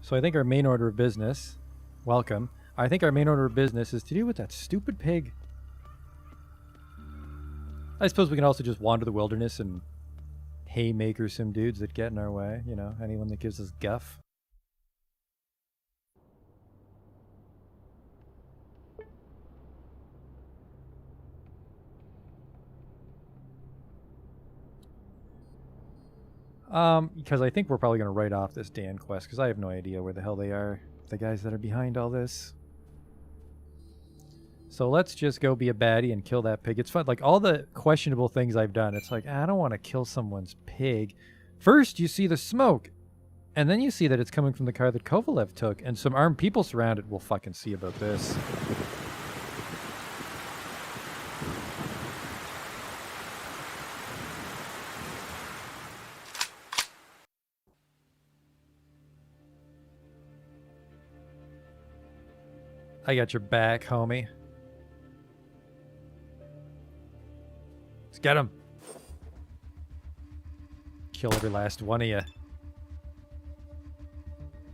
So I think our main order of business, welcome. I think our main order of business is to deal with that stupid pig. I suppose we can also just wander the wilderness and haymaker some dudes that get in our way, you know, anyone that gives us guff. Because I think we're probably going to write off this Dan quest, because I have no idea where the hell they are, the guys that are behind all this. So let's just go be a baddie and kill that pig. It's fun. Like, all the questionable things I've done, it's like, I don't want to kill someone's pig. First, you see the smoke, and then you see that it's coming from the car that Kovalev took, and some armed people surround it. We'll fucking see about this. I got your back, homie. Let's get him. Kill every last one of you.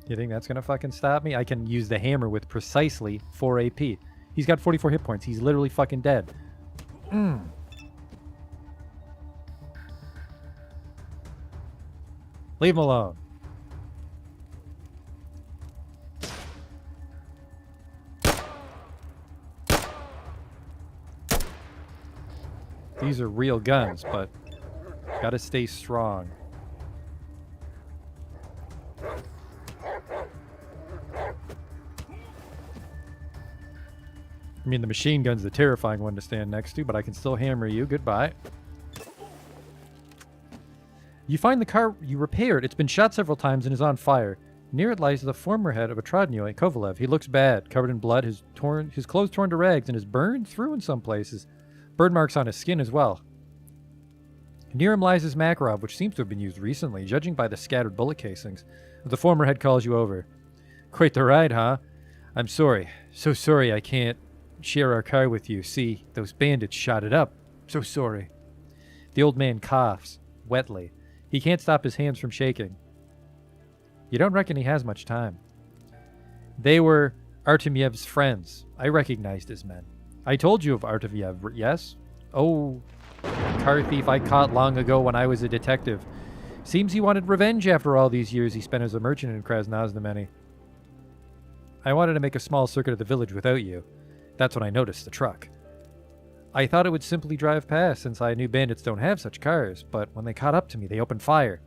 You think that's gonna fucking stop me? I can use the hammer with precisely 4 AP. He's got 44 hit points. He's literally fucking dead. Leave him alone. These are real guns, but gotta stay strong. I mean, the machine gun's the terrifying one to stand next to, but I can still hammer you. Goodbye. You find the car you repaired. It's been shot several times and is on fire. Near it lies the former head of a Trodnoi, Kovalev. He looks bad, covered in blood, his clothes torn to rags, and is burned through in some places. Burn marks on his skin as well. Near him lies his Makarov, which seems to have been used recently, judging by the scattered bullet casings. The former head calls you over. Quite the ride, huh? I'm sorry. So sorry I can't share our car with you. See, those bandits shot it up. So sorry. The old man coughs, wetly. He can't stop his hands from shaking. You don't reckon he has much time. They were Artemyev's friends. I recognized his men. I told you of Artemyev, yes? Oh, car thief I caught long ago when I was a detective. Seems he wanted revenge after all these years he spent as a merchant in Krasnoznameni. I wanted to make a small circuit of the village without you. That's when I noticed the truck. I thought it would simply drive past since I knew bandits don't have such cars, but when they caught up to me, they opened fire.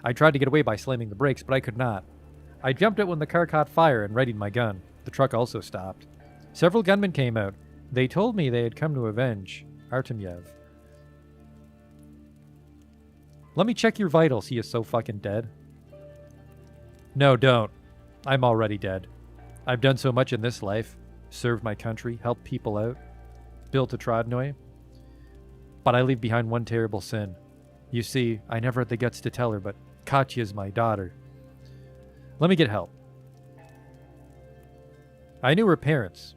I tried to get away by slamming the brakes, but I could not. I jumped out when the car caught fire and readied my gun. The truck also stopped. Several gunmen came out. They told me they had come to avenge Artemyev. Let me check your vitals. He is so fucking dead. No, don't. I'm already dead. I've done so much in this life. Served my country, helped people out, built a Trodnoi. But I leave behind one terrible sin. You see, I never had the guts to tell her, but Katya is my daughter. Let me get help. I knew her parents.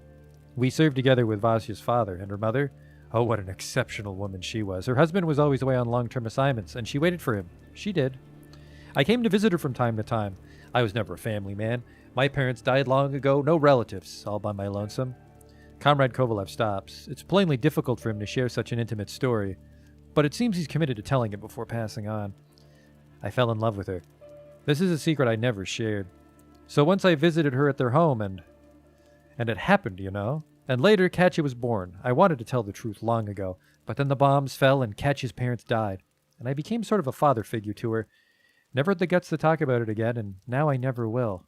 We served together with Vasya's father, and her mother. Oh, what an exceptional woman she was. Her husband was always away on long-term assignments, and she waited for him. She did. I came to visit her from time to time. I was never a family man. My parents died long ago, no relatives, all by my lonesome. Comrade Kovalev stops. It's plainly difficult for him to share such an intimate story, but it seems he's committed to telling it before passing on. I fell in love with her. This is a secret I never shared. So once I visited her at their home, and it happened, you know. And later, Katya was born. I wanted to tell the truth long ago, but then the bombs fell and Katya's parents died, and I became sort of a father figure to her. Never had the guts to talk about it again, and now I never will.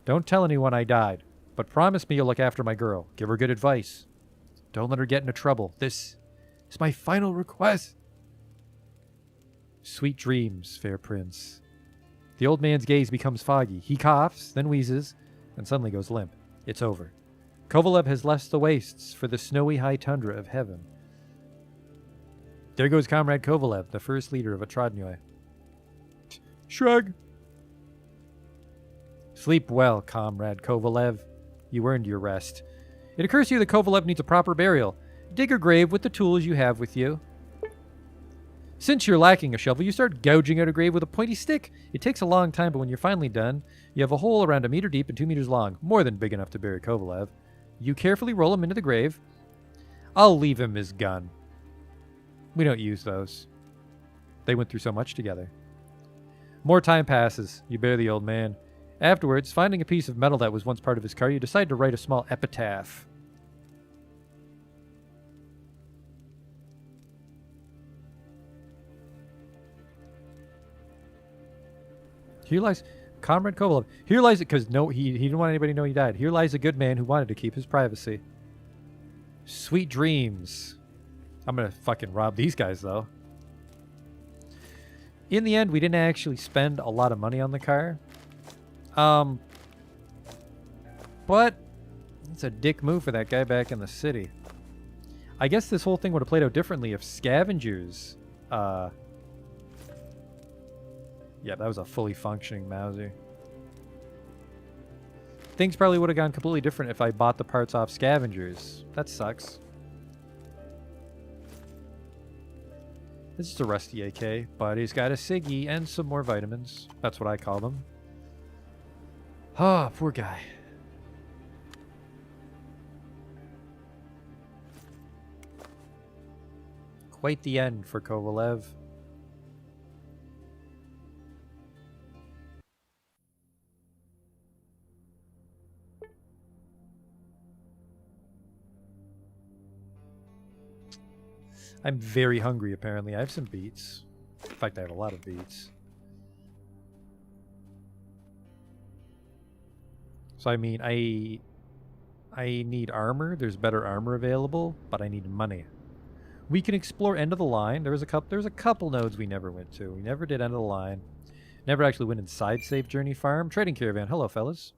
Don't tell anyone I died, but promise me you'll look after my girl. Give her good advice. Don't let her get into trouble. This is my final request. Sweet dreams, fair prince. The old man's gaze becomes foggy. He coughs, then wheezes, and suddenly goes limp. It's over. Kovalev has left the wastes for the snowy high tundra of heaven. There goes Comrade Kovalev, the first leader of a Trodnoi. Shrug. Sleep well, Comrade Kovalev. You earned your rest. It occurs to you that Kovalev needs a proper burial. Dig a grave with the tools you have with you. Since you're lacking a shovel, you start gouging out a grave with a pointy stick. It takes a long time, but when you're finally done, you have a hole around 1 meter deep and 2 meters long, more than big enough to bury Kovalev. You carefully roll him into the grave. I'll leave him his gun. We don't use those. They went through so much together. More time passes. You bury the old man. Afterwards, finding a piece of metal that was once part of his car, you decide to write a small epitaph. Here lies Comrade Kovalev. Here lies it because he didn't want anybody to know he died. Here lies a good man who wanted to keep his privacy. Sweet dreams. I'm gonna fucking rob these guys though. In the end, we didn't actually spend a lot of money on the car. But it's a dick move for that guy back in the city. I guess this whole thing would have played out differently if scavengers, yeah, that was a fully functioning Mauser. Things probably would have gone completely different if I bought the parts off scavengers. That sucks. This is a rusty AK, but he's got a Siggy and some more vitamins. That's what I call them. Ah, poor guy. Quite the end for Kovalev. I'm very hungry, apparently. I have some beets. In fact, I have a lot of beets. So, I mean, I need armor. There's better armor available, but I need money. We can explore end of the line. There's a couple nodes we never went to. We never did end of the line. Never actually went inside Safe Journey Farm. Trading Caravan. Hello, fellas.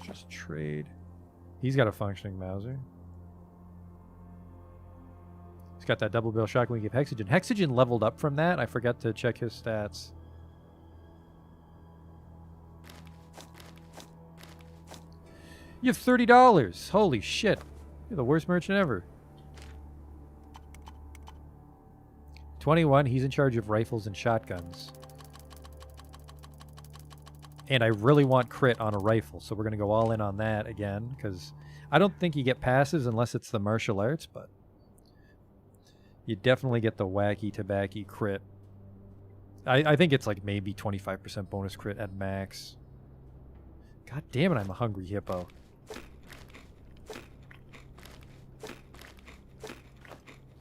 Just trade. He's got a functioning Mauser. He's got that double barrel shotgun we give Hexogen. Hexogen leveled up from that. I forgot to check his stats. You have $30. Holy shit. You're the worst merchant ever. 21. He's in charge of rifles and shotguns. And I really want crit on a rifle, so we're going to go all in on that again, because I don't think you get passives unless it's the martial arts, but you definitely get the wacky tobacco crit. I think it's like maybe 25% bonus crit at max. God damn it, I'm a hungry hippo.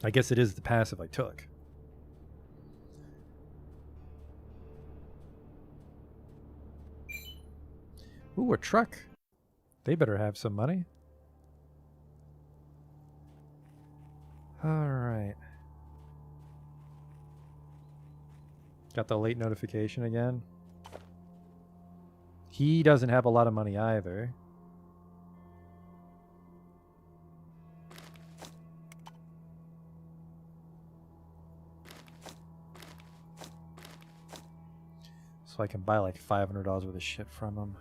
I guess it is the passive I took. Ooh, a truck. They better have some money. Alright. Got the late notification again. He doesn't have a lot of money either. So I can buy like $500 worth of shit from him.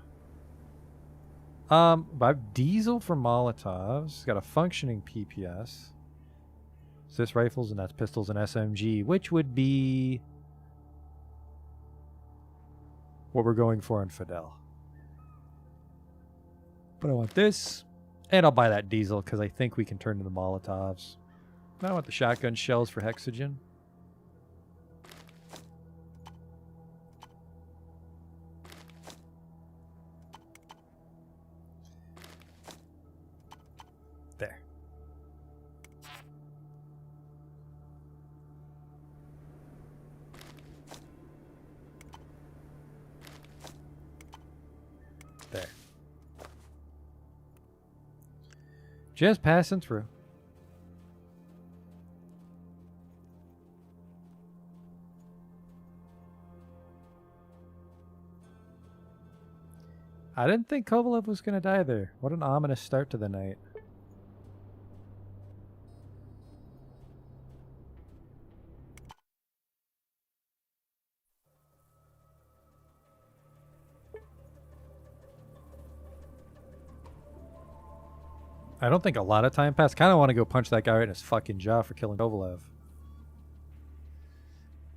Buy diesel for Molotovs. Got a functioning PPS. So this rifles, and that's pistols and SMG, which would be what we're going for in Fidel. But I want this, and I'll buy that diesel because I think we can turn into Molotovs. I want the shotgun shells for Hexogen. There. There. Just passing through. I didn't think Kovalev was going to die there. What an ominous start to the night. I don't think a lot of time passed. Kind of want to go punch that guy right in his fucking jaw for killing Kovalev.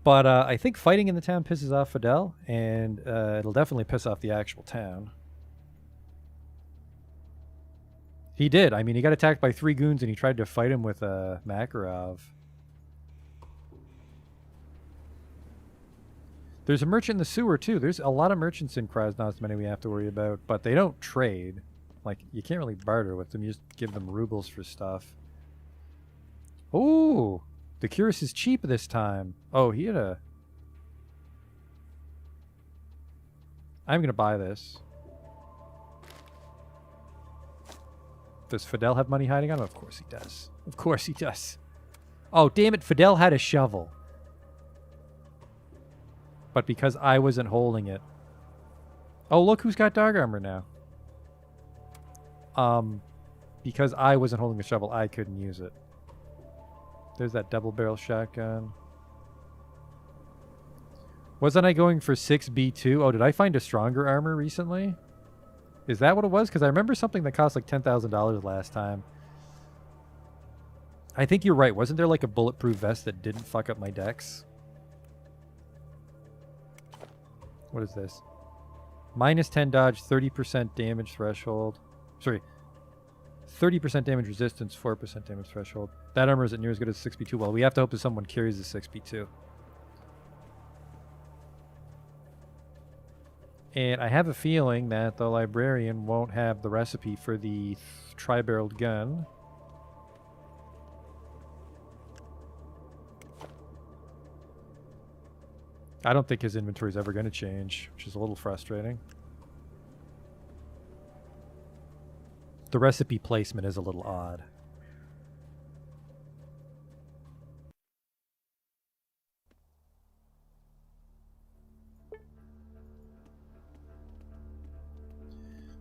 But I think fighting in the town pisses off Fidel, and it'll definitely piss off the actual town. He did. I mean, he got attacked by 3 goons, and he tried to fight him with Makarov. There's a merchant in the sewer, too. There's a lot of merchants in Krasnozdmene we have to worry about, but they don't trade. Like, you can't really barter with them. You just give them rubles for stuff. Ooh! The Curus is cheap this time. Oh, he had a... I'm going to buy this. Does Fidel have money hiding on him? Of course he does. Of course he does. Oh, damn it. Fidel had a shovel. But because I wasn't holding it. Oh, look who's got dark armor now. Because I wasn't holding the shovel, I couldn't use it. There's that double barrel shotgun. Wasn't I going for 6B2? Oh, did I find a stronger armor recently? Is that what it was? Because I remember something that cost like $10,000 last time. I think you're right. Wasn't there like a bulletproof vest that didn't fuck up my decks? What is this? Minus 10 dodge, 30% damage threshold. Sorry. 30% damage resistance, 4% damage threshold. That armor isn't near as good as 6B2. Well, we have to hope that someone carries the 6B2. And I have a feeling that the librarian won't have the recipe for the tri-barreled gun. I don't think his inventory is ever going to change, which is a little frustrating. The recipe placement is a little odd.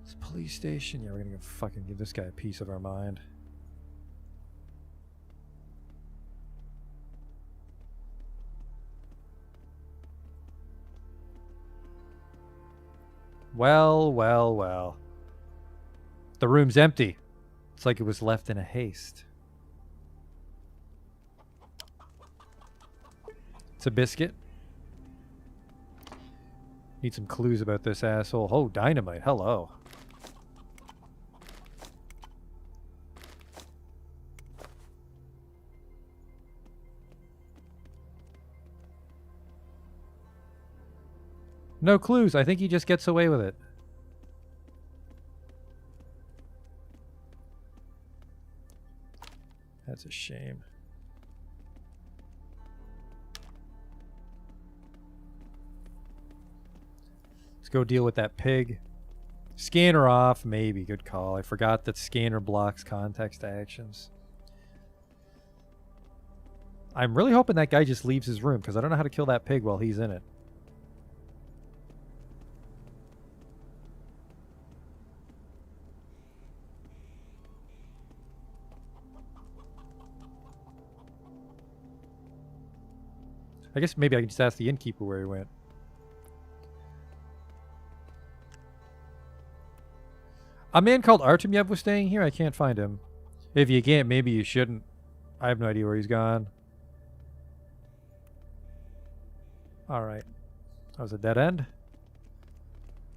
This police station. Yeah, we're going to fucking give this guy a piece of our mind. Well, well, well. The room's empty. It's like it was left in a haste. It's a biscuit. Need some clues about this asshole. Oh, dynamite. Hello. No clues. I think he just gets away with it. That's a shame. Let's go deal with that pig. Scanner off, maybe. Good call. I forgot that scanner blocks context actions. I'm really hoping that guy just leaves his room, because I don't know how to kill that pig while he's in it. I guess maybe I can just ask the innkeeper where he went. A man called Artemyev was staying here? I can't find him. If you can't, maybe you shouldn't. I have no idea where he's gone. Alright. That was a dead end.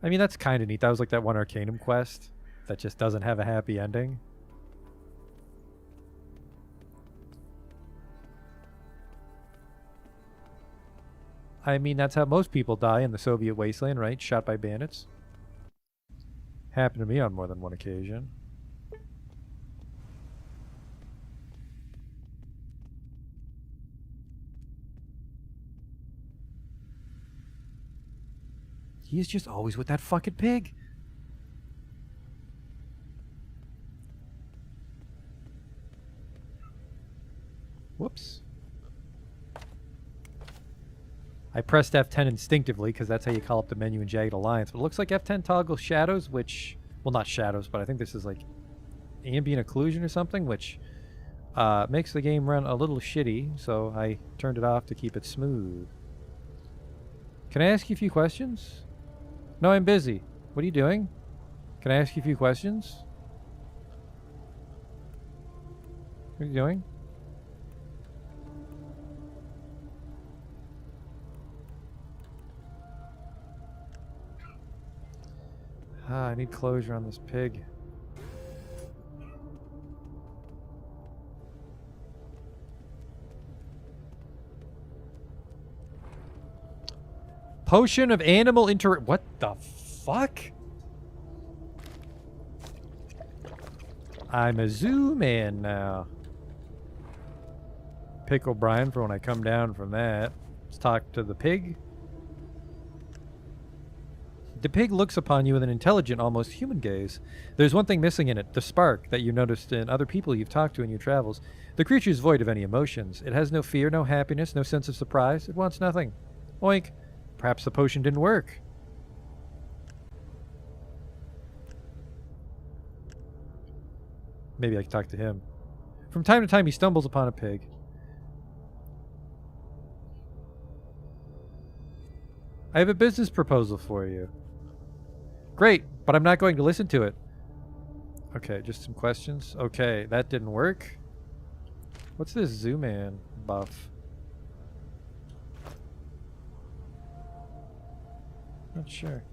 I mean, that's kind of neat. That was like that one Arcanum quest that just doesn't have a happy ending. I mean, that's how most people die in the Soviet wasteland, right? Shot by bandits. Happened to me on more than one occasion. He is just always with that fucking pig. Whoops. I pressed F10 instinctively because that's how you call up the menu in Jagged Alliance. But it looks like F10 toggles shadows, which... Well, not shadows, but I think this is like ambient occlusion or something, which makes the game run a little shitty. So I turned it off to keep it smooth. Can I ask you a few questions? No, I'm busy. What are you doing? Can I ask you a few questions? What are you doing? Ah, I need closure on this pig. Potion of animal what the fuck? I'm a zoo man now. Pick O'Brien for when I come down from that. Let's talk to the pig. The pig looks upon you with an intelligent, almost human gaze. There's one thing missing in it, the spark that you noticed in other people you've talked to in your travels. The creature is void of any emotions. It has no fear, no happiness, no sense of surprise. It wants nothing. Oink. Perhaps the potion didn't work. Maybe I can talk to him. From time to time, he stumbles upon a pig. I have a business proposal for you. Great, but I'm not going to listen to it. Okay, just some questions. Okay, that didn't work. What's this Zoo Man buff? Not sure.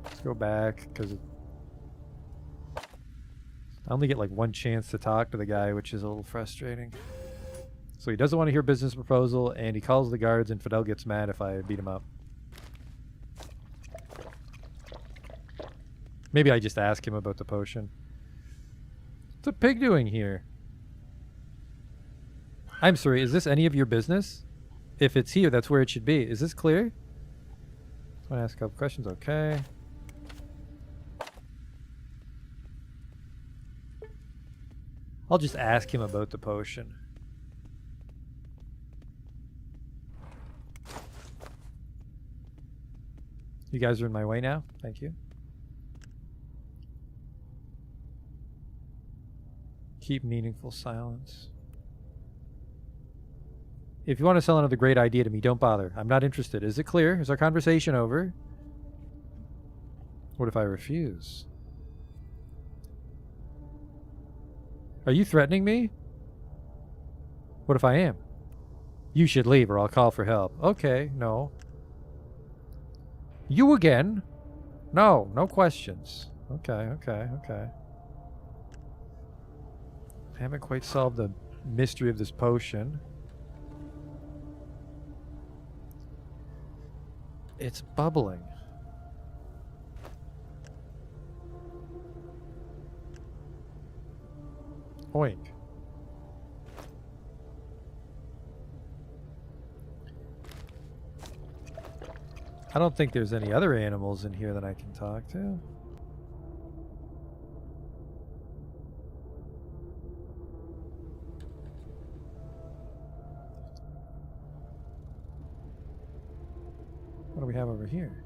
Let's go back, because I only get like one chance to talk to the guy, which is a little frustrating. So he doesn't want to hear business proposal, and he calls the guards, and Fidel gets mad if I beat him up. Maybe I just ask him about the potion. What's a pig doing here? I'm sorry, is this any of your business? If it's here, that's where it should be. Is this clear? I want to ask a couple questions. Okay. I'll just ask him about the potion. You guys are in my way now. Thank you. Keep meaningful silence. If you want to sell another great idea to me, don't bother. I'm not interested. Is it clear? Is our conversation over? What if I refuse? Are you threatening me? What if I am? You should leave or I'll call for help. Okay, no. You again? No, no questions. Okay. I haven't quite solved the mystery of this potion. It's bubbling. Oink. I don't think there's any other animals in here that I can talk to. What do we have over here?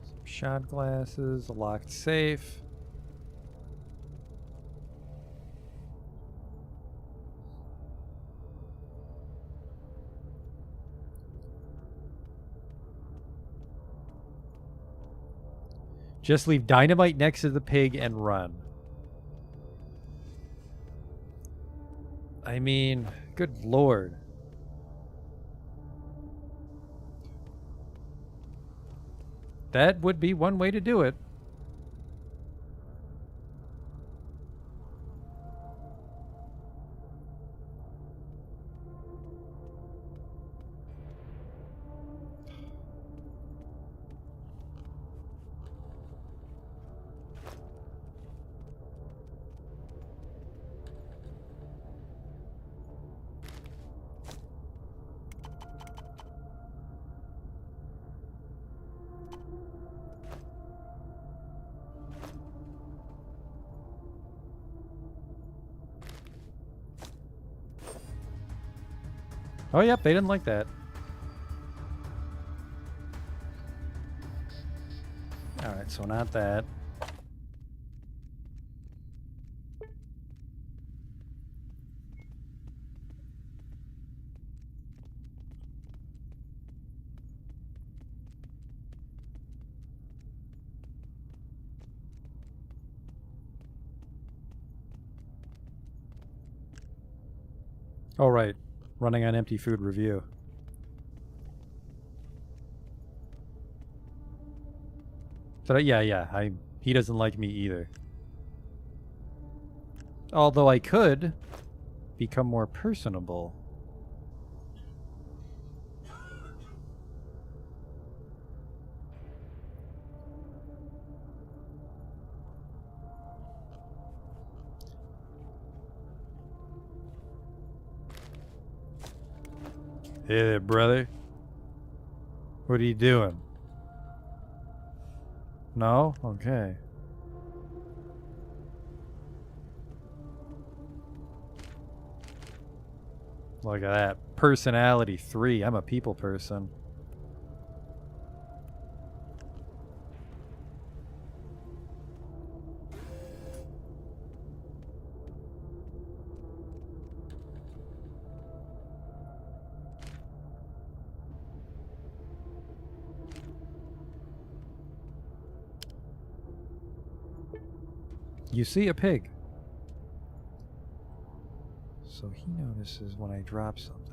Some shot glasses, a locked safe. Just leave dynamite next to the pig and run. I mean, good lord. That would be one way to do it. Oh, yep, they didn't like that. Alright, so not that. Oh, right. Running on empty food review. Yeah. He doesn't like me either. Although I could become more personable. Hey there, brother. What are you doing? No? Okay. Look at that. Personality 3. I'm a people person. You see a pig. So he notices when I drop something.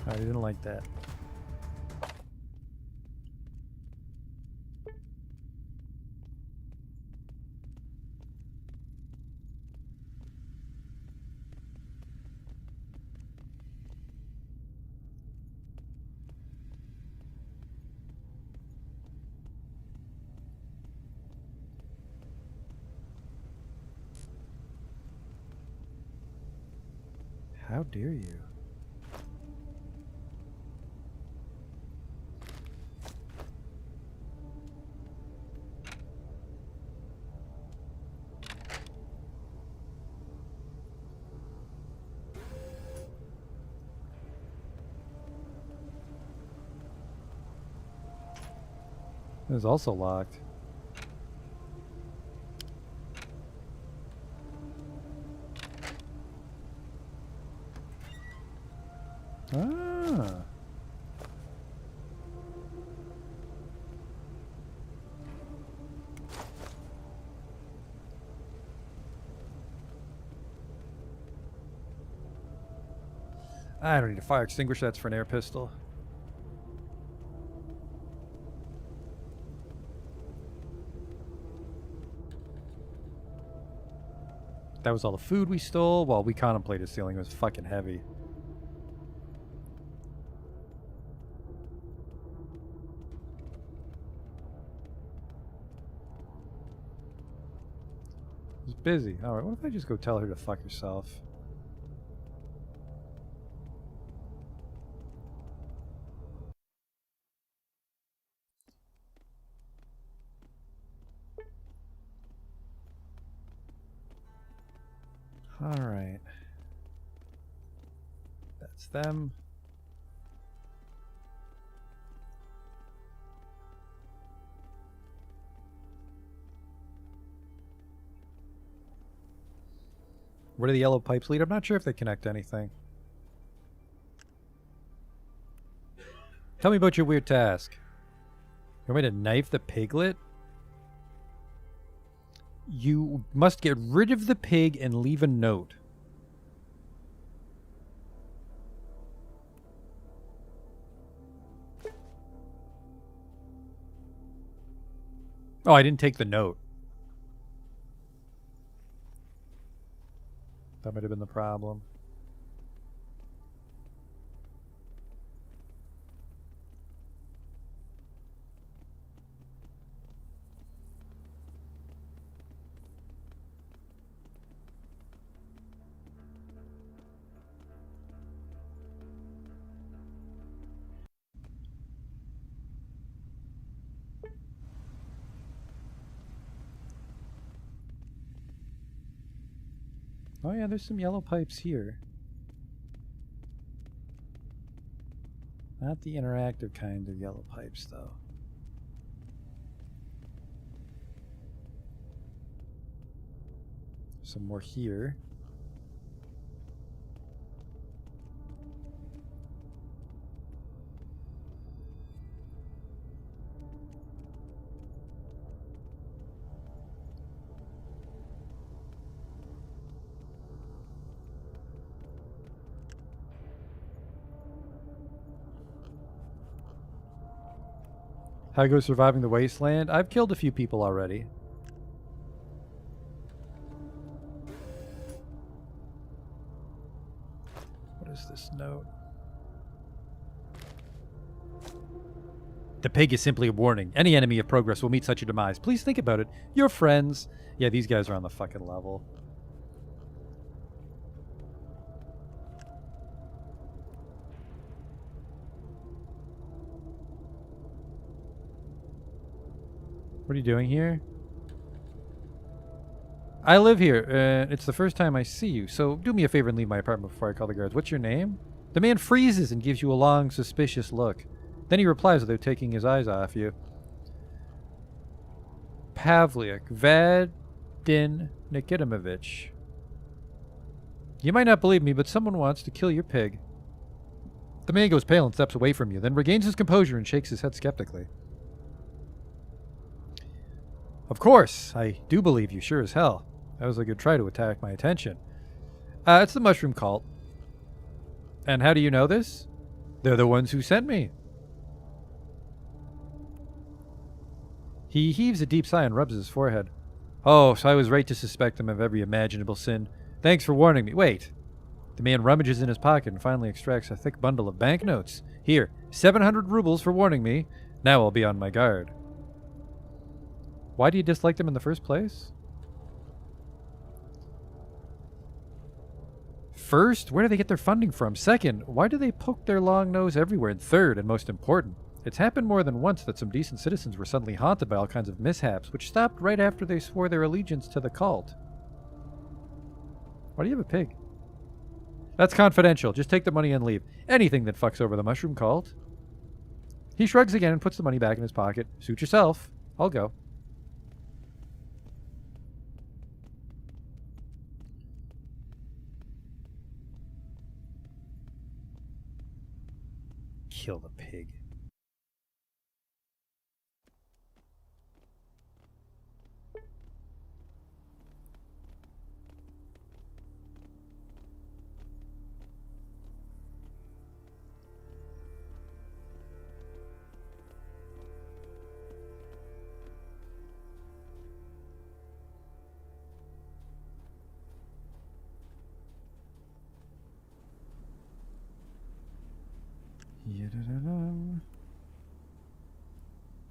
I didn't like that. How dare you? It was also locked. Ah. I don't need a fire extinguisher. That's for an air pistol. That was all the food we stole while we contemplated stealing. It was fucking heavy. It's busy. Alright, what if I just go tell her to fuck herself? Alright. That's them. Where do the yellow pipes lead? I'm not sure if they connect to anything. Tell me about your weird task. You want me to knife the piglet? You must get rid of the pig and leave a note. Oh, I didn't take the note. That might have been the problem. Oh yeah, there's some yellow pipes here. Not the interactive kind of yellow pipes, though. Some more here. How goes surviving the wasteland? I've killed a few people already. What is this note? The pig is simply a warning. Any enemy of progress will meet such a demise. Please think about it. Your friends. Yeah, these guys are on the fucking level. What are you doing here? I live here. It's the first time I see you, so do me a favor and leave my apartment before I call the guards. What's your name? The man freezes and gives you a long, suspicious look. Then he replies without taking his eyes off you. Pavliuk Vadin Nikitimovich. You might not believe me, but someone wants to kill your pig. The man goes pale and steps away from you, then regains his composure and shakes his head skeptically. Of course, I do believe you, sure as hell. That was a good try to attack my attention. It's the mushroom cult. And how do you know this? They're the ones who sent me. He heaves a deep sigh and rubs his forehead. Oh, so I was right to suspect them of every imaginable sin. Thanks for warning me. Wait. The man rummages in his pocket and finally extracts a thick bundle of banknotes. Here, 700 rubles for warning me. Now I'll be on my guard. Why do you dislike them in the first place? First, where do they get their funding from? Second, why do they poke their long nose everywhere? And third, and most important, it's happened more than once that some decent citizens were suddenly haunted by all kinds of mishaps, which stopped right after they swore their allegiance to the cult. Why do you have a pig? That's confidential. Just take the money and leave. Anything that fucks over the mushroom cult. He shrugs again and puts the money back in his pocket. Suit yourself. I'll go. Kill the pig.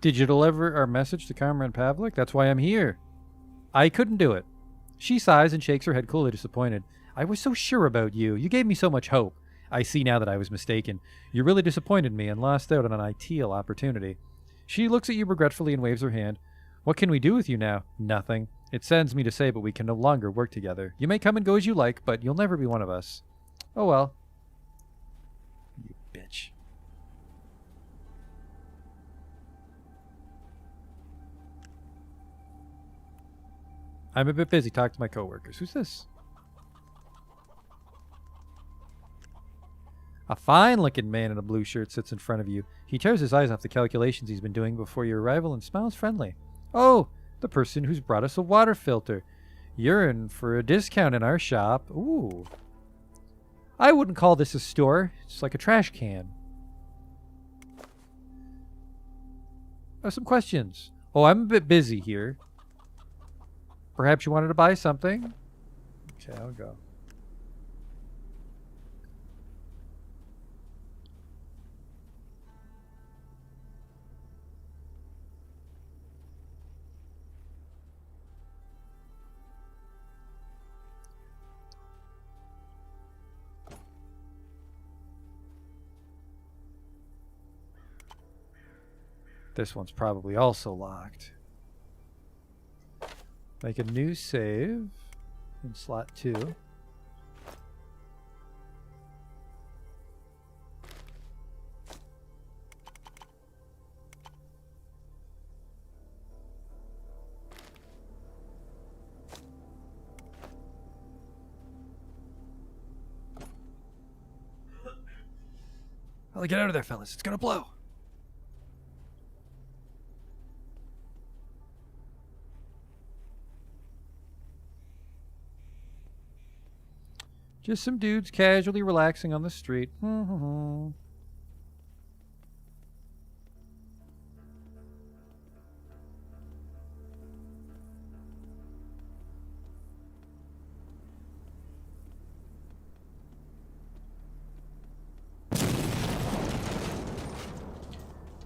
Did you deliver our message to Comrade Pavlik? That's why I'm here. I couldn't do it. She sighs and shakes her head, coolly disappointed. I was so sure about you. You gave me so much hope. I see now that I was mistaken. You really disappointed me and lost out on an ideal opportunity. She looks at you regretfully and waves her hand. What can we do with you now? Nothing. It saddens me to say, but we can no longer work together. You may come and go as you like, but you'll never be one of us. Oh well. You bitch. I'm a bit busy talking to my coworkers. Who's this? A fine-looking man in a blue shirt sits in front of you. He tears his eyes off the calculations he's been doing before your arrival and smiles friendly. Oh, the person who's brought us a water filter. You're in for a discount in our shop. Ooh. I wouldn't call this a store. It's like a trash can. Some questions. Oh, I'm a bit busy here. Perhaps you wanted to buy something? Okay, I'll go. This one's probably also locked. Make a new save in slot 2. Well, get out of there, fellas. It's gonna blow. Just some dudes casually relaxing on the street.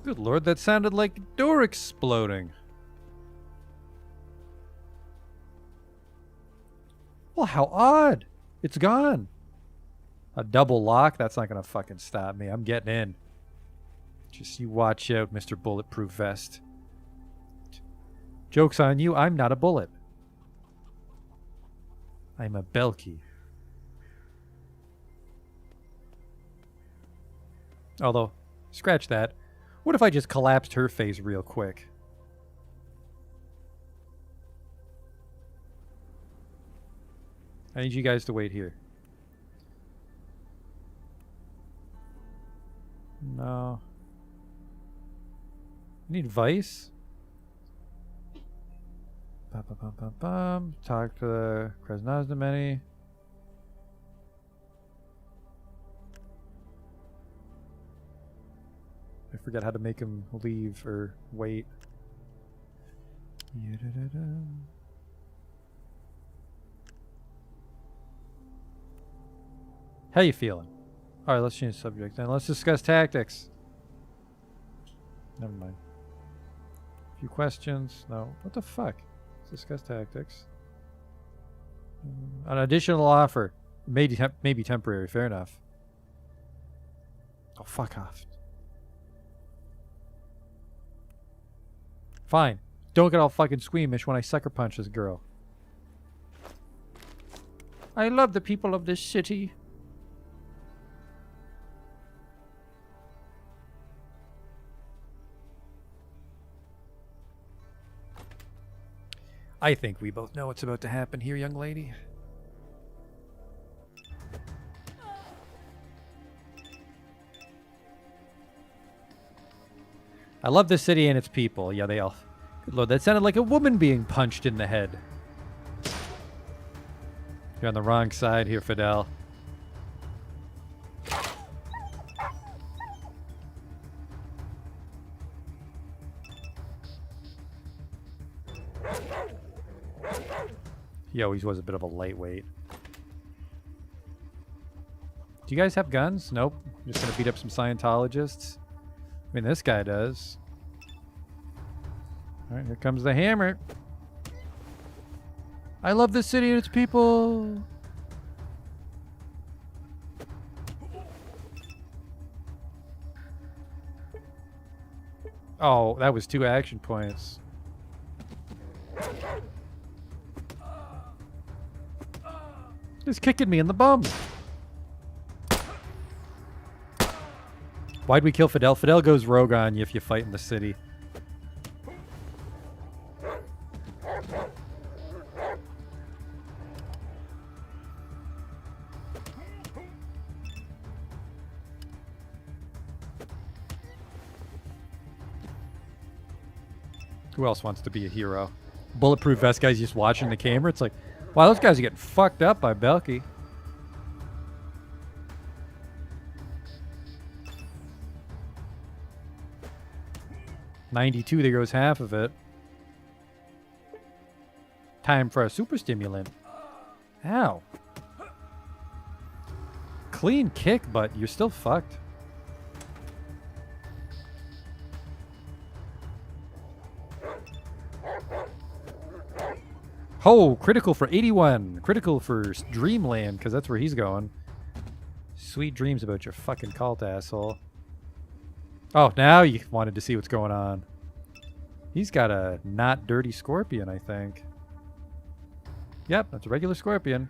Good lord, that sounded like a door exploding. Well, how odd. It's gone. A double lock? That's not gonna fucking stop me. I'm getting in. Just you watch out, Mr. Bulletproof Vest. Joke's on you, I'm not a bullet. I'm a Belky. Although, scratch that. What if I just collapsed her face real quick? I need you guys to wait here. No. I need Vice. Talk to the Krasnozdomeny. I forget how to make him leave or wait. How you feeling? Alright, let's change the subject then. Let's discuss tactics. Never mind. A few questions. No. What the fuck? Let's discuss tactics. An additional offer. Maybe temporary. Fair enough. Oh, fuck off. Fine. Don't get all fucking squeamish when I sucker punch this girl. I love the people of this city. I think we both know what's about to happen here, young lady. I love this city and its people. Yeah, they all... Good lord, that sounded like a woman being punched in the head. You're on the wrong side here, Fidel. He always was a bit of a lightweight. Do you guys have guns? Nope. I'm just gonna beat up some Scientologists. I mean, this guy does. Alright, here comes the hammer. I love this city and its people. Oh, that was 2 action points. He's kicking me in the bum. Why'd we kill Fidel? Fidel goes rogue on you if you fight in the city. Who else wants to be a hero? Bulletproof Vest guy's just watching the camera. It's like, wow, those guys are getting fucked up by Belky. $92, there goes half of it. Time for a super stimulant. Ow. Clean kick, but you're still fucked. Oh, critical for 81. Critical for Dreamland, because that's where he's going. Sweet dreams about your fucking cult, asshole. Oh, now you wanted to see what's going on. He's got a not dirty scorpion, I think. Yep, that's a regular scorpion.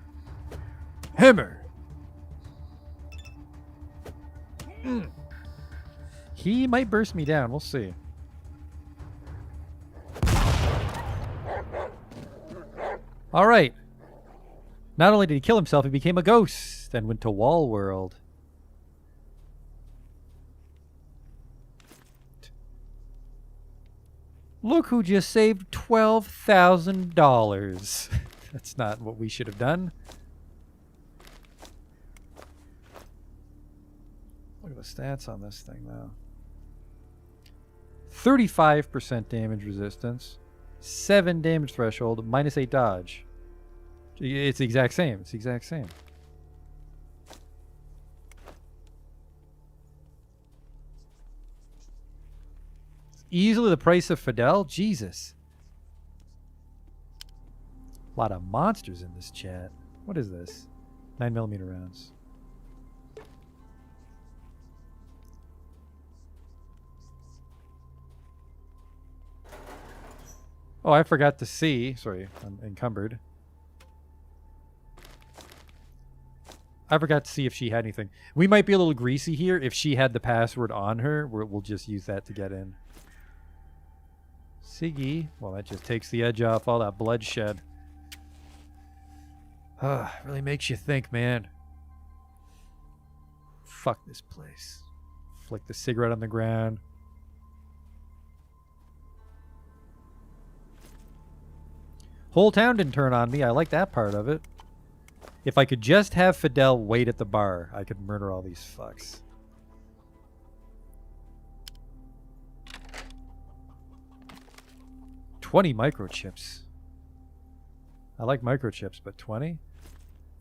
Hammer! He might burst me down. We'll see. All right. Not only did he kill himself, he became a ghost and went to Wall World. Look who just saved $12,000. That's not what we should have done. Look at the stats on this thing now. 35% damage resistance. 7 damage threshold, -8 dodge. It's the exact same. It's the exact same. Easily the price of Fidel? Jesus. A lot of monsters in this chat. What is this? 9mm rounds. Oh, I forgot to see. Sorry, I'm encumbered. I forgot to see if she had anything. We might be a little greasy here. If she had the password on her, we'll just use that to get in. Siggy. Well, that just takes the edge off all that bloodshed. Really makes you think, man. Fuck this place. Flick the cigarette on the ground. Whole town didn't turn on me. I like that part of it. If I could just have Fidel wait at the bar, I could murder all these fucks. $20 microchips. I like microchips, but 20?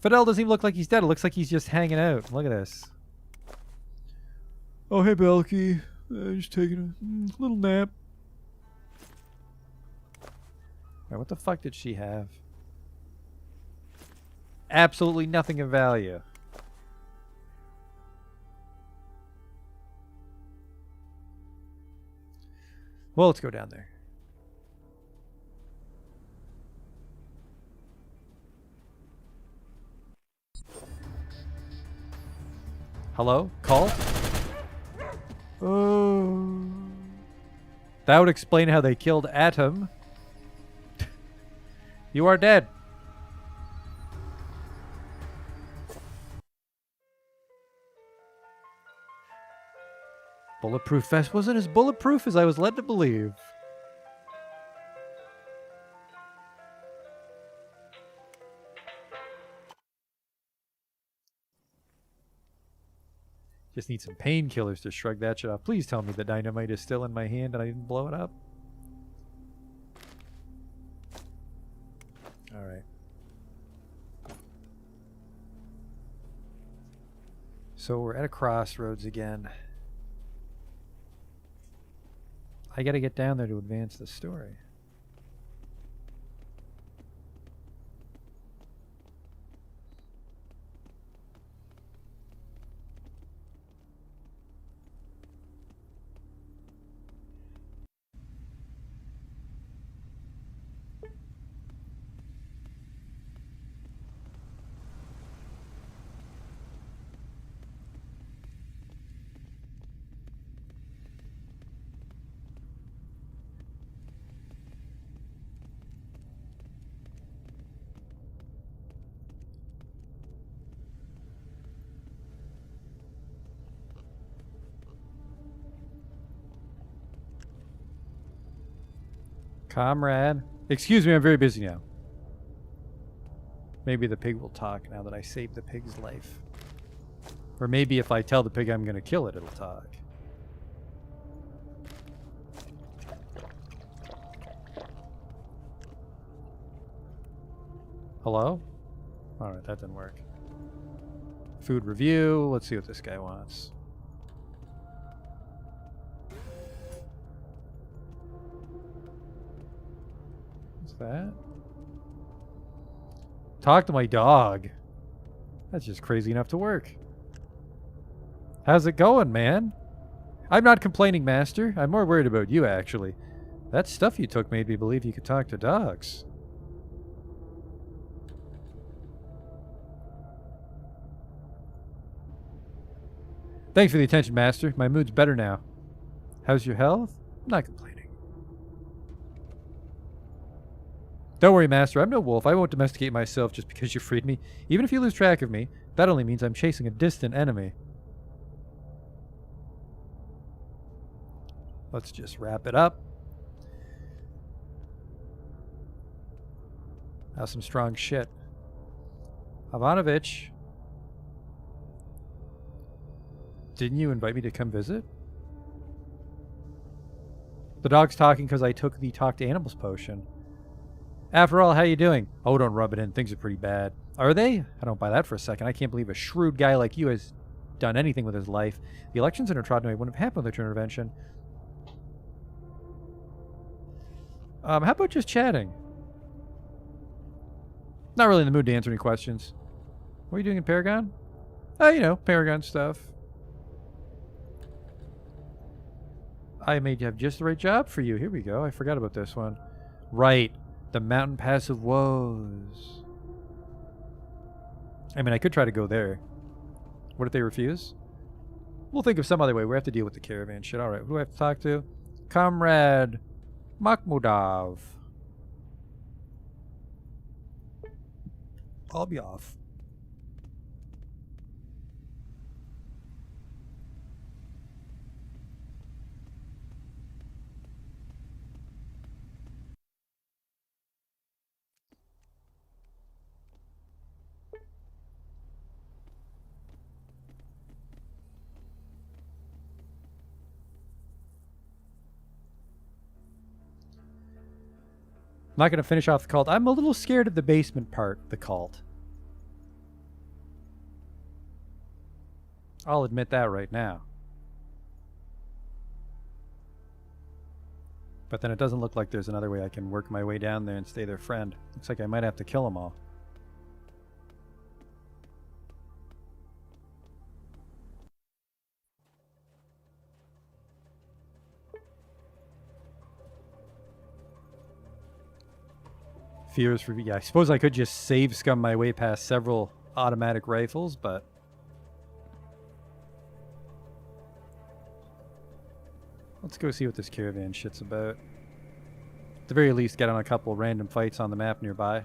Fidel doesn't even look like he's dead. It looks like he's just hanging out. Look at this. Oh, hey, Belky. Just taking a little nap. Right, what the fuck did she have? Absolutely nothing of value. Well, let's go down there. Hello? Call? Oh. That would explain how they killed Atom. You are dead. Bulletproof vest wasn't as bulletproof as I was led to believe. Just need some painkillers to shrug that shit off. Please tell me the dynamite is still in my hand and I didn't blow it up. Alright. So we're at a crossroads again. I gotta get down there to advance the story. Comrade. Excuse me, I'm very busy now. Maybe the pig will talk now that I saved the pig's life. Or maybe if I tell the pig I'm going to kill it, it'll talk. Hello? Alright, that didn't work. Food review. Let's see what this guy wants. That? Talk to my dog. That's just crazy enough to work. How's it going, man? I'm not complaining, Master. I'm more worried about you, actually. That stuff you took made me believe you could talk to dogs. Thanks for the attention, Master. My mood's better now. How's your health? I'm not complaining. Don't worry, Master. I'm no wolf. I won't domesticate myself just because you freed me. Even if you lose track of me, that only means I'm chasing a distant enemy. Let's just wrap it up. That's some strong shit. Ivanovich. Didn't you invite me to come visit? The dog's talking because I took the Talk to Animals potion. After all, how you doing? Oh, don't rub it in. Things are pretty bad. Are they? I don't buy that for a second. I can't believe a shrewd guy like you has done anything with his life. The elections in Trotnoy wouldn't have happened without your intervention. How about just chatting? Not really in the mood to answer any questions. What are you doing in Paragon? You know, Paragon stuff. I may have just the right job for you. Here we go. I forgot about this one. Right. The Mountain Pass of Woes. I mean, I could try to go there. What if they refuse? We'll think of some other way. We have to deal with the caravan shit. Alright, who do I have to talk to? Comrade Makhmudov. I'll be off. I'm not going to finish off the cult. I'm a little scared of the basement part, the cult. I'll admit that right now. But then it doesn't look like there's another way I can work my way down there and stay their friend. Looks like I might have to kill them all. Fears for... Yeah, I suppose I could just save scum my way past several automatic rifles, but... Let's go see what this caravan shit's about. At the very least, get on a couple random fights on the map nearby.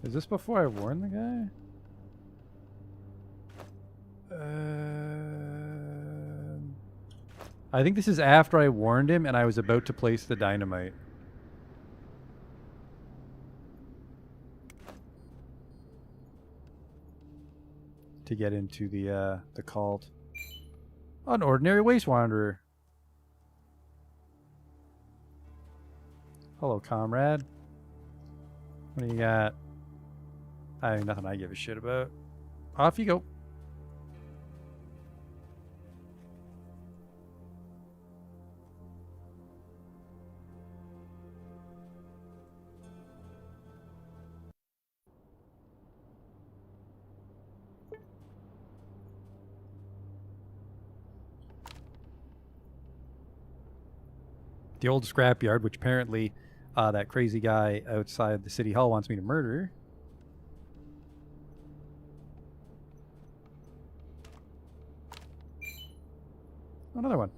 Is this before I warned the guy? I think this is after I warned him and I was about to place the dynamite. To get into the cult. An ordinary waste wanderer. Hello, comrade. What do you got? I mean, nothing I give a shit about. Off you go. The old scrapyard, which apparently that crazy guy outside the city hall wants me to murder. Another one.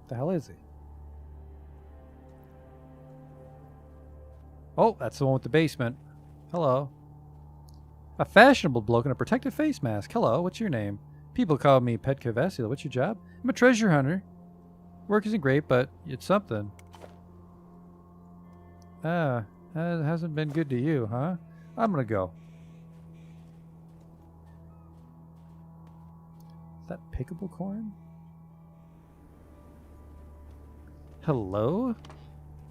The hell is he? Oh, that's the one with the basement. Hello. A fashionable bloke in a protective face mask. Hello, what's your name? People call me Petka Vesila. What's your job? I'm a treasure hunter. Work isn't great, but it's something. Ah, that hasn't been good to you, huh? I'm gonna go. Is that pickable corn? Hello?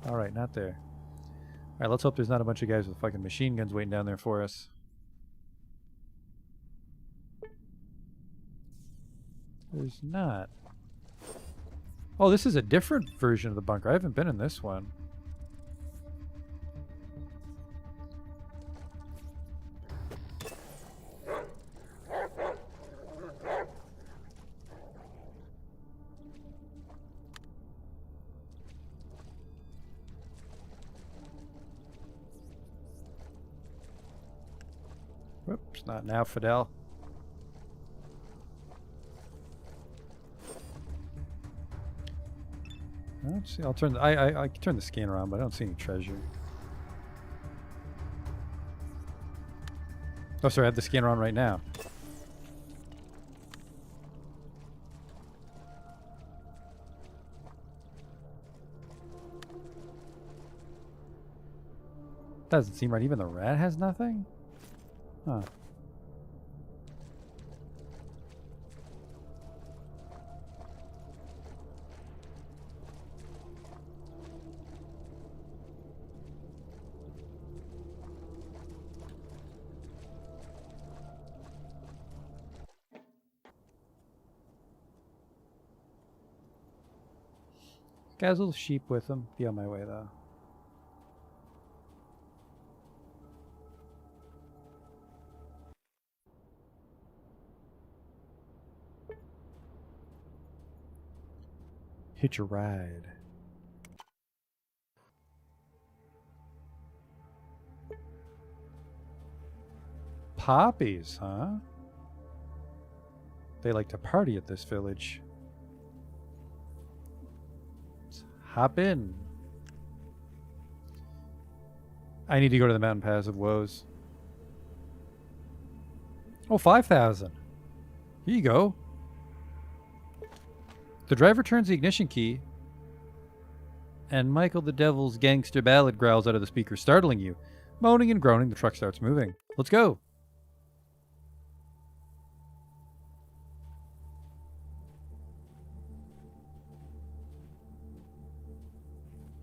Alright, not there. Alright, let's hope there's not a bunch of guys with fucking machine guns waiting down there for us. There's not. Oh, this is a different version of the bunker. I haven't been in this one. Whoops, not now, Fidel. Let's see. I'll turn. I can turn the scanner on, but I don't see any treasure. Oh, sorry. I have the scanner on right now. Doesn't seem right. Even the rat has nothing? Huh. Guy's a little sheep with him. Be on my way, though. Hitch a ride. Poppies, huh? They like to party at this village. Let's hop in. I need to go to the Mountain Pass of Woes. Oh, 5,000. Here you go. The driver turns the ignition key, and Michael the Devil's gangster ballad growls out of the speaker, startling you. Moaning and groaning, the truck starts moving. Let's go.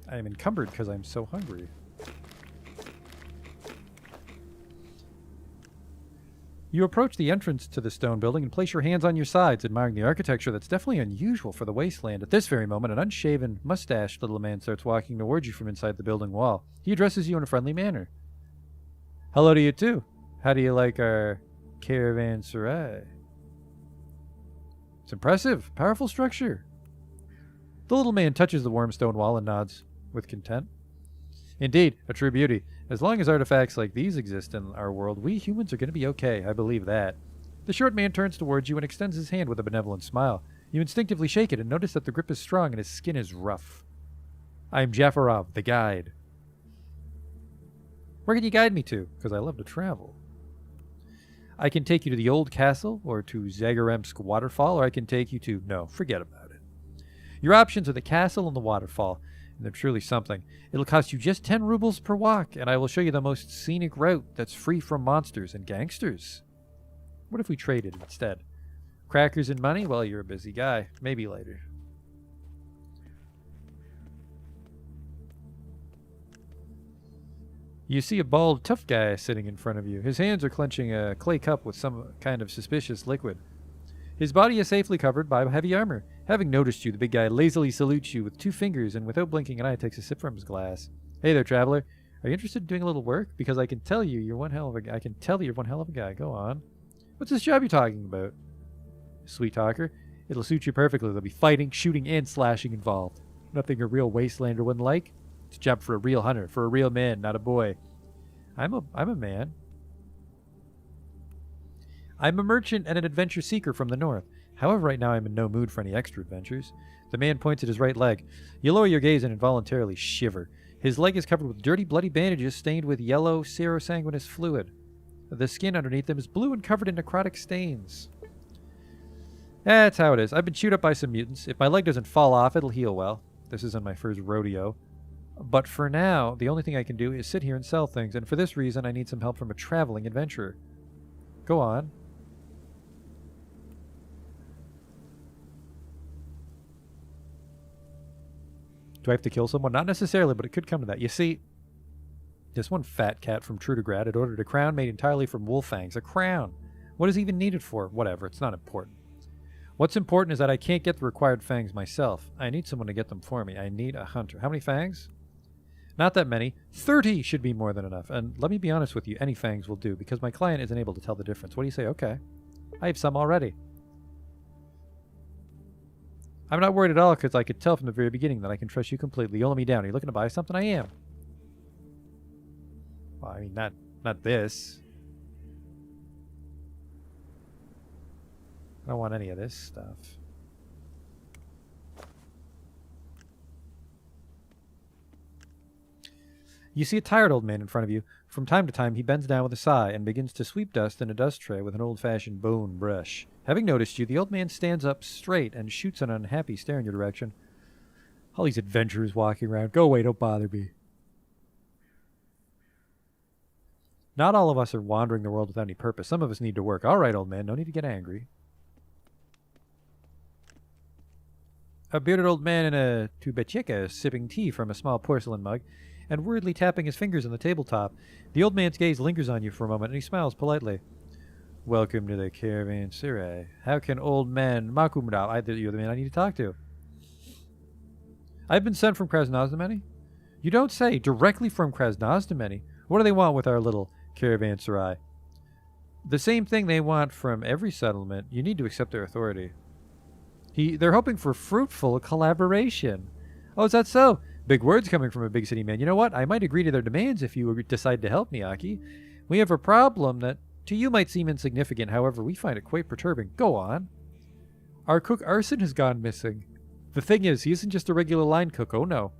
I am encumbered because I'm so hungry. You approach the entrance to the stone building and place your hands on your sides, admiring the architecture that's definitely unusual for the wasteland. At this very moment, an unshaven, mustached little man starts walking towards you from inside the building wall. He addresses you in a friendly manner. Hello to you too. How do you like our caravanserai? It's impressive. Powerful structure. The little man touches the warm stone wall and nods with content. Indeed, a true beauty. As long as artifacts like these exist in our world, we humans are going to be okay. I believe that. The short man turns towards you and extends his hand with a benevolent smile. You instinctively shake it and notice that the grip is strong and his skin is rough. I'm Jafarov, the guide. Where can you guide me to? Because I love to travel. I can take you to the old castle, or to Zagoremsk waterfall, or I can take you to... No, forget about it. Your options are the castle and the waterfall, and they're truly something. It'll cost you just 10 rubles per walk, and I will show you the most scenic route that's free from monsters and gangsters. What if we traded instead? Crackers and money? Well, you're a busy guy. Maybe later. You see a bald, tough guy sitting in front of you. His hands are clenching a clay cup with some kind of suspicious liquid. His body is safely covered by heavy armor. Having noticed you, the big guy lazily salutes you with 2 fingers and without blinking an eye takes a sip from his glass. Hey there, traveler. Are you interested in doing a little work? Because I can tell you you're one hell of a guy. I can tell you're one hell of a guy. Go on. What's this job you're talking about? Sweet talker. It'll suit you perfectly. There'll be fighting, shooting, and slashing involved. Nothing a real wastelander wouldn't like. It's a job for a real hunter, for a real man, not a boy. I'm a man. I'm a merchant and an adventure seeker from the north. However, right now I'm in no mood for any extra adventures. The man points at his right leg. You lower your gaze and involuntarily shiver. His leg is covered with dirty, bloody bandages stained with yellow serosanguinous fluid. The skin underneath them is blue and covered in necrotic stains. That's how it is. I've been chewed up by some mutants. If my leg doesn't fall off, it'll heal well. This isn't my first rodeo. But for now, the only thing I can do is sit here and sell things, and for this reason I need some help from a traveling adventurer. Go on. Do I have to kill someone? Not necessarily, but it could come to that. You see, this one fat cat from Trudegrad had ordered a crown made entirely from wolf fangs. A crown. What is it even needed for? Whatever, it's not important. What's important is that I can't get the required fangs myself. I need someone to get them for me. I need a hunter. How many fangs? Not that many. 30 should be more than enough. And let me be honest with you, any fangs will do, because my client isn't able to tell the difference. What do you say? Okay. I have some already. I'm not worried at all, because I could tell from the very beginning that I can trust you completely. You let me down. Are you looking to buy something? I am. Well, I mean, not this. I don't want any of this stuff. You see a tired old man in front of you. From time to time, he bends down with a sigh and begins to sweep dust in a dust tray with an old-fashioned bone brush. Having noticed you, the old man stands up straight and shoots an unhappy stare in your direction. All these adventurers walking around. Go away, don't bother me. Not all of us are wandering the world without any purpose. Some of us need to work. All right, old man, no need to get angry. A bearded old man in a tubechika is sipping tea from a small porcelain mug and worriedly tapping his fingers on the tabletop. The old man's gaze lingers on you for a moment and he smiles politely. Welcome to the caravanserai. How can old man Makumra, you're the man I need to talk to. I've been sent from Krasnoznameni. You don't say. Directly from Krasnoznameni. What do they want with our little caravanserai? The same thing they want from every settlement. You need to accept their authority. They're hoping for fruitful collaboration. Oh, is that so? Big words coming from a big city man. You know what? I might agree to their demands if you decide to help me, Aki. We have a problem that to you might seem insignificant. However, we find it quite perturbing. Go on. Our cook Arson has gone missing. The thing is, he isn't just a regular line cook. Oh, no.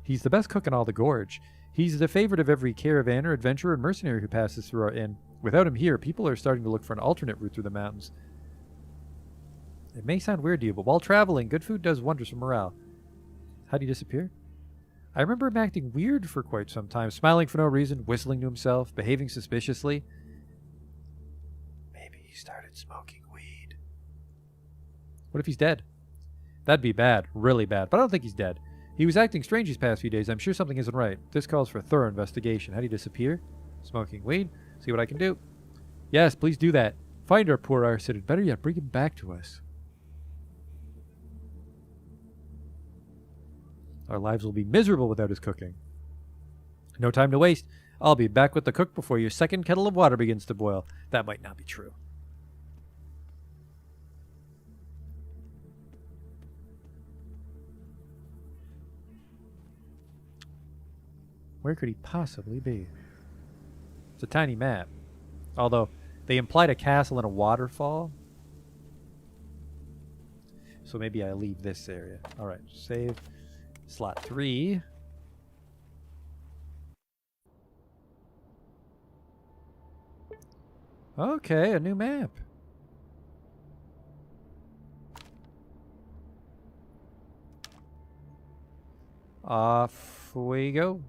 He's the best cook in all the gorge. He's the favorite of every caravaner, adventurer, and mercenary who passes through our inn. Without him here, people are starting to look for an alternate route through the mountains. It may sound weird to you, but while traveling, good food does wonders for morale. How'd he disappear? I remember him acting weird for quite some time, smiling for no reason, whistling to himself, behaving suspiciously. Maybe he started smoking weed. What if he's dead? That'd be bad, really bad, but I don't think he's dead. He was acting strange these past few days. I'm sure something isn't right. This calls for a thorough investigation. How'd he disappear? Smoking weed? See what I can do. Yes, please do that. Find our poor Arson, and better yet, bring him back to us. Our lives will be miserable without his cooking. No time to waste. I'll be back with the cook before your second kettle of water begins to boil. That might not be true. Where could he possibly be? It's a tiny map. Although, they implied a castle and a waterfall. So maybe I leave this area. Alright, save. Slot 3. Okay, a new map. Off we go.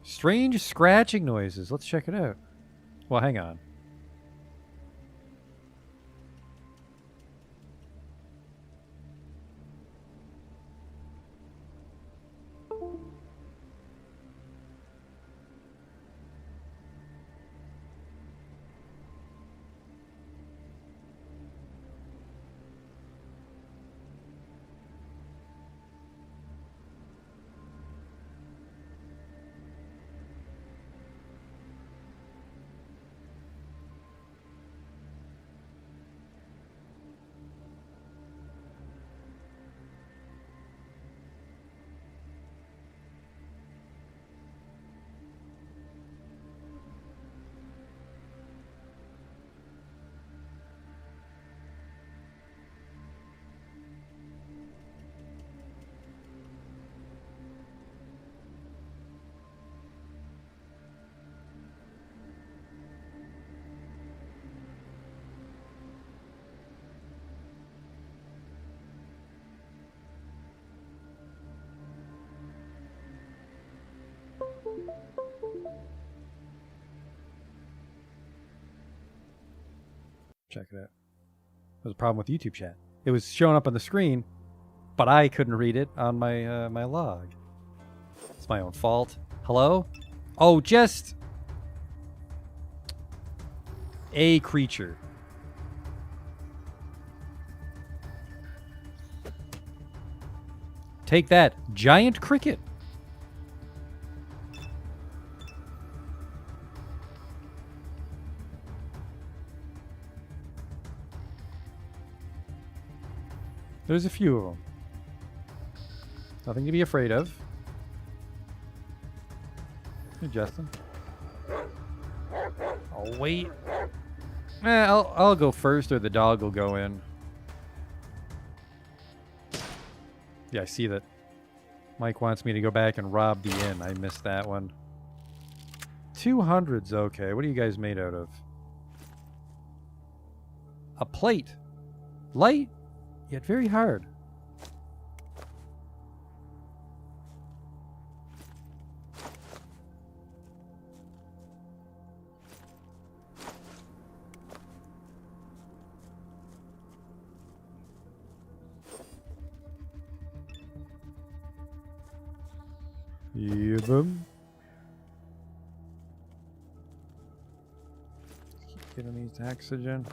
Strange scratching noises. Let's check it out. Well, hang on. Check it out. There's a problem with YouTube chat. It was showing up on the screen, but I couldn't read it on my my log. It's my own fault. Hello? Oh, just a creature. Take that, giant cricket. There's a few of them. Nothing to be afraid of. Hey, Justin. I'll wait. I'll go first, or the dog will go in. Yeah, I see that. Mike wants me to go back and rob the inn. I missed that one. 200's okay. What are you guys made out of? A plate. Light, yet very hard. Yeah, boom. Keep getting these oxygen.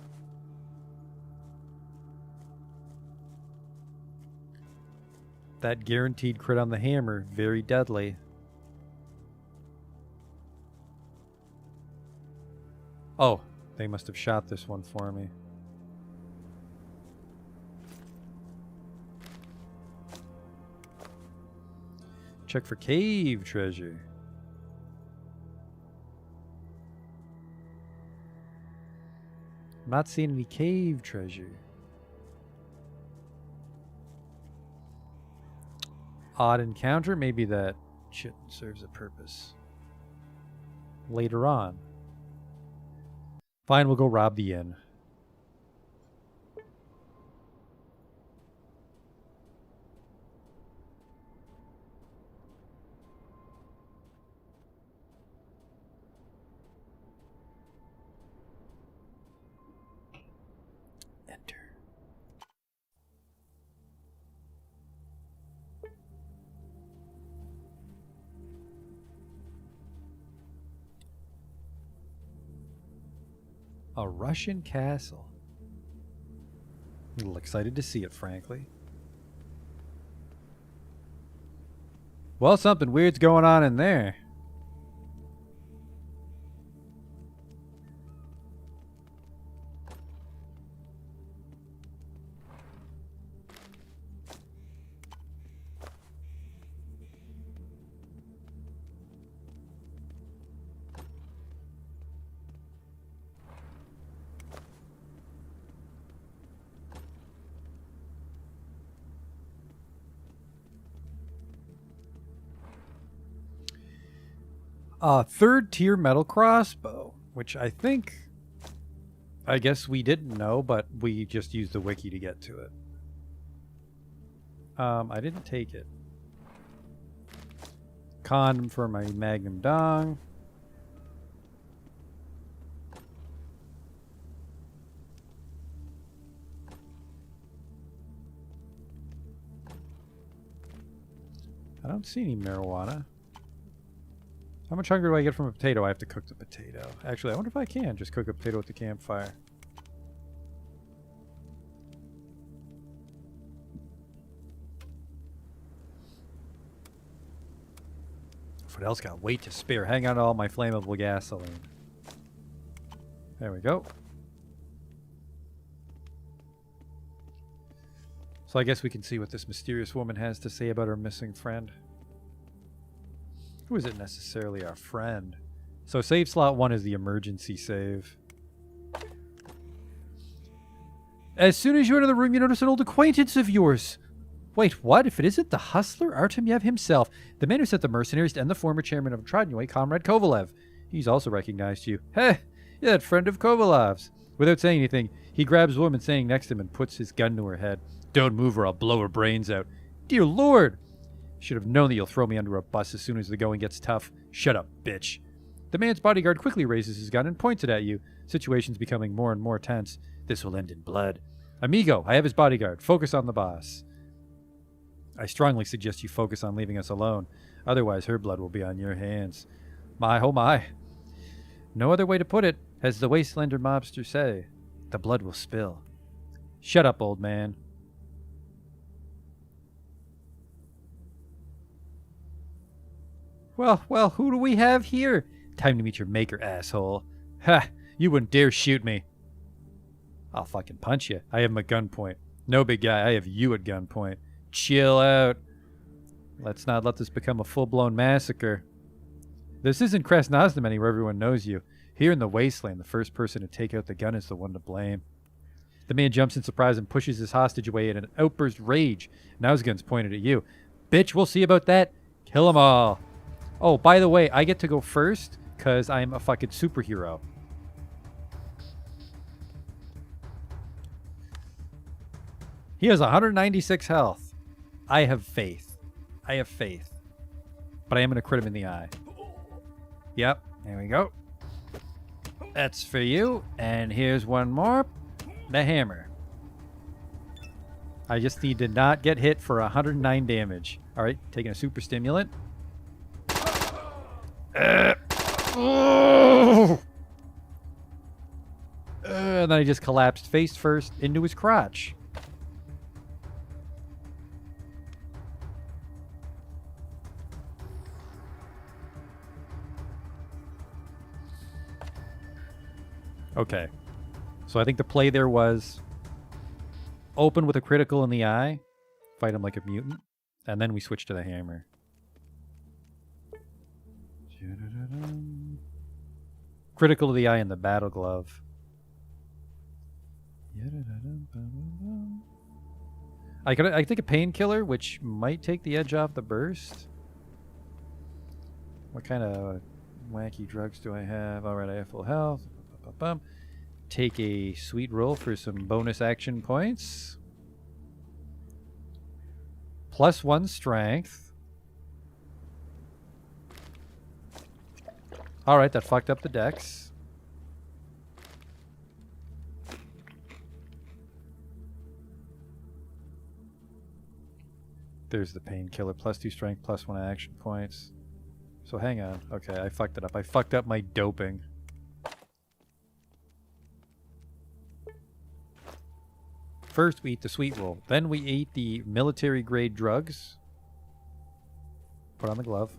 That guaranteed crit on the hammer, very deadly. Oh, they must have shot this one for me. Check for cave treasure. I'm not seeing any cave treasure. Odd encounter, maybe that shit serves a purpose. Later on. Fine, we'll go rob the inn. Enter. A Russian castle. A little excited to see it, frankly. Well, something weird's going on in there. Third tier metal crossbow, which I guess we didn't know, but we just used the wiki to get to it. I didn't take it. Condom for my magnum dong. I don't see any marijuana. How much hunger do I get from a potato? I have to cook the potato. Actually, I wonder if I can just cook a potato at the campfire. What else got weight to spare? Hang on to all my flammable gasoline. There we go. So I guess we can see what this mysterious woman has to say about her missing friend. Who isn't necessarily our friend? So save slot 1 is the emergency save. As soon as you enter the room, you notice an old acquaintance of yours. Wait, what? If it isn't the hustler Artemyev himself, the man who sent the mercenaries to end the former chairman of Trodnoy, Comrade Kovalev. He's also recognized you. Heh, you're that friend of Kovalev's. Without saying anything, he grabs the woman standing next to him and puts his gun to her head. Don't move or I'll blow her brains out. Dear Lord! Should have known that you'll throw me under a bus as soon as the going gets tough. Shut up, bitch. The man's bodyguard quickly raises his gun and points it at you. Situation's becoming more and more tense. This will end in blood. Amigo, I have his bodyguard. Focus on the boss. I strongly suggest you focus on leaving us alone. Otherwise, her blood will be on your hands. My, oh my. No other way to put it, as the Wastelander mobsters say. The blood will spill. Shut up, old man. Well, who do we have here? Time to meet your maker, asshole. Ha! You wouldn't dare shoot me. I'll fucking punch you. I have him at gunpoint. No, big guy, I have you at gunpoint. Chill out. Let's not let this become a full-blown massacre. This isn't Krasnoznameni where everyone knows you. Here in the wasteland, the first person to take out the gun is the one to blame. The man jumps in surprise and pushes his hostage away in an outburst rage. Now his gun's pointed at you. Bitch, we'll see about that. Kill them all. Oh, by the way, I get to go first Because I'm a fucking superhero. He has 196 health. I have faith. I have faith. But I am going to crit him in the eye. Yep. There we go. That's for you. And here's one more. The hammer. I just need to not get hit for 109 damage. Alright, taking a super stimulant. And then I just collapsed face first into his crotch. Okay. So I think the play there was open with a critical in the eye, fight him like a mutant, and then we switch to the hammer. Critical to the eye and the battle glove. I think a painkiller, which might take the edge off the burst. What kind of wacky drugs do I have? Alright, I have full health. Take a sweet roll for some bonus action points. +1 strength. Alright, that fucked up the dex. There's the painkiller. +2 strength, +1 action points. So hang on. Okay, I fucked it up. I fucked up my doping. First, we eat the sweet roll. Then we eat the military-grade drugs. Put on the glove.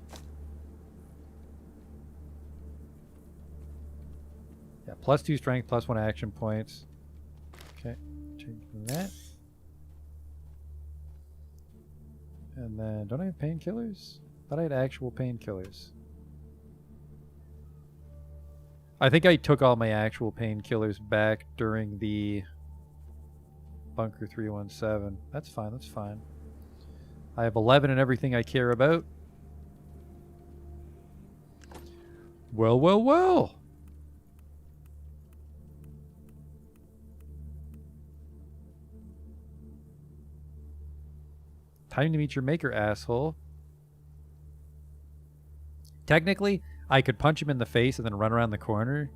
Yeah, +2 strength, +1 action points. Okay, change that. And then, don't I have painkillers? Thought I had actual painkillers. I think I took all my actual painkillers back during the Bunker 317. That's fine, that's fine. I have 11 in everything I care about. Well, well, well. Time to meet your maker, asshole. Technically, I could punch him in the face and then run around the corner.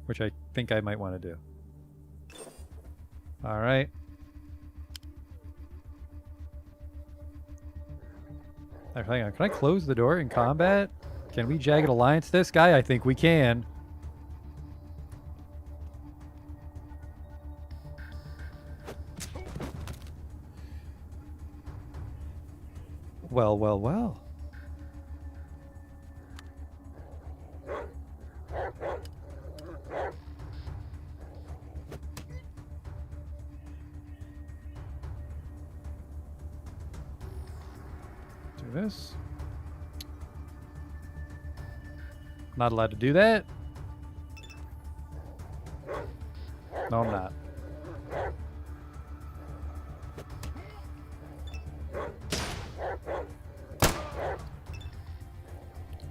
Which I think I might want to do. Alright. Hang on, can I close the door in combat? Can we Jagged Alliance this guy? I think we can. Well, well, well. Do this. Not allowed to do that. No, I'm not.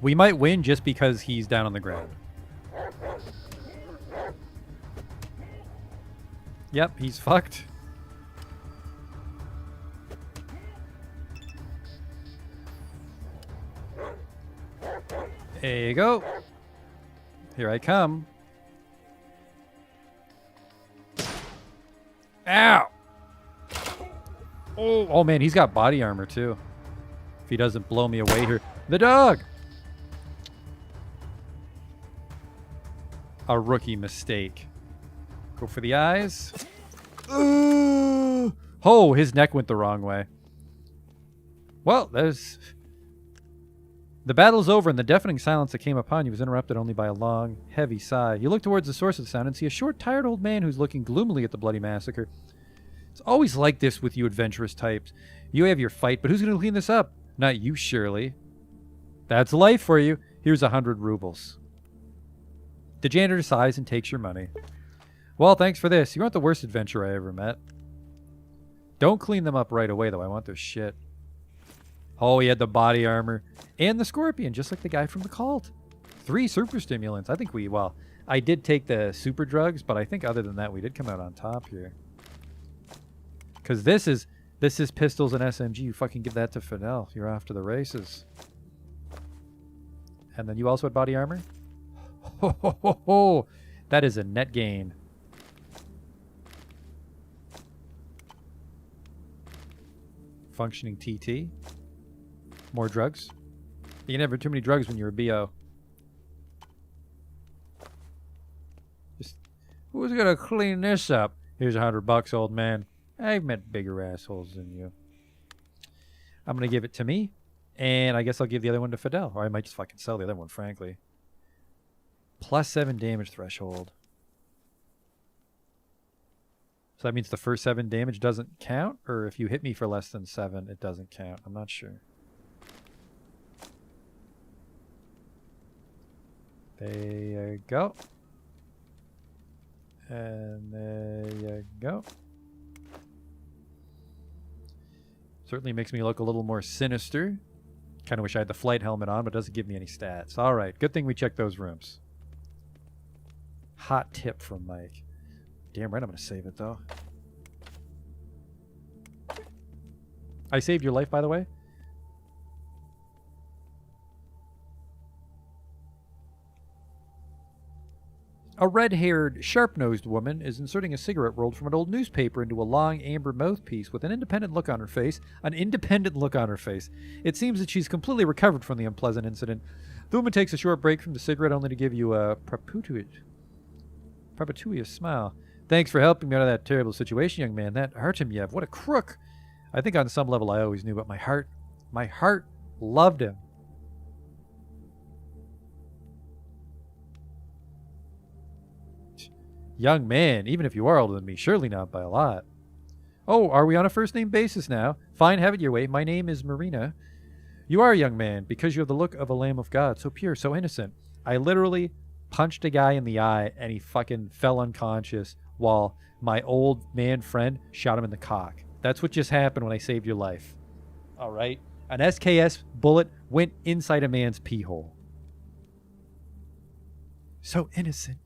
We might win just because he's down on the ground. Yep, he's fucked. There you go. Here I come. Ow! Oh man, he's got body armor too. If he doesn't blow me away here. The dog! A rookie mistake. Go for the eyes. Oh, his neck went the wrong way. Well, there's... The battle's over, and the deafening silence that came upon you was interrupted only by a long, heavy sigh. You look towards the source of the sound and see a short, tired old man who's looking gloomily at the bloody massacre. It's always like this with you adventurous types. You have your fight, but who's going to clean this up? Not you, surely. That's life for you. Here's 100 rubles. The janitor sighs and takes your money. Well, thanks for this. You aren't the worst adventurer I ever met. Don't clean them up right away, though. I want their shit. Oh, he had the body armor and the scorpion, just like the guy from the cult. 3 super stimulants. I think well, I did take the super drugs, but I think other than that, we did come out on top here. Because this is pistols and SMG. You fucking give that to Fidel. You're off to the races. And then you also had body armor? Ho, ho, ho, ho. That is a net gain. Functioning TT. More drugs. You can never have too many drugs when you're a BO. Just, who's gonna clean this up? Here's $100, old man. I've met bigger assholes than you. I'm gonna give it to me, and I guess I'll give the other one to Fidel, or I might just fucking sell the other one, frankly. +7 damage threshold. So that means the first 7 damage doesn't count, or if you hit me for less than 7, it doesn't count. I'm not sure. There you go. And there you go. Certainly makes me look a little more sinister. Kind of wish I had the flight helmet on, but it doesn't give me any stats. All right, good thing we checked those rooms. Hot tip from Mike. Damn right I'm going to save it, though. I saved your life, by the way. A red-haired, sharp-nosed woman is inserting a cigarette rolled from an old newspaper into a long amber mouthpiece with an independent look on her face. An independent look on her face. It seems that she's completely recovered from the unpleasant incident. The woman takes a short break from the cigarette only to give you a propitious smile. Thanks for helping me out of that terrible situation, young man. That Artemyev, what a crook. I think on some level I always knew, but my heart loved him. Young man, even if you are older than me, surely not by a lot. Oh, are we on a first-name basis now? Fine, have it your way. My name is Marina. You are a young man, because you have the look of a lamb of God, so pure, so innocent. I literally punched a guy in the eye, and he fucking fell unconscious while my old man friend shot him in the cock. That's what just happened when I saved your life. All right? An SKS bullet went inside a man's pee hole. So innocent.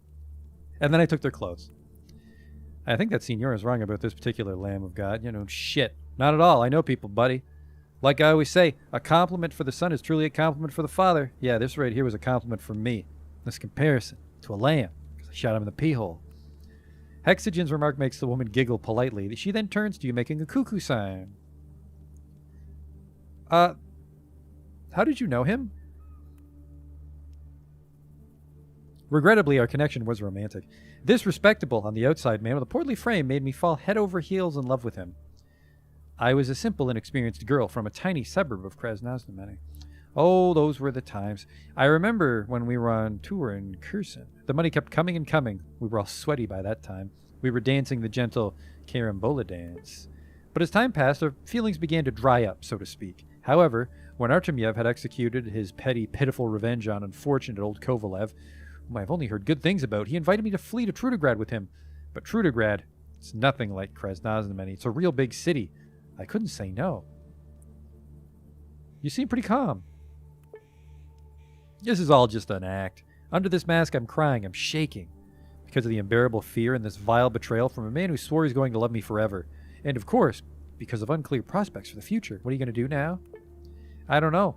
And then I took their clothes. I think that senor is wrong about this particular Lamb of God. You know, shit. Not at all. I know people, buddy. Like I always say, a compliment for the son is truly a compliment for the father. Yeah, this right here was a compliment from me. This comparison to a lamb, because I shot him in the pee hole. Hexagen's remark makes the woman giggle politely. She then turns to you, making a cuckoo sign. How did you know him? Regrettably, our connection was romantic. This respectable, on the outside man with a portly frame made me fall head over heels in love with him. I was a simple, inexperienced girl from a tiny suburb of Krasnoznameni. Oh, those were the times. I remember when we were on tour in Kherson. The money kept coming and coming. We were all sweaty by that time. We were dancing the gentle carambola dance. But as time passed, our feelings began to dry up, so to speak. However, when Artemyev had executed his petty, pitiful revenge on unfortunate old Kovalev, whom I've only heard good things about, he invited me to flee to Trudograd with him. But Trudograd, it's nothing like Krasnoznameni. It's a real big city. I couldn't say no. You seem pretty calm. This is all just an act. Under this mask, I'm crying. I'm shaking because of the unbearable fear and this vile betrayal from a man who swore he's going to love me forever. And of course, because of unclear prospects for the future. What are you going to do now? I don't know.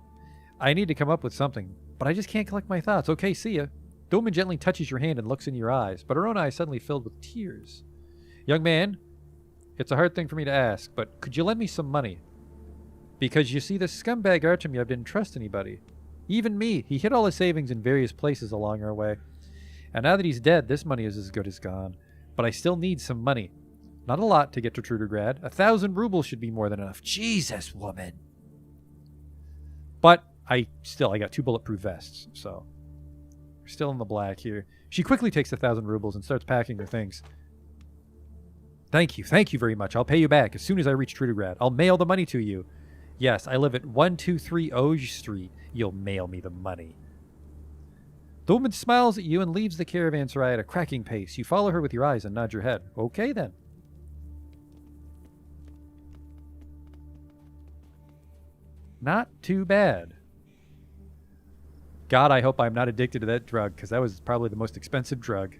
I need to come up with something, but I just can't collect my thoughts. Okay, see ya. The woman gently touches your hand and looks in your eyes, but her own eyes suddenly filled with tears. Young man, it's a hard thing for me to ask, but could you lend me some money? Because you see, this scumbag Artemyev didn't trust anybody. Even me. He hid all his savings in various places along our way. And now that he's dead, this money is as good as gone. But I still need some money. Not a lot to get to Trudograd. 1,000 rubles should be more than enough. Jesus, woman. But I got 2 bulletproof vests, so we're still in the black here. She quickly takes 1,000 rubles and starts packing her things. Thank you very much. I'll pay you back as soon as I reach Trudograd. I'll mail the money to you. Yes, I live at 123 Oj Street. You'll mail me the money. The woman smiles at you and leaves the caravanserai at a cracking pace. You follow her with your eyes and nod your head. Okay, then. Not too bad. God, I hope I'm not addicted to that drug, because that was probably the most expensive drug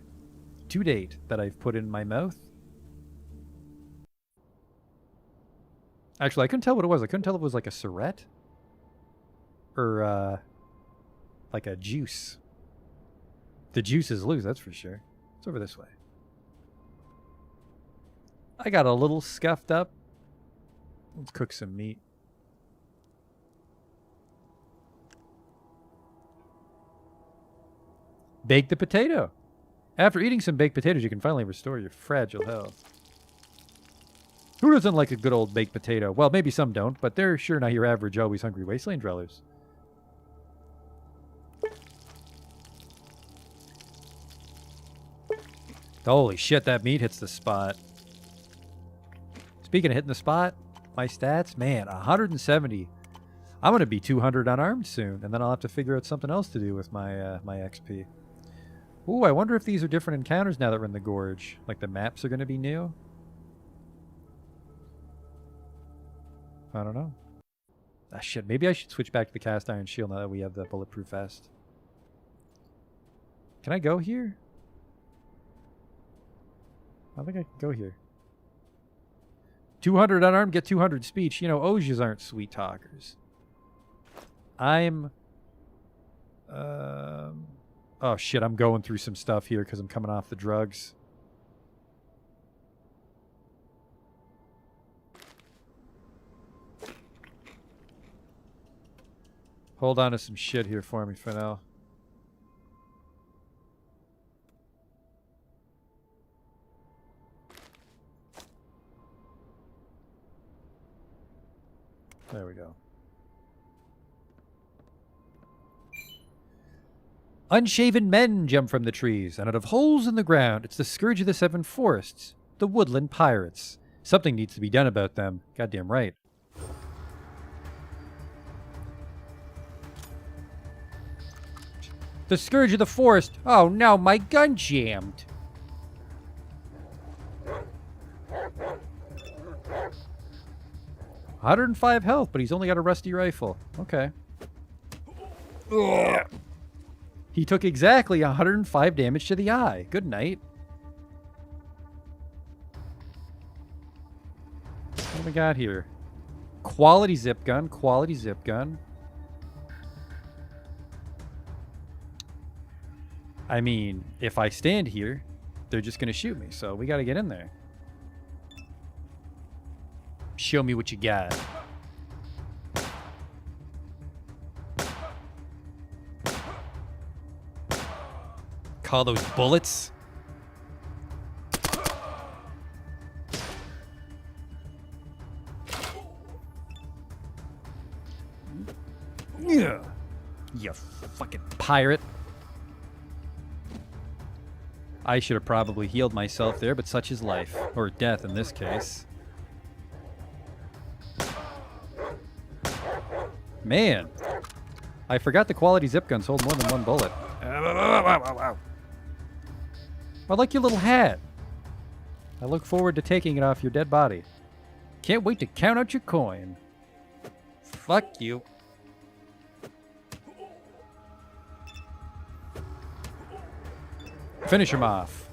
to date that I've put in my mouth. Actually, I couldn't tell what it was. I couldn't tell if it was like a Surette or like a juice. The juice is loose, that's for sure. It's over this way. I got a little scuffed up. Let's cook some meat. Bake the potato. After eating some baked potatoes, you can finally restore your fragile health. Who doesn't like a good old baked potato? Well, maybe some don't, but they're sure not your average, always hungry wasteland dwellers. Holy shit, that meat hits the spot. Speaking of hitting the spot, my stats, man, 170. I'm going to be 200 unarmed soon, and then I'll have to figure out something else to do with my my XP. Ooh, I wonder if these are different encounters now that we're in the gorge. Like the maps are going to be new? I don't know. Ah, shit. Maybe I should switch back to the cast iron shield now that we have the bulletproof vest. Can I go here? I don't think I can go here. 200 unarmed, get 200 speech. You know, Ojas aren't sweet talkers. I'm... oh, shit. I'm going through some stuff here because I'm coming off the drugs. Hold on to some shit here for me for now. There we go. Unshaven men jump from the trees, and out of holes in the ground, it's the scourge of the seven forests, the woodland pirates. Something needs to be done about them. Goddamn right. The scourge of the forest. Oh no, my gun jammed. $105 health, but he's only got a rusty rifle. Okay. Ugh. He took exactly 105 damage to the eye. Good night. What do we got here? Quality zip gun. Quality zip gun. I mean, if I stand here, they're just going to shoot me. So we got to get in there. Show me what you got. Call those bullets. Yeah. You fucking pirate. I should have probably healed myself there, but such is life. Or death in this case. Man. I forgot the quality zip guns hold more than one bullet. I like your little hat. I look forward to taking it off your dead body. Can't wait to count out your coin. Fuck you. Finish him off.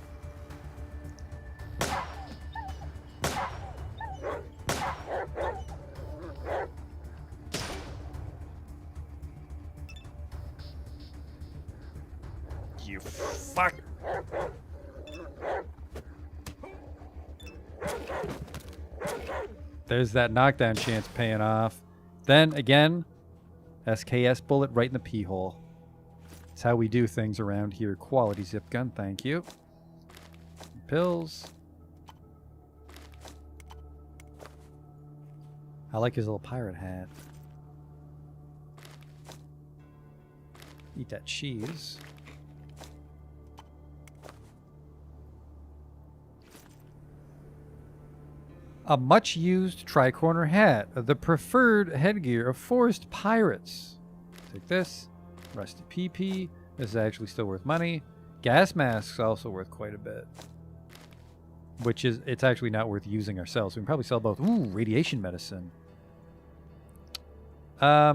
You fuck. There's that knockdown chance paying off. Then again, SKS bullet right in the pee hole. That's how we do things around here. Quality zip gun, thank you. Pills. I like his little pirate hat. Eat that cheese. A much-used tri-corner hat, the preferred headgear of forest pirates. Take this. Rusty PP. This is actually still worth money. Gas masks also worth quite a bit. Which is, it's actually not worth using ourselves. We can probably sell both. Ooh, radiation medicine. 1,000 I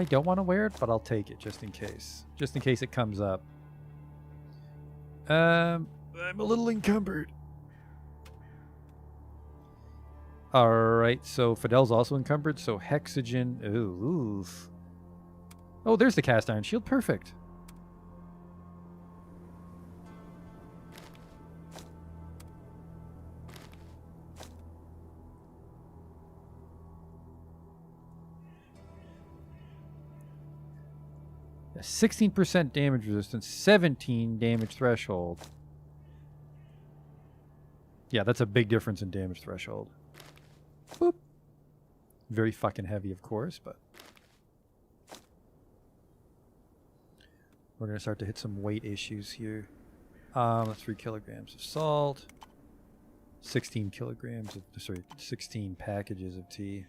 don't want to wear it, but I'll take it just in case. Just in case it comes up. I'm a little encumbered. Alright, so Fidel's also encumbered, so Hexogen. Ooh. Oh, there's the cast iron shield. Perfect. A 16% damage resistance, 17 damage threshold. Yeah, that's a big difference in damage threshold. Boop. Very fucking heavy, of course, but we're going to start to hit some weight issues here. 3 kilograms of salt. 16 kilograms of, 16 packages of tea.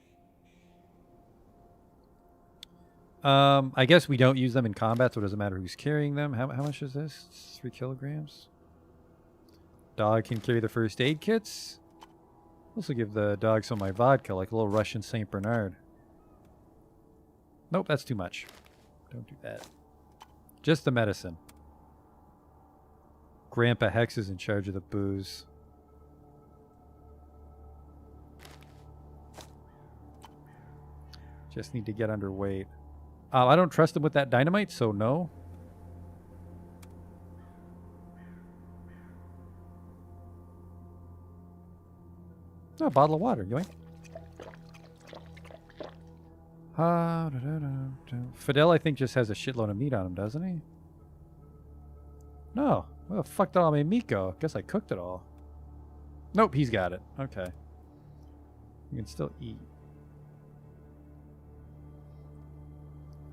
I guess we don't use them in combat, so it doesn't matter who's carrying them. How much is this? It's 3 kilograms. Dog can carry the first aid kits. Also give the dog some of my vodka, like a little Russian St. Bernard. Nope, that's too much. Don't do that. Just the medicine. Grandpa Hex is in charge of the booze. Just need to get underweight. I don't trust him with that dynamite, so no. Oh, a bottle of water. Yoink. Fidel, I think, just has a shitload of meat on him, doesn't he? No. Where the fuck did all my meat go? Guess I cooked it all. Nope, he's got it. Okay. You can still eat.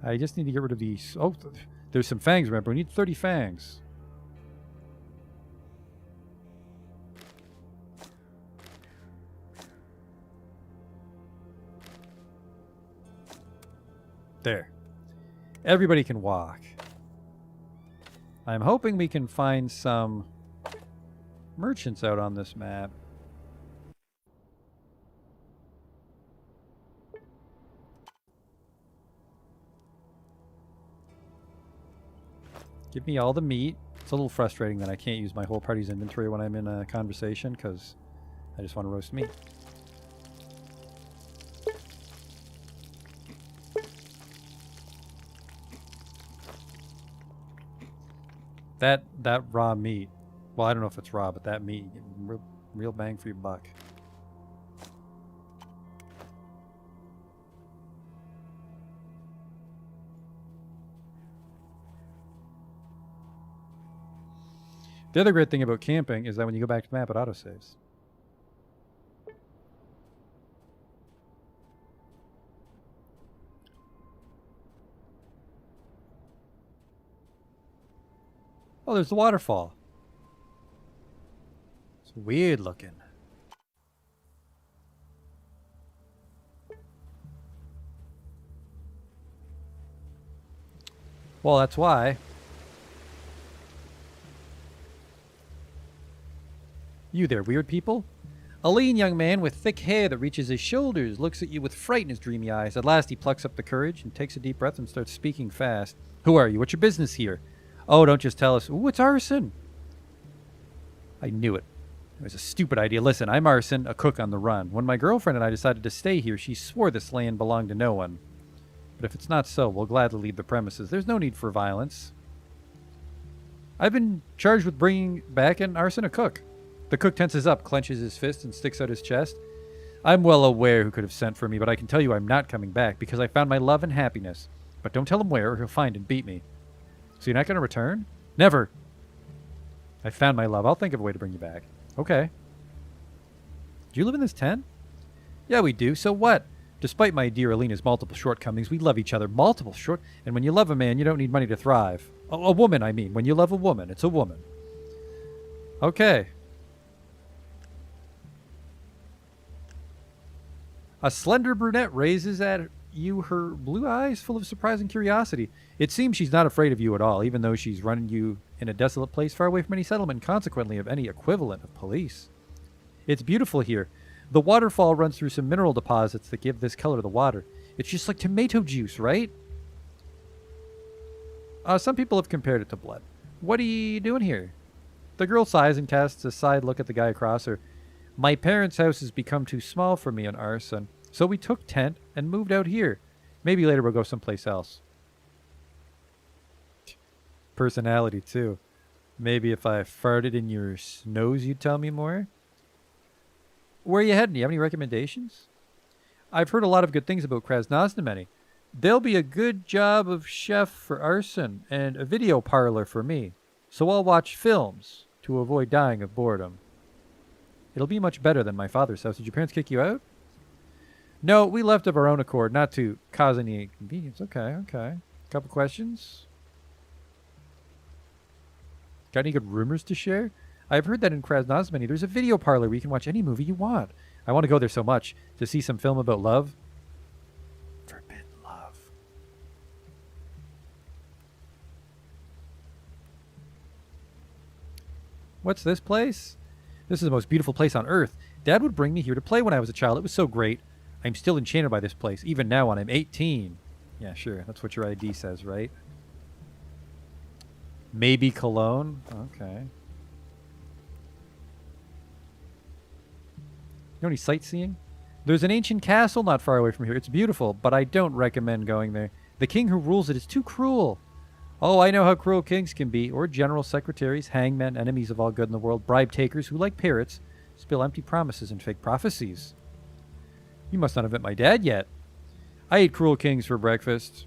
I just need to get rid of these. Oh, there's some fangs, remember. We need 30 fangs. There. Everybody can walk. I'm hoping we can find some merchants out on this map. Give me all the meat. It's a little frustrating that I can't use my whole party's inventory when I'm in a conversation, because I just want to roast meat. That raw meat. Well, I don't know if it's raw, but that meat, real bang for your buck. The other great thing about camping is that when you go back to the map, it autosaves. Oh, there's the waterfall. It's weird looking. Well, that's why. You there, weird people? A lean young man with thick hair that reaches his shoulders looks at you with fright in his dreamy eyes. At last he plucks up the courage and takes a deep breath and starts speaking fast. Who are you? What's your business here? Oh, don't just tell us. Ooh, it's arson. I knew it. It was a stupid idea. Listen, I'm Arson, a cook on the run. When my girlfriend and I decided to stay here, she swore this land belonged to no one. But if it's not so, we'll gladly leave the premises. There's no need for violence. I've been charged with bringing back an Arson, a cook. The cook tenses up, clenches his fist, and sticks out his chest. I'm well aware who could have sent for me, but I can tell you I'm not coming back because I found my love and happiness. But don't tell him where or he'll find and beat me. So you're not going to return? Never. I found my love. I'll think of a way to bring you back. Okay. Do you live in this tent? Yeah, we do. So what? Despite my dear Alina's multiple shortcomings, we love each other. And when you love a man, you don't need money to thrive. A woman, I mean. When you love a woman, it's a woman. Okay. A slender brunette raises at you her blue eyes full of surprising curiosity. It seems she's not afraid of you at all, even though she's running you in a desolate place far away from any settlement, and consequently of any equivalent of police. It's beautiful here, The waterfall runs through some mineral deposits that give this color to the water. It's just like tomato juice, right? Some people have compared it to blood. What are you doing here? The girl sighs and casts a side look at the guy across her. My parents' house has become too small for me and Arson, so we took tent and moved out here. Maybe later we'll go someplace else. Personality, too. Maybe if I farted in your nose, you'd tell me more? Where are you heading? Do you have any recommendations? I've heard a lot of good things about Krasnoznameni. There'll be a good job of chef for Arson and a video parlor for me. So I'll watch films to avoid dying of boredom. It'll be much better than my father's house. Did your parents kick you out? No, we left of our own accord, not to cause any inconvenience. Okay. Couple questions? Got any good rumors to share? I've heard that in Krasnoznameni there's a video parlor where you can watch any movie you want. I want to go there so much to see some film about love. Forbidden love. What's this place? This is the most beautiful place on earth. Dad would bring me here to play when I was a child. It was so great. I'm still enchanted by this place, even now when I'm 18. Yeah, sure. That's what your ID says, right? Maybe Cologne? Okay. You know any sightseeing? There's an ancient castle not far away from here. It's beautiful, but I don't recommend going there. The king who rules it is too cruel. Oh, I know how cruel kings can be, or general secretaries, hangmen, enemies of all good in the world, bribe takers who, like parrots, spill empty promises and fake prophecies. You must not have met my dad yet. I eat cruel kings for breakfast.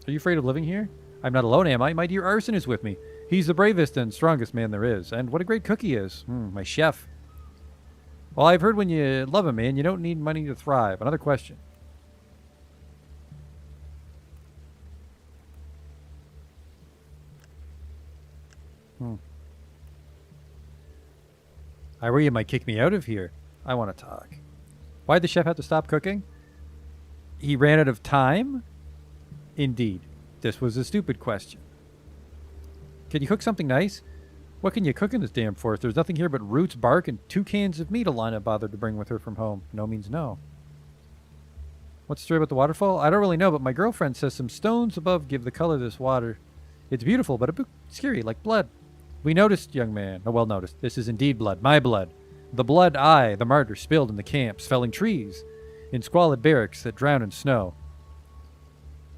Are you afraid of living here? I'm not alone, am I? My dear Arson is with me. He's the bravest and strongest man there is. And what a great cook he is. My chef. Well, I've heard when you love a man, you don't need money to thrive. Another question. I worry you might kick me out of here. I want to talk. Why'd the chef have to stop cooking? He ran out of time? Indeed. This was a stupid question. Can you cook something nice? What can you cook in this damn forest? There's nothing here but roots, bark, and 2 cans of meat Alana bothered to bring with her from home. No means no. What's the story about the waterfall? I don't really know, but my girlfriend says some stones above give the color of this water. It's beautiful, but a bit scary, like blood. We noticed, young man. Oh, well noticed. This is indeed blood. My blood. The blood I, the martyr, spilled in the camps, felling trees, in squalid barracks that drown in snow.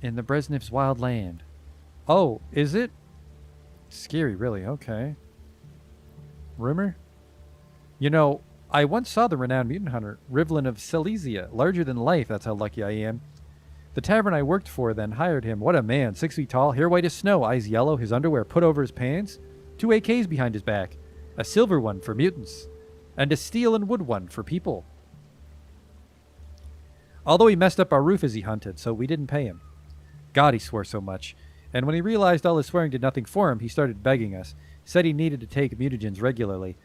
In the Brezhnev's wild land. Oh, is it? Scary, really. Okay. Rumor? You know, I once saw the renowned mutant hunter, Rivlin of Silesia. Larger than life, that's how lucky I am. The tavern I worked for then hired him. What a man. 6 feet tall, hair white as snow, eyes yellow, his underwear put over his pants, 2 AKs behind his back, a silver one for mutants, and a steel and wood one for people. Although he messed up our roof as he hunted, so we didn't pay him. God, he swore so much. And when he realized all his swearing did nothing for him, he started begging us. Said he needed to take mutagens regularly.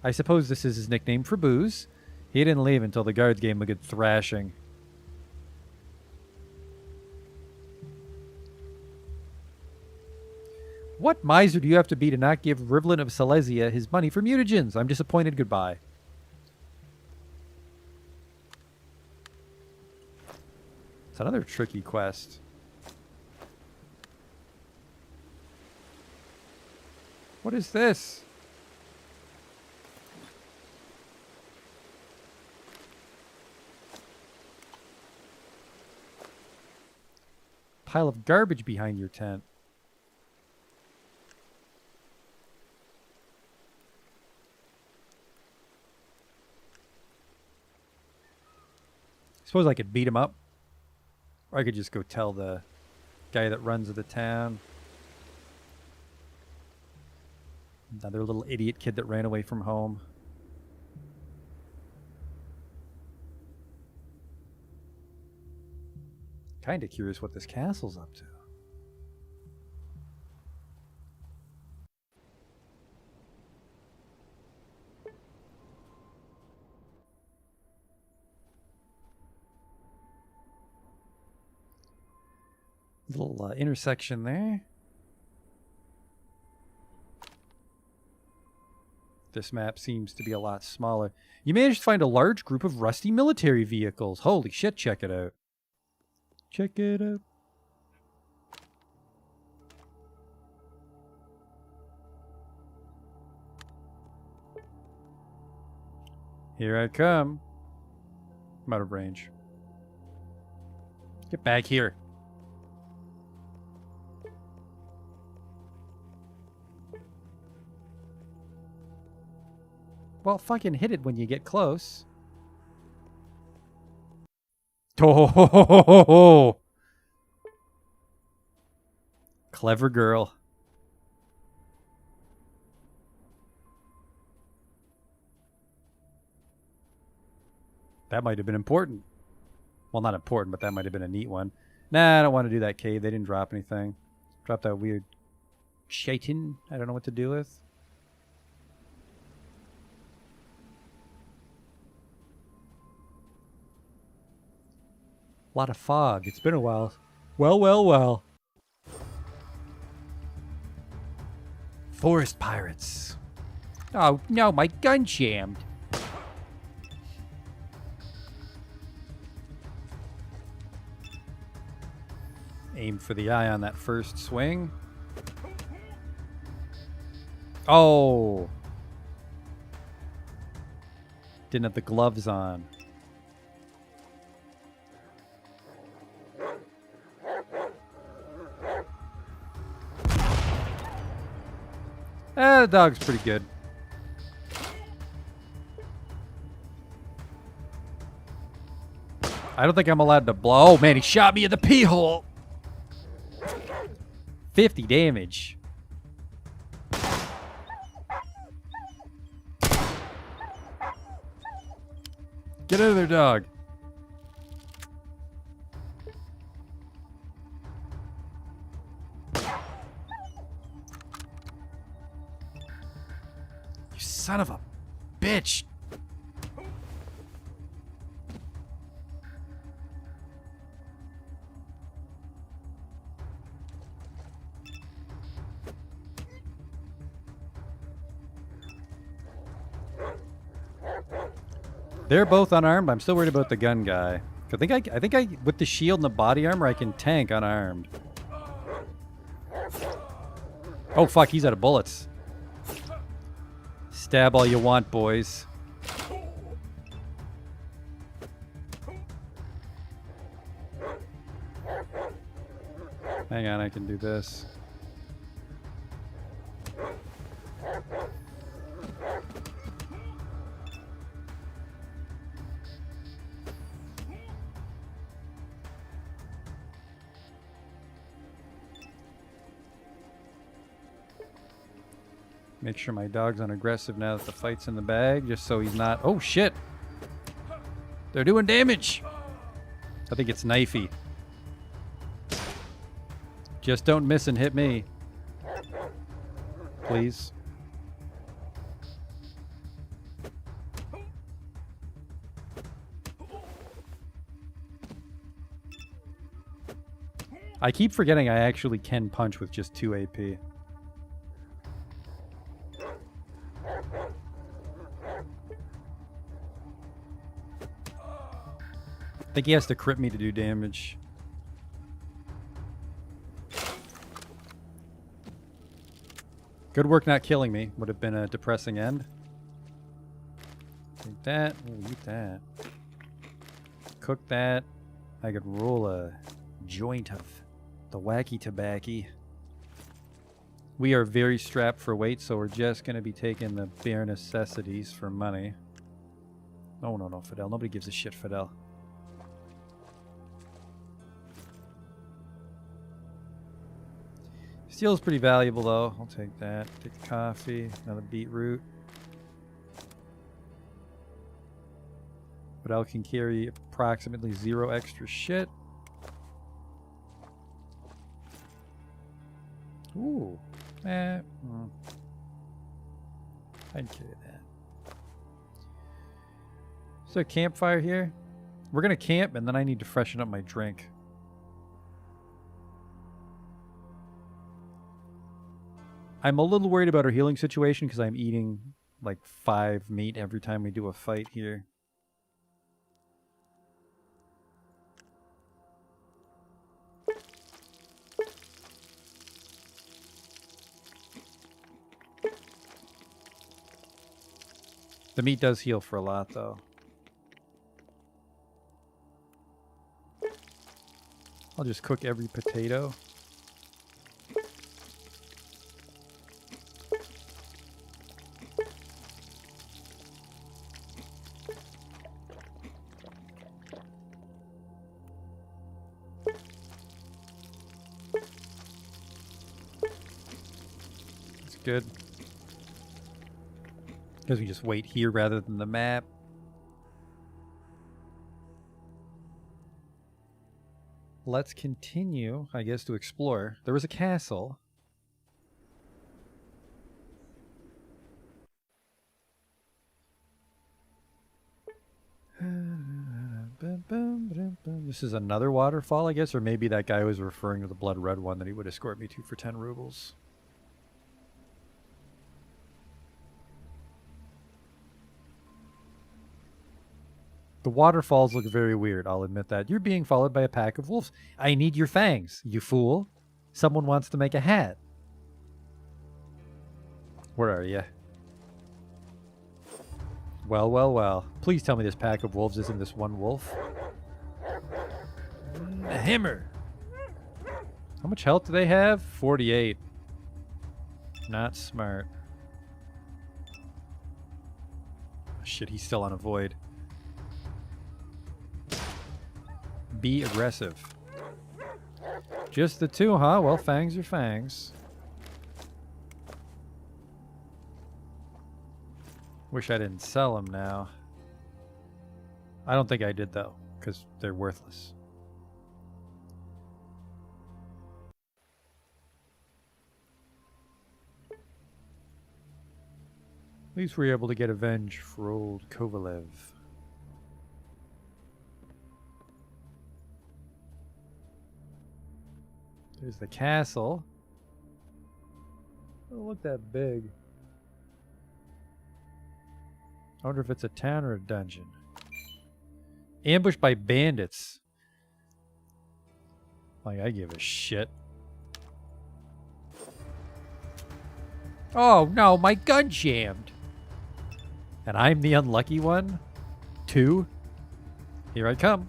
I suppose this is his nickname for booze. He didn't leave until the guards gave him a good thrashing. What miser do you have to be to not give Rivlin of Silesia his money for mutagens? I'm disappointed. Goodbye. It's another tricky quest. What is this? Pile of garbage behind your tent. Suppose I could beat him up. Or I could just go tell the guy that runs the town. Another little idiot kid that ran away from home. Kind of curious what this castle's up to. Little intersection there. This map seems to be a lot smaller. You managed to find a large group of rusty military vehicles. Holy shit, check it out. Check it out. Here I come. I'm out of range. Get back here. Well, fucking hit it when you get close. Oh, clever girl. That might have been important. Well, not important, but that might have been a neat one. Nah, I don't want to do that cave. They didn't drop anything. Drop that weird chitin. I don't know what to do with. A lot of fog. It's been a while. Well. Forest pirates. Oh, no, my gun jammed. Aim for the eye on that first swing. Oh. Didn't have the gloves on. The dog's pretty good. I don't think I'm allowed to blow. Oh, man, he shot me in the pee hole. 50 damage. Get out of there, dog. You son of a bitch. They're both unarmed. I'm still worried about the gun guy. I think I with the shield and the body armor, I can tank unarmed. Oh fuck, he's out of bullets. Stab all you want, boys. Hang on, I can do this. Make sure my dog's unaggressive now that the fight's in the bag, just so he's not... Oh, shit! They're doing damage! I think it's knifey. Just don't miss and hit me. Please. I keep forgetting I actually can punch with just 2 AP. I think he has to crit me to do damage. Good work not killing me. Would have been a depressing end. Take that. Ooh, eat that. Cook that. I could roll a joint of the wacky tobacco. We are very strapped for weight, so we're just going to be taking the bare necessities for money. Oh, no, Fidel. Nobody gives a shit, Fidel. Steel's pretty valuable, though. I'll take that. Take the coffee. Another beetroot. But I can carry approximately 0 extra shit. Ooh. I'd carry that. Is there a campfire here? We're going to camp, and then I need to freshen up my drink. I'm a little worried about our healing situation because I'm eating like 5 meat every time we do a fight here. The meat does heal for a lot, though. I'll just cook every potato. That's good. Because we just wait here rather than the map. Let's continue, I guess, to explore. There was a castle. This is another waterfall, I guess, or maybe that guy was referring to the blood red one that he would escort me to for 10 rubles. The waterfalls look very weird, I'll admit that. You're being followed by a pack of wolves. I need your fangs, you fool. Someone wants to make a hat. Where are you? Well, well, well. Please tell me this pack of wolves isn't this one wolf. A hammer. How much health do they have? 48. Not smart. Shit, he's still on a void. Be aggressive. Just the two, huh? Well, fangs are fangs. Wish I didn't sell them now. I don't think I did, though, because they're worthless. At least we were able to get revenge for old Kovalev. There's the castle. Doesn't look that big. I wonder if it's a town or a dungeon. Ambushed by bandits. Like, I give a shit. Oh no, my gun jammed. And I'm the unlucky one? 2? Here I come.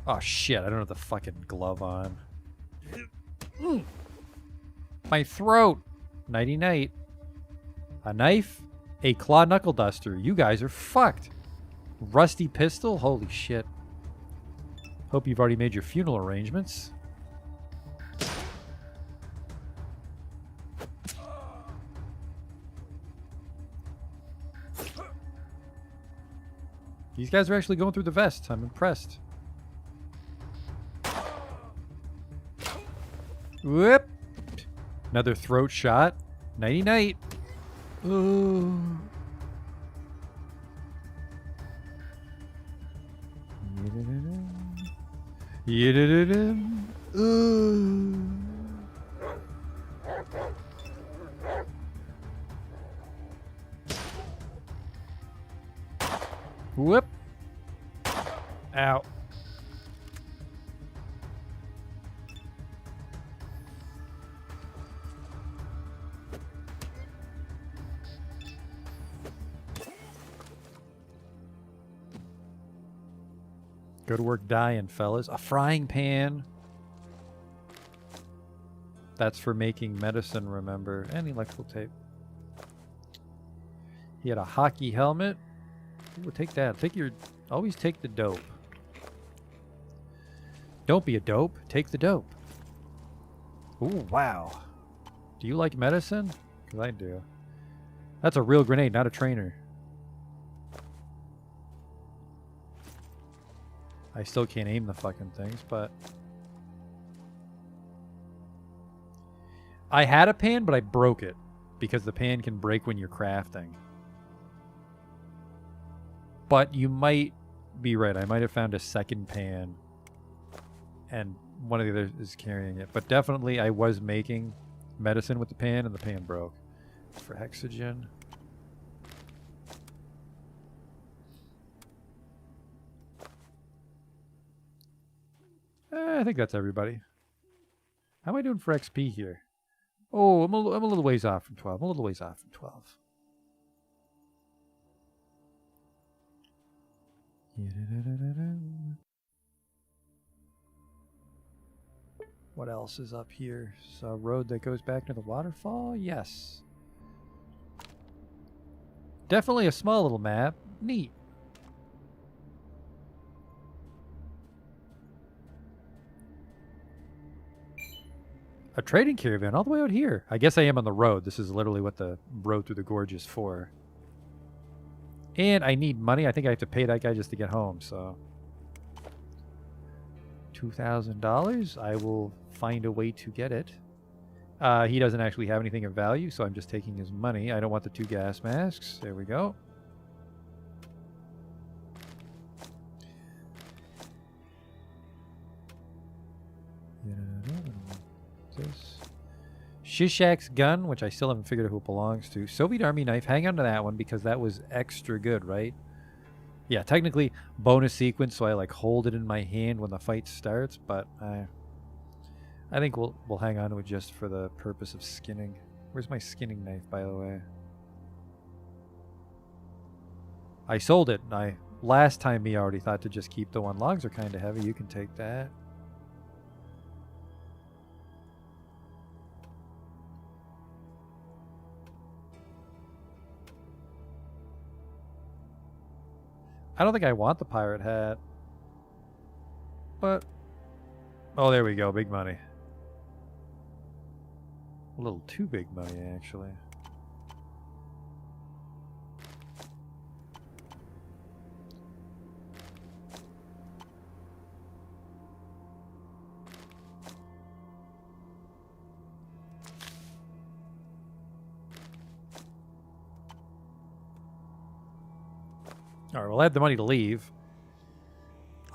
Oh shit, I don't have the fucking glove on. My throat! Nighty night. A knife? A claw knuckle duster. You guys are fucked. Rusty pistol? Holy shit. Hope you've already made your funeral arrangements. These guys are actually going through the vest. I'm impressed. Whoop! Another throat shot. Nighty night. Ooh. Ooh. Whoop. Ow. Go to work dying, fellas. A frying pan. That's for making medicine, remember. And electrical tape. He had a hockey helmet. Ooh, take that. Always take the dope. Don't be a dope. Take the dope. Ooh, wow. Do you like medicine? Because I do. That's a real grenade, not a trainer. I still can't aim the fucking things, but... I had a pan, but I broke it. Because the pan can break when you're crafting. But you might be right. I might have found a second pan. And one of the others is carrying it. But definitely I was making medicine with the pan, and the pan broke. For hexogen. I think that's everybody. How am I doing for XP here? Oh, I'm a little ways off from 12. I'm a little ways off from 12. What else is up here? So a road that goes back to the waterfall? Yes. Definitely a small little map. Neat. A trading caravan all the way out here. I guess I am on the road. This is literally what the road through the gorge is for. And I need money. I think I have to pay that guy just to get home, so... $2,000. I will find a way to get it. He doesn't actually have anything of value, so I'm just taking his money. I don't want the 2 gas masks. There we go. This Shishak's gun, which I still haven't figured out who it belongs to. Soviet Army knife. Hang on to that one because that was extra good, right? Yeah, technically bonus sequence, so I like hold it in my hand when the fight starts, but I think we'll hang on to it just for the purpose of skinning. Where's my skinning knife, by the way? I sold it. Last time me already thought to just keep the one. Logs are kind of heavy. You can take that. I don't think I want the pirate hat. But... oh, there we go. Big money. A little too big money, actually. Alright, we'll add the money to leave.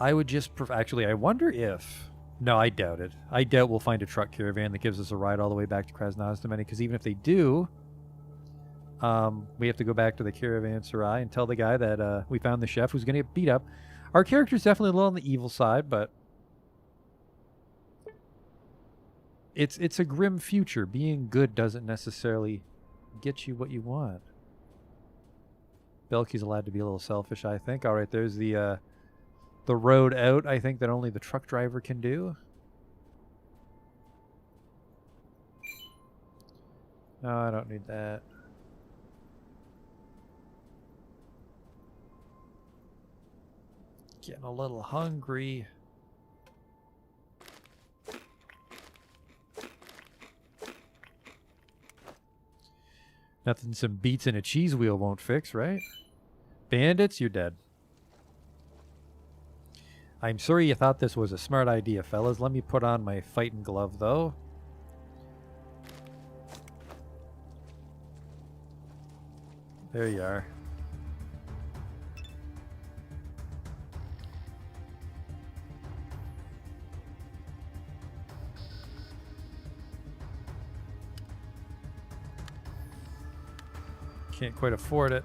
I would just... actually, I wonder if... no, I doubt it. I doubt we'll find a truck caravan that gives us a ride all the way back to Krasnozhdomeny, because even if they do, we have to go back to the caravanserai and tell the guy that we found the chef who's going to get beat up. Our character's definitely a little on the evil side, but it's a grim future. Being good doesn't necessarily get you what you want. Belky's allowed to be a little selfish, I think. All right, there's the road out, I think, that only the truck driver can do. No, I don't need that. Getting a little hungry. Nothing some beets and a cheese wheel won't fix, right? Bandits, you're dead. I'm sorry you thought this was a smart idea, fellas. Let me put on my fighting glove, though. There you are. Can't quite afford it.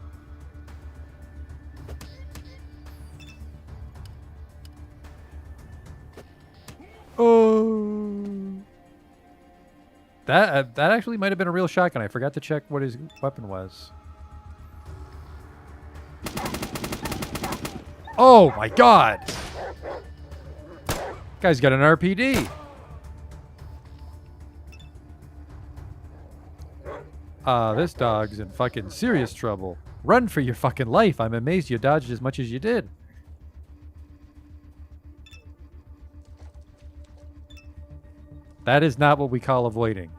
Oh, that actually might have been a real shotgun. I forgot to check what his weapon was. Oh my god! Guy's got an RPD. This dog's in fucking serious trouble. Run for your fucking life. I'm amazed you dodged as much as you did. That is not what we call avoiding.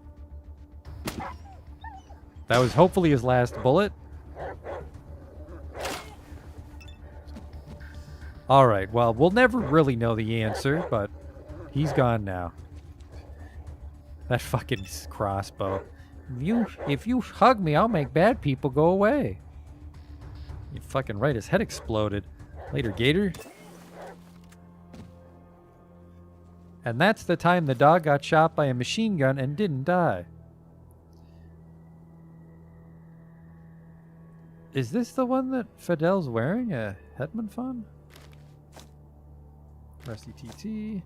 That was hopefully his last bullet. Alright, well, we'll never really know the answer, but he's gone now. That fucking crossbow. If you hug me, I'll make bad people go away. You're fucking right, his head exploded. Later, Gator. And that's the time the dog got shot by a machine gun and didn't die. Is this the one that Fidel's wearing? A Hetman fun? Rusty TT.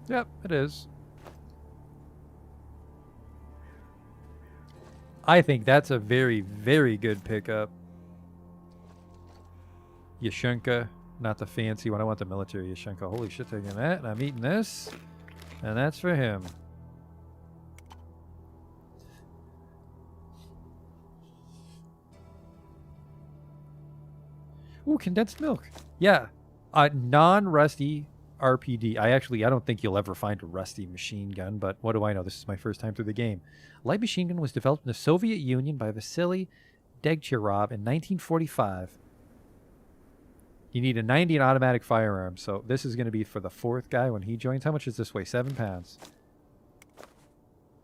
Yep, it is. I think that's a very, very good pickup. Yashenka, not the fancy one. I want the military Yashenka. Holy shit, taking that. And I'm eating this. And that's for him. Ooh, condensed milk. Yeah. Non-rusty RPD. I don't think you'll ever find a rusty machine gun, but what do I know? This is my first time through the game. Light machine gun was developed in the Soviet Union by Vasily Degtyaryov in 1945. You need a 90 in automatic firearm, so this is going to be for the fourth guy when he joins. How much does this weigh? 7 pounds.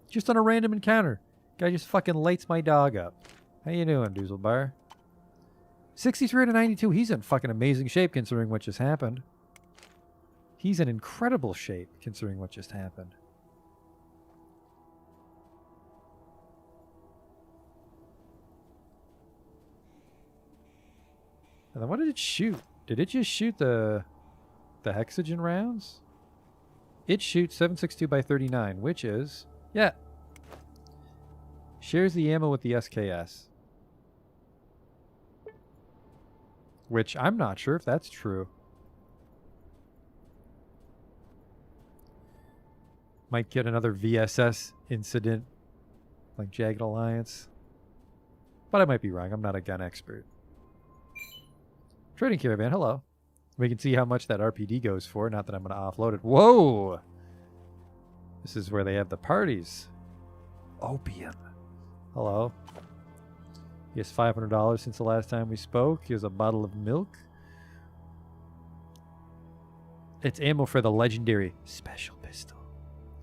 Just on a random encounter. Guy just fucking lights my dog up. How you doing, Doozelbar? 63 to 92. He's in fucking amazing shape considering what just happened. He's in incredible shape considering what just happened. And then what did it shoot? Did it just shoot the hexagon rounds? It shoots 762 by 39, which is, yeah, shares the ammo with the SKS. Which I'm not sure if that's true. Might get another VSS incident like Jagged Alliance. But I might be wrong. I'm not a gun expert. Trading caravan, hello. We can see how much that RPD goes for. Not that I'm going to offload it. Whoa! This is where they have the parties. Opium. Hello. He has $500 since the last time we spoke. Here's a bottle of milk. It's ammo for the legendary special pistol.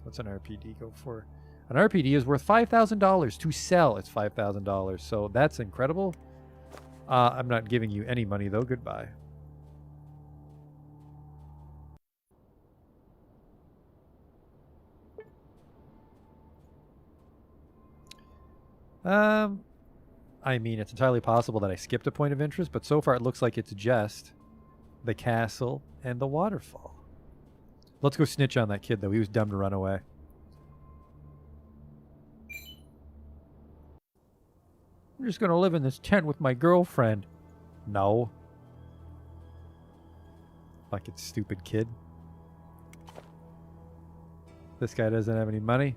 What's an RPD go for? An RPD is worth $5,000. To sell, it's $5,000. So that's incredible. I'm not giving you any money, though. Goodbye. I mean, it's entirely possible that I skipped a point of interest, but so far it looks like it's just the castle and the waterfall. Let's go snitch on that kid, though. He was dumb to run away. I'm just going to live in this tent with my girlfriend. No. Fucking stupid kid. This guy doesn't have any money.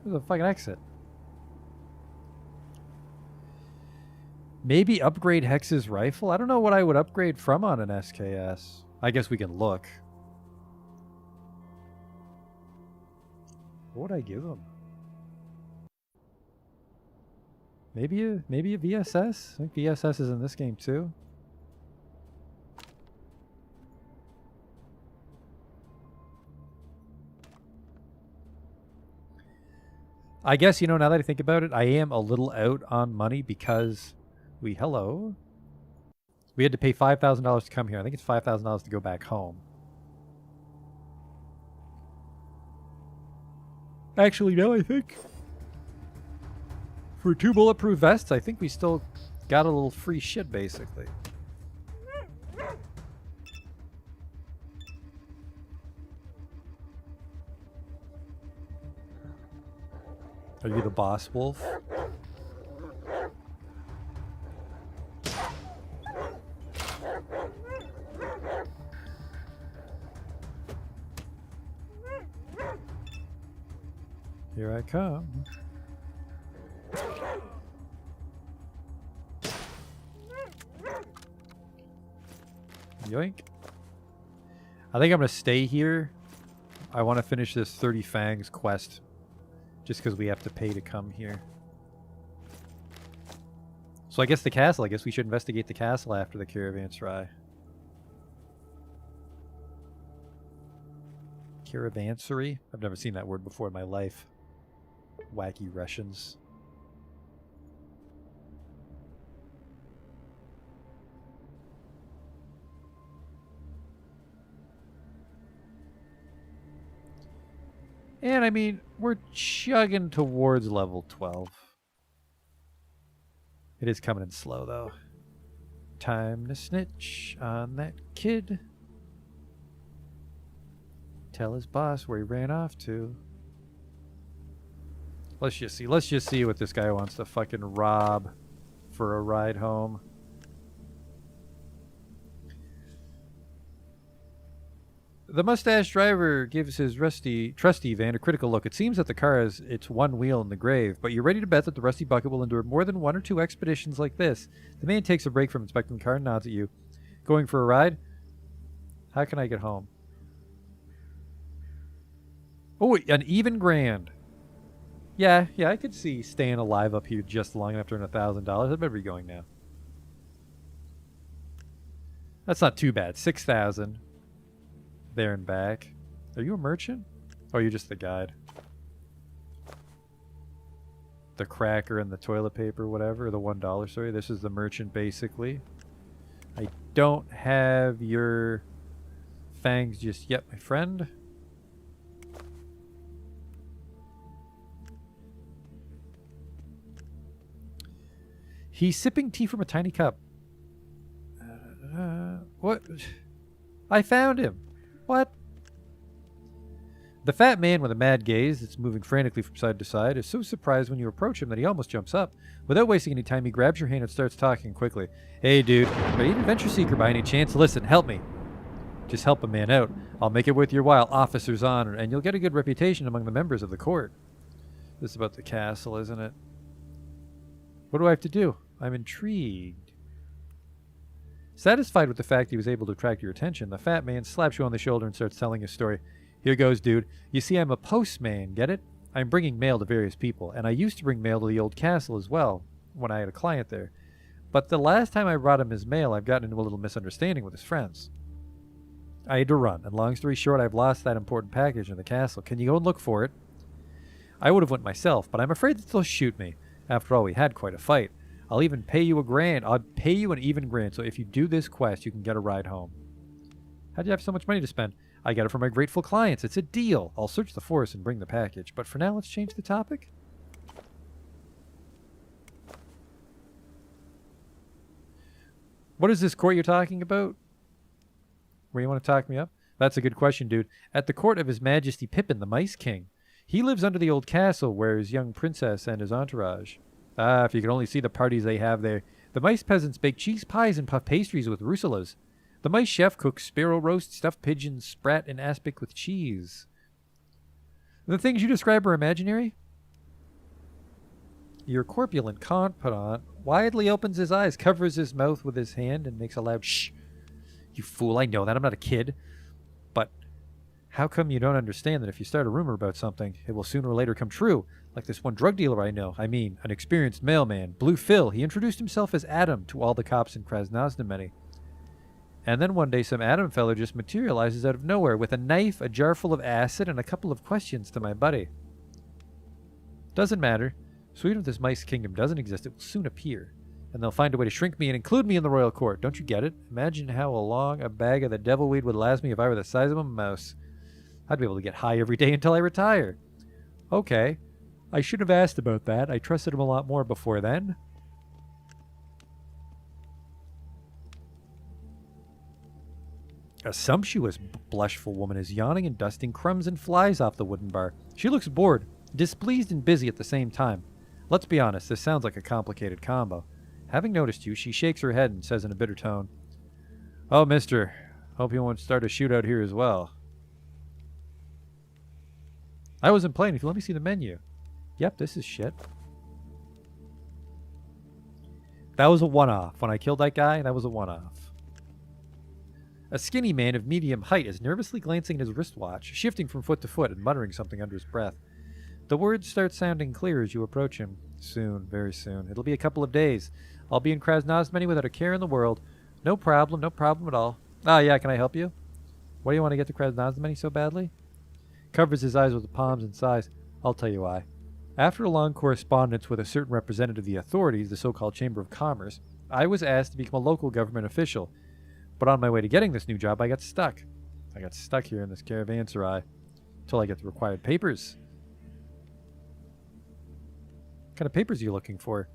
There's a fucking exit. Maybe upgrade Hex's rifle? I don't know what I would upgrade from on an SKS. I guess we can look. What would I give him? Maybe a VSS? I think VSS is in this game too. I guess, you know, now that I think about it, I am a little out on money because we had to pay $5,000 to come here. I think it's $5,000 to go back home. Actually, no, I think for 2 bulletproof vests, I think we still got a little free shit, basically. Are you the boss wolf? Here I come. Yoink. I think I'm going to stay here. I want to finish this 30 Fangs quest. Just because we have to pay to come here. So I guess the castle. I guess we should investigate the castle after the caravan try. Caravansary? I've never seen that word before in my life. Wacky Russians. And I mean, we're chugging towards level 12. It is coming in slow, though. Time to snitch on that kid. Tell his boss where he ran off to. Let's just see. Let's just see what this guy wants to fucking rob for a ride home. The mustache driver gives his trusty van a critical look. It seems that the car has its one wheel in the grave, but you're ready to bet that the rusty bucket will endure more than 1 or 2 expeditions like this. The man takes a break from inspecting the car and nods at you. Going for a ride? How can I get home? Oh, an even grand. Yeah, I could see staying alive up here just long enough to earn $1,000. I better be going now. That's not too bad. 6,000. There and back. Are you a merchant? Or are you just the guide? The cracker and the toilet paper, whatever. The $1 story. This is the merchant, basically. I don't have your fangs just yet, my friend. He's sipping tea from a tiny cup. What? I found him. What? The fat man with a mad gaze that's moving frantically from side to side is so surprised when you approach him that he almost jumps up. Without wasting any time, he grabs your hand and starts talking quickly. Hey, dude, are you an adventure seeker by any chance? Listen, help me. Just help a man out. I'll make it worth your while, officer's honor, and you'll get a good reputation among the members of the court. This is about the castle, isn't it? What do I have to do? I'm intrigued. Satisfied with the fact he was able to attract your attention, the fat man slaps you on the shoulder and starts telling his story. Here goes, dude. You see, I'm a postman, get it? I'm bringing mail to various people, and I used to bring mail to the old castle as well, when I had a client there. But the last time I brought him his mail, I've gotten into a little misunderstanding with his friends. I had to run, and long story short, I've lost that important package in the castle. Can you go and look for it? I would have went myself, but I'm afraid that they'll shoot me. After all, we had quite a fight. I'll even pay you $1,000. I'll pay you an even grand, so if you do this quest, you can get a ride home. How'd you have so much money to spend? I got it from my grateful clients. It's a deal. I'll search the forest and bring the package. But for now, let's change the topic. What is this court you're talking about? Where you want to talk me up? That's a good question, dude. At the court of His Majesty Pippin, the Mice King. He lives under the old castle where his young princess and his entourage. Ah, if you could only see the parties they have there. The mice peasants bake cheese pies and puff pastries with russellas. The mice chef cooks sparrow roast, stuffed pigeons, sprat, and aspic with cheese. The things you describe are imaginary? Your corpulent confidant widely opens his eyes, covers his mouth with his hand, and makes a loud shh. You fool, I know that. I'm not a kid. But how come you don't understand that if you start a rumor about something, it will sooner or later come true? Like this one drug dealer I know. I mean, an experienced mailman, Blue Phil. He introduced himself as Adam to all the cops in Krasnoznameni. And then one day some Adam feller just materializes out of nowhere with a knife, a jar full of acid, and a couple of questions to my buddy. Doesn't matter. So even if this mice kingdom doesn't exist, it will soon appear. And they'll find a way to shrink me and include me in the royal court. Don't you get it? Imagine how long a bag of the devil weed would last me if I were the size of a mouse. I'd be able to get high every day until I retire. Okay. I should have asked about that. I trusted him a lot more before then. A sumptuous, blushful woman is yawning and dusting crumbs and flies off the wooden bar. She looks bored, displeased and busy at the same time. Let's be honest, this sounds like a complicated combo. Having noticed you, she shakes her head and says in a bitter tone, "Oh, mister, hope you won't start a shootout here as well." I wasn't playing. If you let me see the menu. Yep, this is shit. That was a one-off. When I killed that guy, that was a one-off. A skinny man of medium height is nervously glancing at his wristwatch, shifting from foot to foot and muttering something under his breath. The words start sounding clear as you approach him. Soon, very soon. It'll be a couple of days. I'll be in Krasnoznameni without a care in the world. No problem at all. Ah, yeah, can I help you? Why do you want to get to Krasnoznameni so badly? Covers his eyes with the palms and sighs. I'll tell you why. After a long correspondence with a certain representative of the authorities, the so-called Chamber of Commerce, I was asked to become a local government official. But on my way to getting this new job, I got stuck. I got stuck here in this caravanserai. till I get the required papers. What kind of papers are you looking for?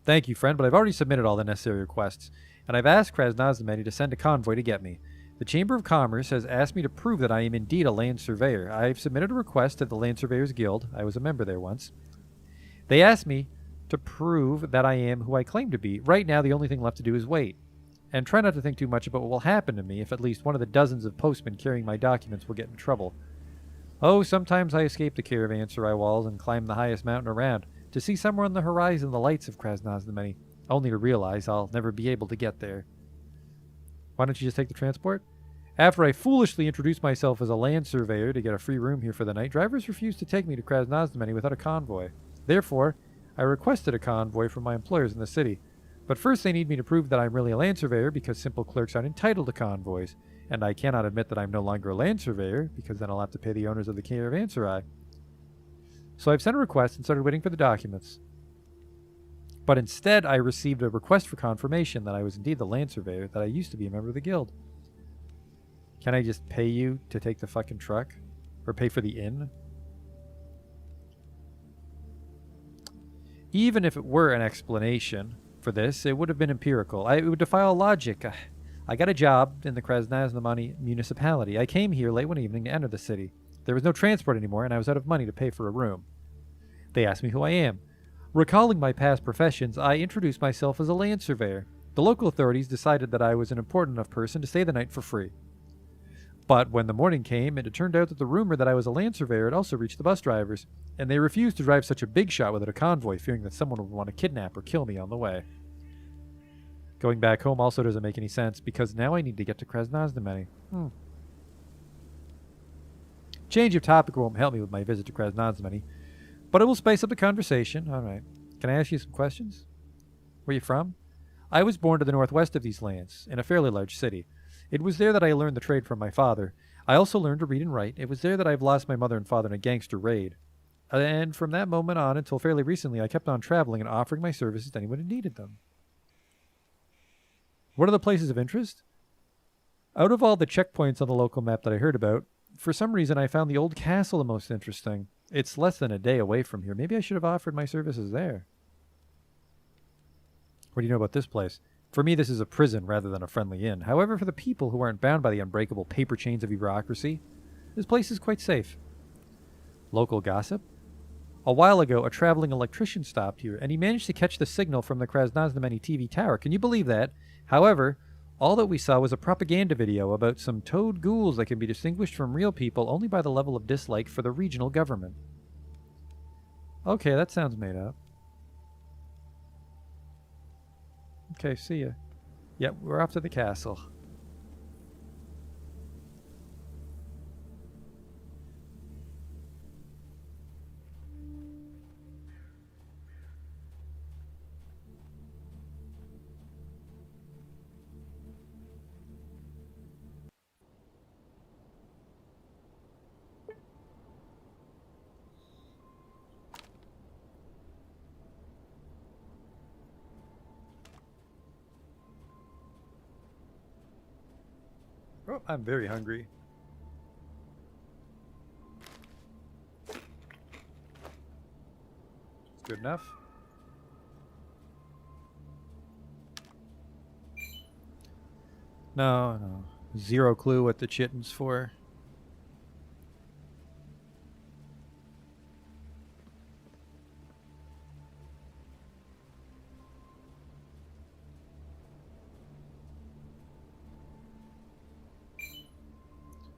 Thank you, friend, but I've already submitted all the necessary requests, and I've asked Krasnoznameni to send a convoy to get me. The Chamber of Commerce has asked me to prove that I am indeed a land surveyor. I've submitted a request to the Land Surveyors Guild. I was a member there once. They asked me to prove that I am who I claim to be. Right now, the only thing left to do is wait. And try not to think too much about what will happen to me if at least one of the dozens of postmen carrying my documents will get in trouble. Oh, sometimes I escape the caravanserai walls and climb the highest mountain around to see somewhere on the horizon the lights of Krasnoznameni, only to realize I'll never be able to get there. Why don't you just take the transport? After I foolishly introduced myself as a land surveyor to get a free room here for the night, drivers refused to take me to Krasnoznameni without a convoy. Therefore, I requested a convoy from my employers in the city. But first they need me to prove that I'm really a land surveyor because simple clerks aren't entitled to convoys, and I cannot admit that I'm no longer a land surveyor because then I'll have to pay the owners of the caravanserai. So I've sent a request and started waiting for the documents. But instead I received a request for confirmation that I was indeed the land surveyor, that I used to be a member of the guild. Can I just pay you to take the fucking truck? Or pay for the inn? Even if it were an explanation for this, it would have been empirical. It would defy all logic. I got a job in the Krasnoznameni municipality. I came here late one evening to enter the city. There was no transport anymore, and I was out of money to pay for a room. They asked me who I am. Recalling my past professions, I introduced myself as a land surveyor. The local authorities decided that I was an important enough person to stay the night for free. But when the morning came, it turned out that the rumor that I was a land surveyor had also reached the bus drivers, and they refused to drive such a big shot without a convoy, fearing that someone would want to kidnap or kill me on the way. Going back home also doesn't make any sense, because now I need to get to Krasnoznameni. Change of topic won't help me with my visit to Krasnoznameni, but it will spice up the conversation. Alright. Can I ask you some questions? Where are you from? I was born to the northwest of these lands, in a fairly large city. It was there that I learned the trade from my father. I also learned to read and write. It was there that I've lost my mother and father in a gangster raid. And from that moment on until fairly recently, I kept on traveling and offering my services to anyone who needed them. What are the places of interest? Out of all the checkpoints on the local map that I heard about, for some reason I found the old castle the most interesting. It's less than a day away from here. Maybe I should have offered my services there. What do you know about this place? For me, this is a prison rather than a friendly inn. However, for the people who aren't bound by the unbreakable paper chains of bureaucracy, this place is quite safe. Local gossip? A while ago, a traveling electrician stopped here, and he managed to catch the signal from the Krasnoznameni TV tower. Can you believe that? However, all that we saw was a propaganda video about some toad ghouls that can be distinguished from real people only by the level of dislike for the regional government. Okay, that sounds made up. Okay, see ya. Yep, we're off to the castle. Oh, I'm very hungry. Good enough. No. Zero clue what the chitten's for.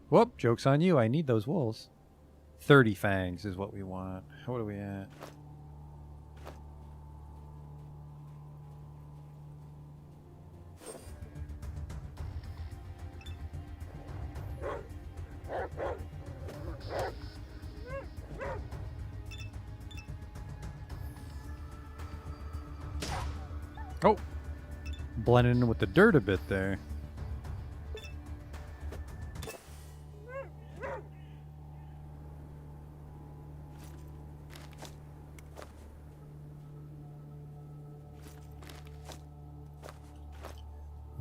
Whoop, joke's on you. I need those wolves. 30 fangs is what we want. What are we at? Oh! Blending in with the dirt a bit there.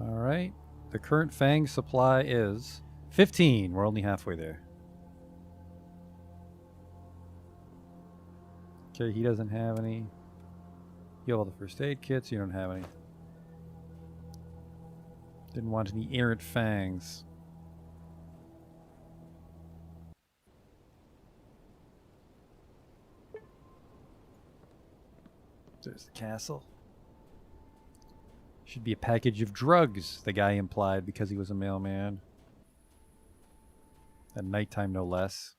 Alright. The current fang supply is 15. We're only halfway there. Okay, he doesn't have any. You have all the first aid kits. You don't have any. Didn't want any errant fangs. There's the castle. Should be a package of drugs, the guy implied because he was a mailman. At nighttime, no less.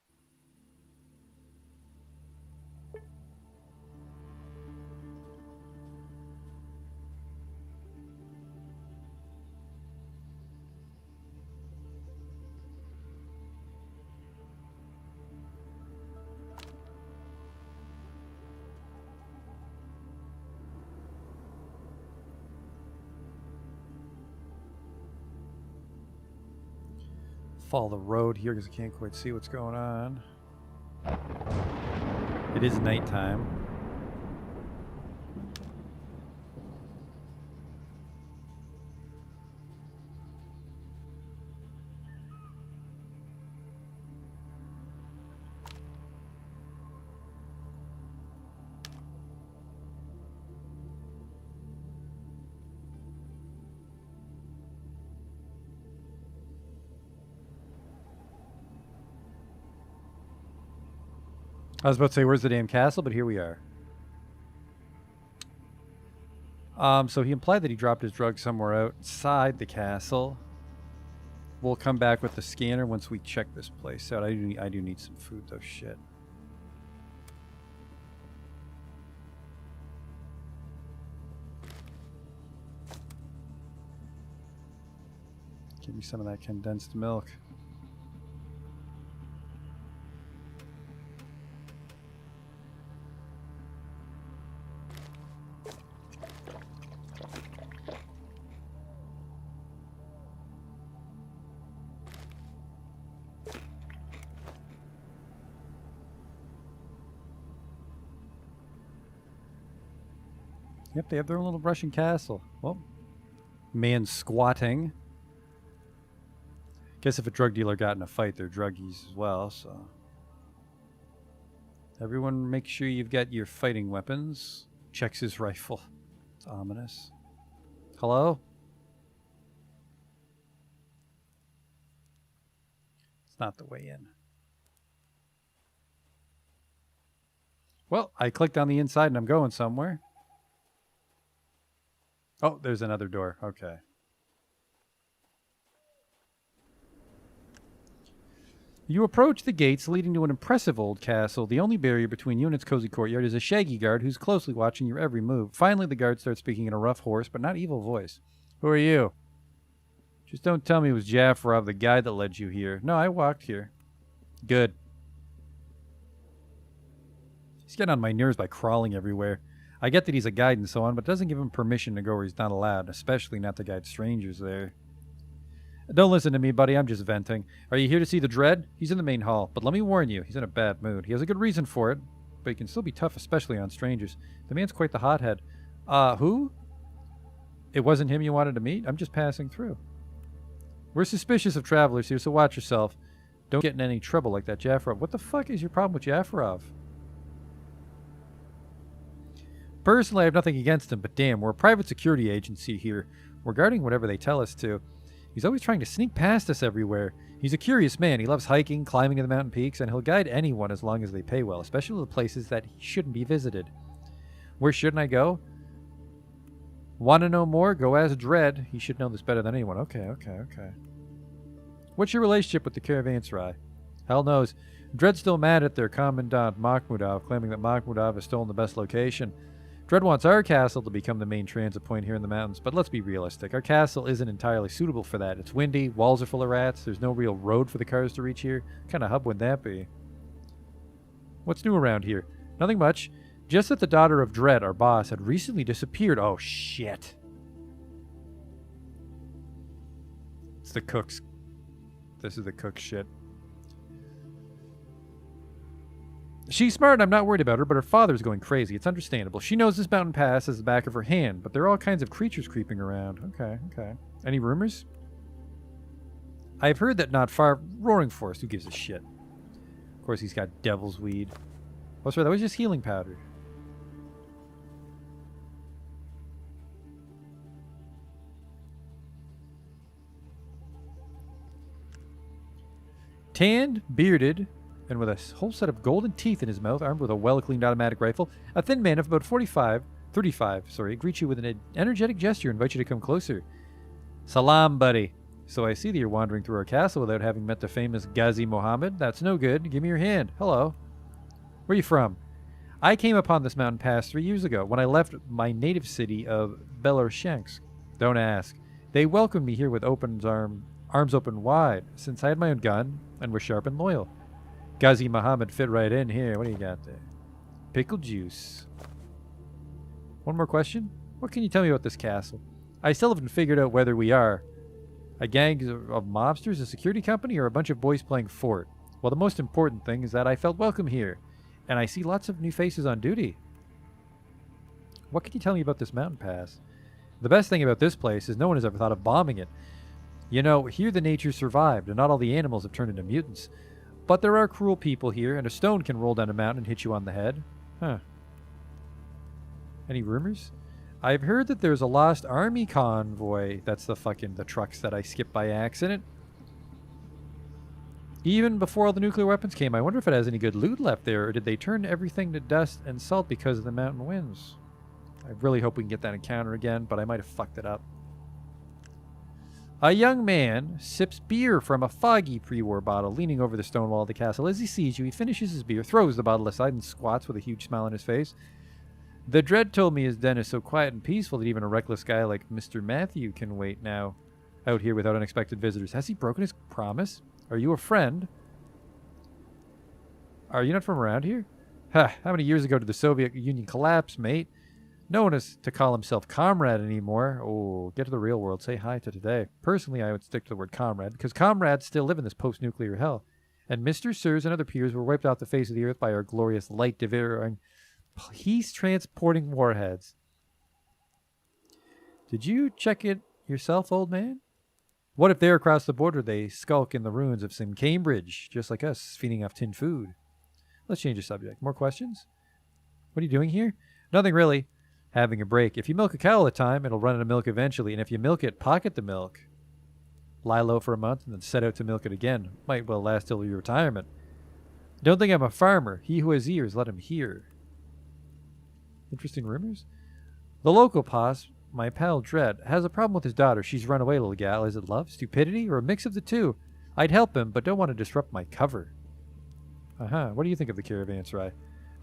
Follow the road here because I can't quite see what's going on. It is nighttime. I was about to say, where's the damn castle? But here we are. So he implied that he dropped his drugs somewhere outside the castle. We'll come back with the scanner once we check this place out. I do need some food, though. Shit. Give me some of that condensed milk. Yep, they have their own little Russian castle. Well, man squatting. Guess if a drug dealer got in a fight, they're druggies as well, so. Everyone make sure you've got your fighting weapons. Checks his rifle. It's ominous. Hello? It's not the way in. Well, I clicked on the inside and I'm going somewhere. Oh, there's another door. Okay. You approach the gates leading to an impressive old castle. The only barrier between you and its cozy courtyard is a shaggy guard who's closely watching your every move. Finally, the guard starts speaking in a rough, hoarse, but not evil voice. Who are you? Just don't tell me it was Jafarov, the guy that led you here. No, I walked here. Good. He's getting on my nerves by crawling everywhere. I get that he's a guide and so on, but it doesn't give him permission to go where he's not allowed, especially not to guide strangers there. Don't listen to me, buddy. I'm just venting. Are you here to see the Dread? He's in the main hall, but let me warn you, he's in a bad mood. He has a good reason for it, but he can still be tough, especially on strangers. The man's quite the hothead. Who? It wasn't him you wanted to meet? I'm just passing through. We're suspicious of travelers here, so watch yourself. Don't get in any trouble like that Jafarov. What the fuck is your problem with Jafarov? Personally, I have nothing against him, but damn, we're a private security agency here. We're guarding whatever they tell us to. He's always trying to sneak past us everywhere. He's a curious man. He loves hiking, climbing in the mountain peaks, and he'll guide anyone as long as they pay well, especially the places that shouldn't be visited. Where shouldn't I go? Want to know more? Go ask Dread. He should know this better than anyone. Okay. What's your relationship with the Caravanserai? Hell knows. Dread's still mad at their commandant, Makhmudov, claiming that Makhmudov has stolen the best location. Dread wants our castle to become the main transit point here in the mountains, but let's be realistic. Our castle isn't entirely suitable for that. It's windy, walls are full of rats, there's no real road for the cars to reach here. What kind of hub would that be? What's new around here? Nothing much. Just that the daughter of Dread, our boss, had recently disappeared. Oh, shit. It's the cook's. This is the cook's shit. She's smart and I'm not worried about her, but her father's going crazy. It's understandable. She knows this mountain pass is the back of her hand, but there are all kinds of creatures creeping around. Okay. Any rumors? I've heard that not far... Roaring Forest, who gives a shit? Of course, he's got devil's weed. Oh, sorry, that was just healing powder. Tanned, bearded, and with a whole set of golden teeth in his mouth, armed with a well-cleaned automatic rifle, a thin man of about 35, greets you with an energetic gesture and invites you to come closer. Salam, buddy. So I see that you're wandering through our castle without having met the famous Ghazi Mohammed. That's no good. Give me your hand. Hello. Where are you from? I came upon this mountain pass 3 years ago when I left my native city of Belorshansk. Don't ask. They welcomed me here with arms open wide, since I had my own gun and were sharp and loyal. Ghazi Muhammad fit right in here. What do you got there? Pickle juice. One more question? What can you tell me about this castle? I still haven't figured out whether we are a gang of mobsters, a security company, or a bunch of boys playing fort. Well, the most important thing is that I felt welcome here, and I see lots of new faces on duty. What can you tell me about this mountain pass? The best thing about this place is no one has ever thought of bombing it. You know, here the nature survived, and not all the animals have turned into mutants. But there are cruel people here, and a stone can roll down a mountain and hit you on the head. Huh. Any rumors? I've heard that there's a lost army convoy. That's the trucks that I skipped by accident. Even before all the nuclear weapons came, I wonder if it has any good loot left there, or did they turn everything to dust and salt because of the mountain winds? I really hope we can get that encounter again, but I might have fucked it up. A young man sips beer from a foggy pre-war bottle, leaning over the stone wall of the castle. As he sees you, he finishes his beer, throws the bottle aside, and squats with a huge smile on his face. The Dread told me his den is so quiet and peaceful that even a reckless guy like Mr. Matthew can wait now out here without unexpected visitors. Has he broken his promise? Are you a friend? Are you not from around here? Huh, how many years ago did the Soviet Union collapse, mate? No one is to call himself comrade anymore. Oh, get to the real world. Say hi to today. Personally, I would stick to the word comrade, because comrades still live in this post-nuclear hell. And Mr. Sirs and other peers were wiped off the face of the earth by our glorious light devouring peace-transporting warheads. Did you check it yourself, old man? What if there across the border they skulk in the ruins of some Cambridge, just like us, feeding off tin food? Let's change the subject. More questions? What are you doing here? Nothing really. Having a break. If you milk a cow all the time, it'll run out of milk eventually, and if you milk it, pocket the milk. Lie low for a month and then set out to milk it again. Might well last till your retirement. Don't think I'm a farmer. He who has ears, let him hear. Interesting rumors? The local boss, my pal Dread, has a problem with his daughter. She's run away, little gal. Is it love, stupidity, or a mix of the two? I'd help him, but don't want to disrupt my cover. What do you think of the caravanserai?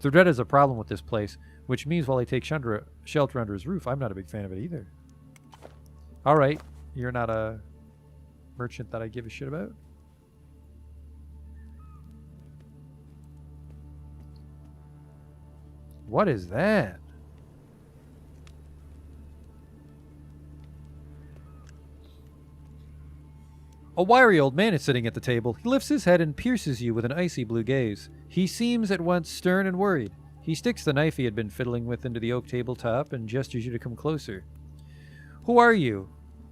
The Dread has a problem with this place, which means while he takes shelter under his roof, I'm not a big fan of it either. Alright, you're not a merchant that I give a shit about? What is that? A wiry old man is sitting at the table. He lifts his head and pierces you with an icy blue gaze. He seems at once stern and worried. He sticks the knife he had been fiddling with into the oak tabletop and gestures you to come closer. Who are you?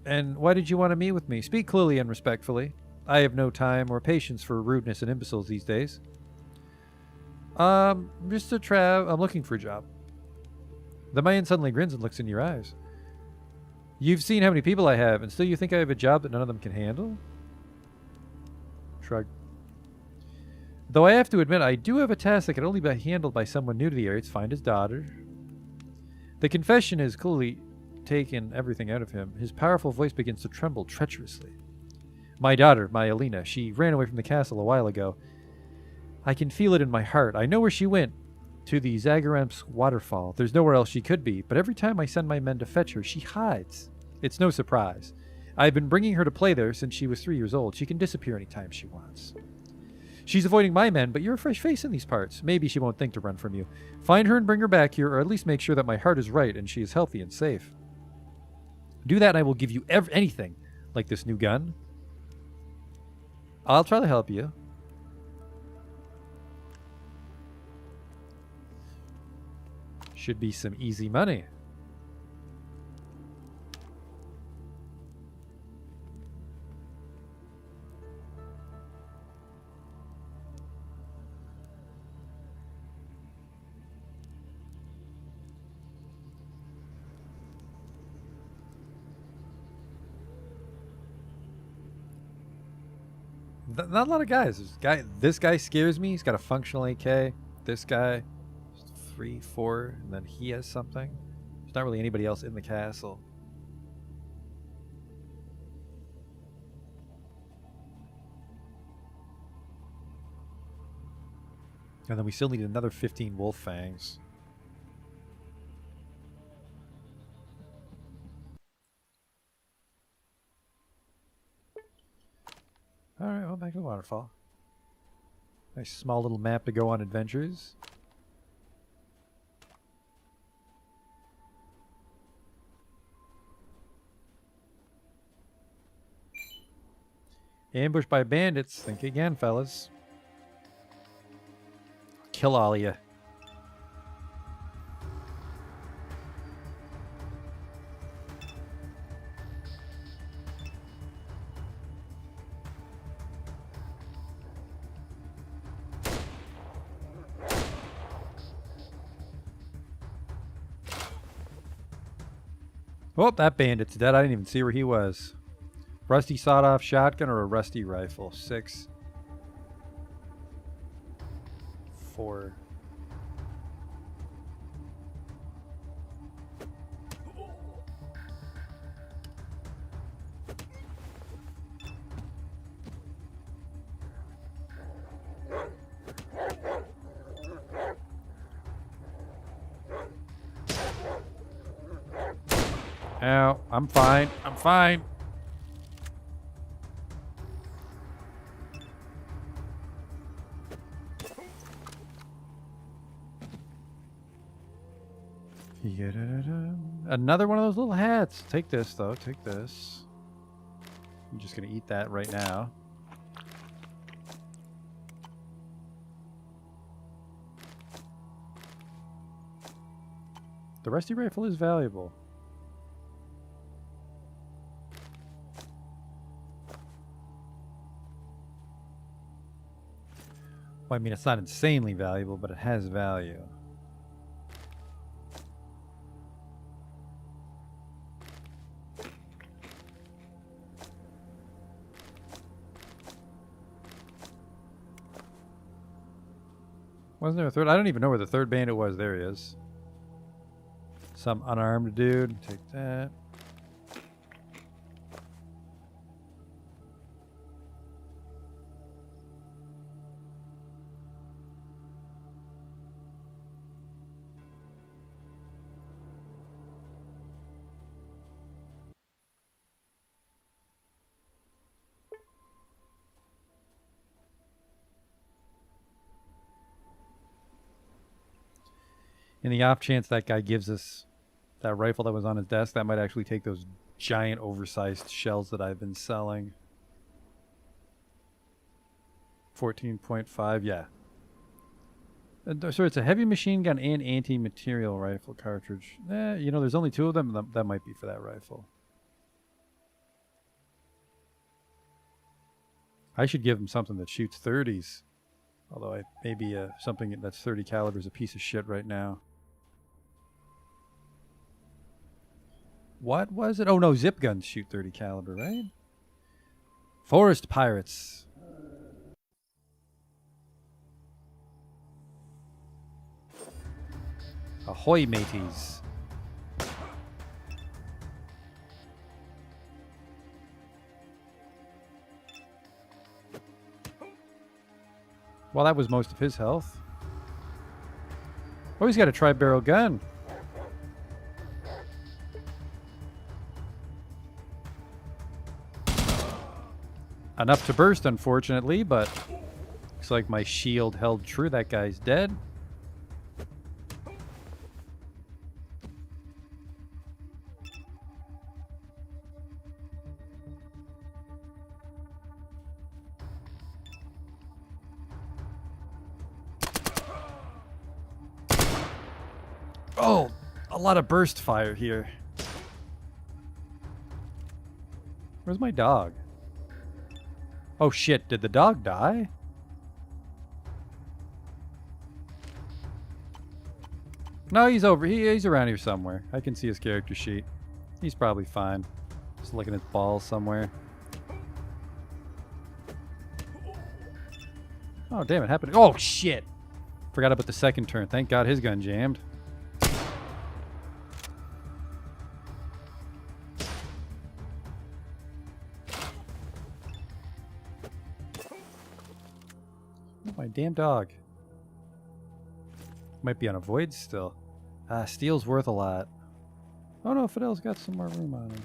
And why did you want to meet with me? Speak clearly and respectfully. I have no time or patience for rudeness and imbeciles these days. Mr. Trav, I'm looking for a job. The man suddenly grins and looks in your eyes. You've seen how many people I have, and still you think I have a job that none of them can handle? Shrug. Though I have to admit, I do have a task that can only be handled by someone new to the area. It's find his daughter. The confession has clearly taken everything out of him. His powerful voice begins to tremble treacherously. My daughter, my Alina, she ran away from the castle a while ago. I can feel it in my heart. I know where she went. To the Zagaramsk waterfall. There's nowhere else she could be, but every time I send my men to fetch her, she hides. It's no surprise. I've been bringing her to play there since she was 3 years old. She can disappear anytime she wants. She's avoiding my men, but you're a fresh face in these parts. Maybe she won't think to run from you. Find her and bring her back here, or at least make sure that my heart is right and she is healthy and safe. Do that and I will give you anything, like this new gun. I'll try to help you. Should be some easy money. Not a lot of guys. This guy scares me. He's got a functional AK. This guy, 3, 4, and then he has something. There's not really anybody else in the castle. And then we still need another 15 wolf fangs. Alright, well, back to the waterfall. Nice small little map to go on adventures. Ambushed by bandits. Think again, fellas. Kill all of you. Oh, that bandit's dead. I didn't even see where he was. Rusty sawed-off shotgun or a rusty rifle? 6. 4. Ow, I'm fine. I'm fine. Another one of those little hats. Take this, though. Take this. I'm just going to eat that right now. The rusty rifle is valuable. Well, I mean, it's not insanely valuable, but it has value. Wasn't there a third? I don't even know where the third bandit was. There he is. Some unarmed dude. Take that. In the off chance that guy gives us that rifle that was on his desk, that might actually take those giant oversized shells that I've been selling. 14.5, yeah. So it's a heavy machine gun and anti-material rifle cartridge. You know, there's only 2 of them. That might be for that rifle. I should give him something that shoots 30s. Although maybe something that's 30 caliber is a piece of shit right now. What was it? Oh no, zip guns shoot 30 caliber, right? Forest pirates. Ahoy, mateys. Well, that was most of his health. Oh, he's got a tri-barrel gun. Enough to burst, unfortunately, but looks like my shield held true. That guy's dead. Oh, a lot of burst fire here. Where's my dog? Oh shit, did the dog die? No, he's over. He's around here somewhere. I can see his character sheet. He's probably fine. Just looking at balls somewhere. Oh, damn, it happened. Oh, shit. Forgot about the second turn. Thank God his gun jammed. Oh, my damn dog. Might be on a void still. Steel's worth a lot. Oh no, Fidel's got some more room on him.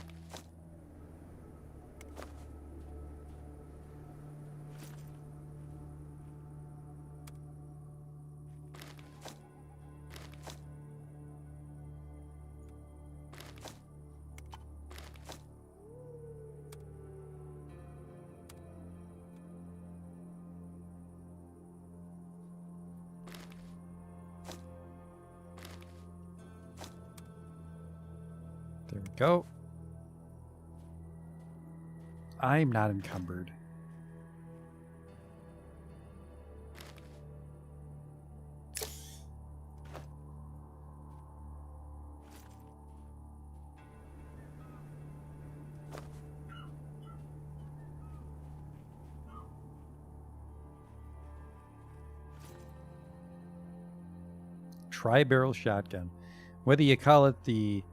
There we go. I'm not encumbered. Tri-barrel shotgun. Whether you call it the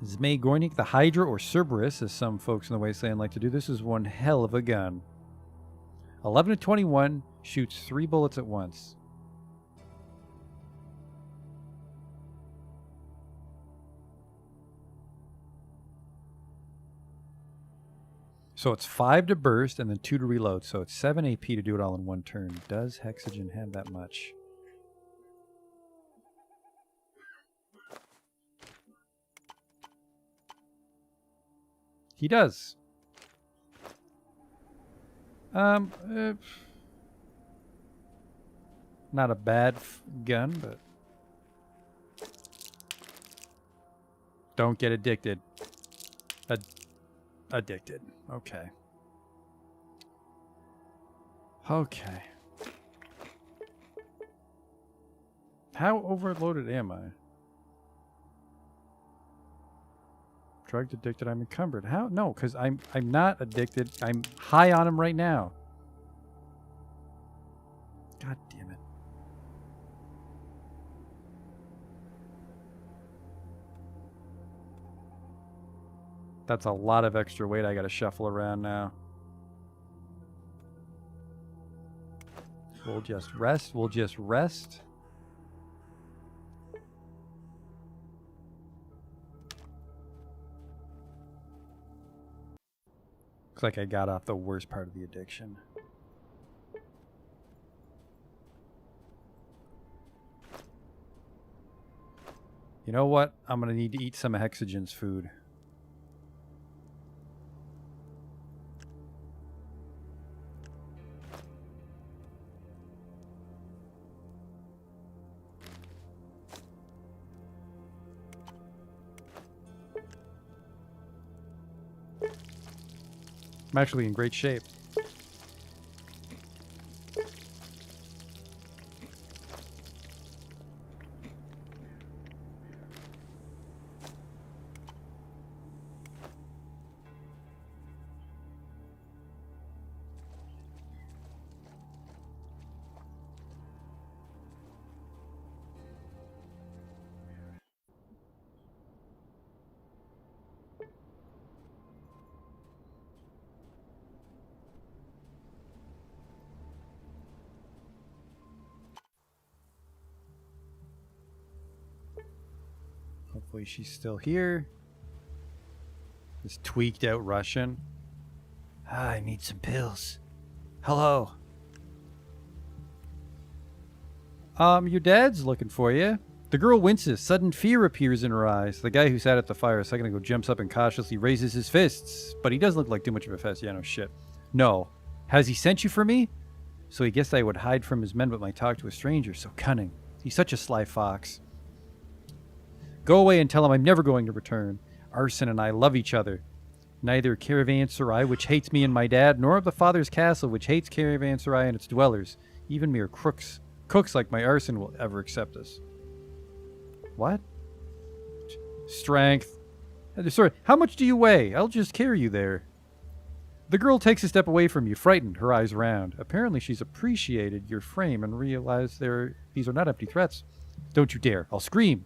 Zmagornik, the Hydra, or Cerberus, as some folks in the wasteland like to do, this is one hell of a gun. 11 to 21, shoots 3 bullets at once. So it's 5 to burst and then 2 to reload. So it's 7 AP to do it all in one turn. Does Hexogen have that much? He does. Not a bad gun, but don't get addicted. Addicted. Okay. Okay. How overloaded am I? Drug addicted, I'm encumbered. How? No, because I'm not addicted. I'm high on him right now. God damn it. That's a lot of extra weight I gotta shuffle around now. We'll just rest. We'll just rest. Looks like I got off the worst part of the addiction. You know what? I'm gonna need to eat some of Hexogen's food. I'm actually in great shape. Hopefully she's still here. This tweaked out Russian. I need some pills. Hello. Your dad's looking for you. The girl winces. Sudden fear appears in her eyes. The guy who sat at the fire a second ago jumps up and cautiously raises his fists. But he doesn't look like too much of a fest. Yeah, no shit. No. Has he sent you for me? So he guessed I would hide from his men but might talk to a stranger. So cunning. He's such a sly fox. Go away and tell him I'm never going to return. Arson and I love each other. Neither Caravanserai, which hates me and my dad, nor of the Father's Castle, which hates Caravanserai and its dwellers. Even mere cooks like my Arson will ever accept us. What? Strength. Sorry, how much do you weigh? I'll just carry you there. The girl takes a step away from you, frightened, her eyes round. Apparently she's appreciated your frame and realized these are not empty threats. Don't you dare. I'll scream.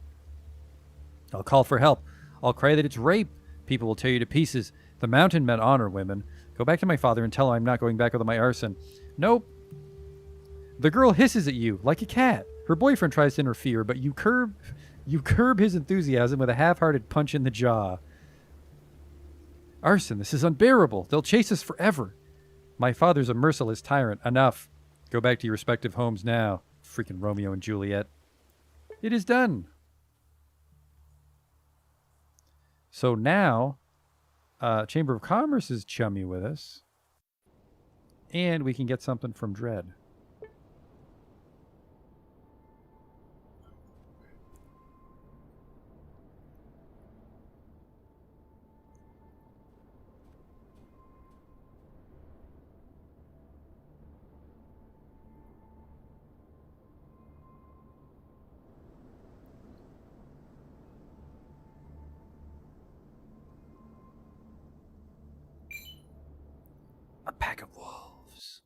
I'll call for help. I'll cry that it's rape. People will tear you to pieces. The mountain men honor women. Go back to my father and tell him I'm not going back with my arson. Nope. The girl hisses at you like a cat. Her boyfriend tries to interfere, but you curb his enthusiasm with a half-hearted punch in the jaw. Arson, this is unbearable. They'll chase us forever. My father's a merciless tyrant. Enough. Go back to your respective homes now. Freaking Romeo and Juliet. It is done. So now, Chamber of Commerce is chummy with us. And we can get something from Dread. A pack of wolves.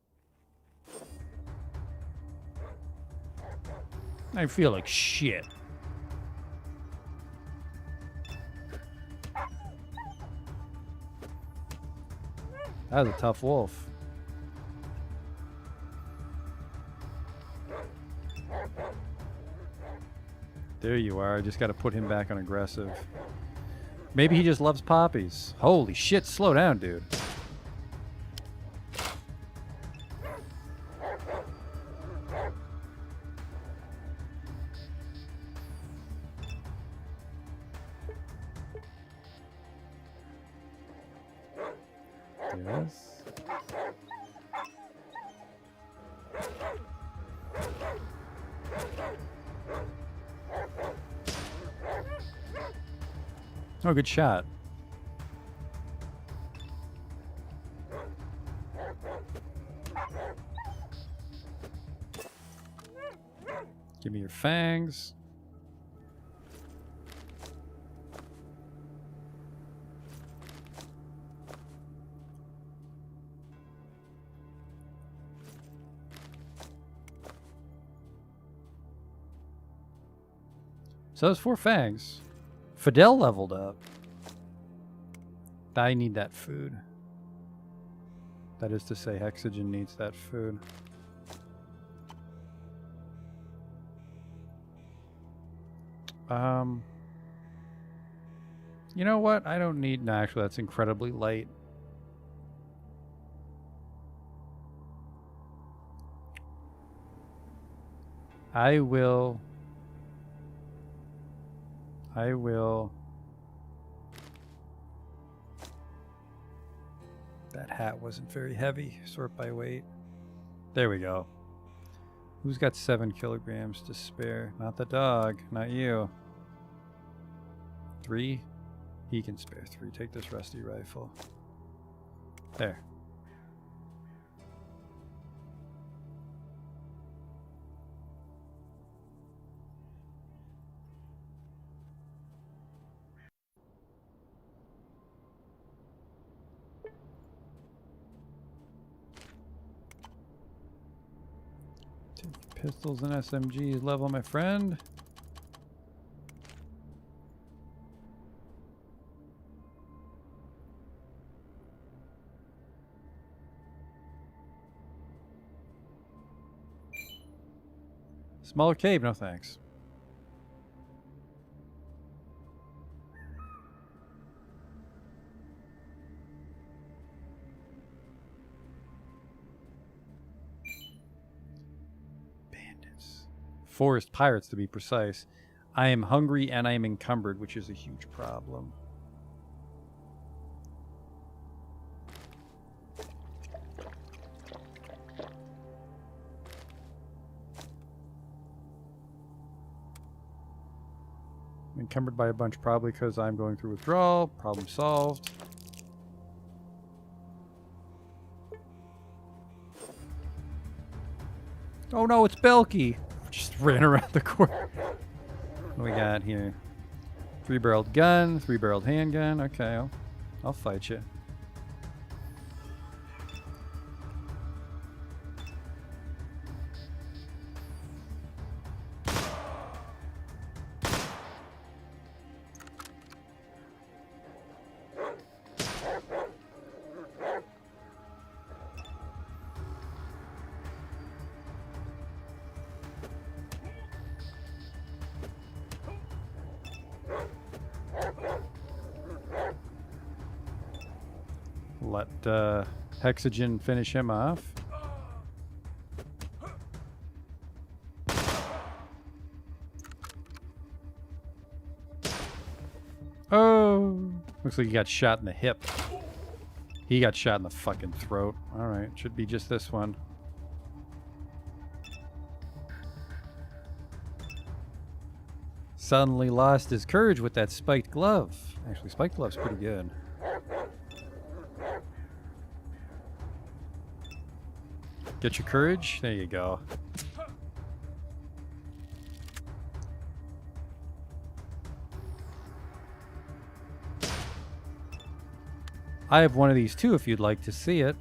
I feel like shit. That was a tough wolf. There you are. I just got to put him back on aggressive. Maybe he just loves poppies. Holy shit, slow down, dude. Yes. Oh, good shot. Give me your fangs. So those 4 fangs. Fidel leveled up. I need that food. That is to say, Hexagen needs that food. You know what? I don't need... No, actually, that's incredibly light. I will... That hat wasn't very heavy. Sort by weight. There we go. Who's got 7 kilograms to spare? Not the dog. Not you. 3? He can spare 3. Take this rusty rifle. There. Pistols and SMGs level, my friend. Smaller cave, no thanks. Forest pirates, to be precise. I am hungry and I am encumbered, which is a huge problem. I'm encumbered by a bunch, probably because I'm going through withdrawal. Problem solved. Oh no, it's Belky! Just ran around the corner. What do we got here? 3-barreled gun, 3-barreled handgun. Okay, I'll fight you. Let Hexogen finish him off. Oh! Looks like he got shot in the hip. He got shot in the fucking throat. Alright, should be just this one. Suddenly lost his courage with that spiked glove. Actually, spiked glove's pretty good. Get your courage. There you go. I have one of these too if you'd like to see it.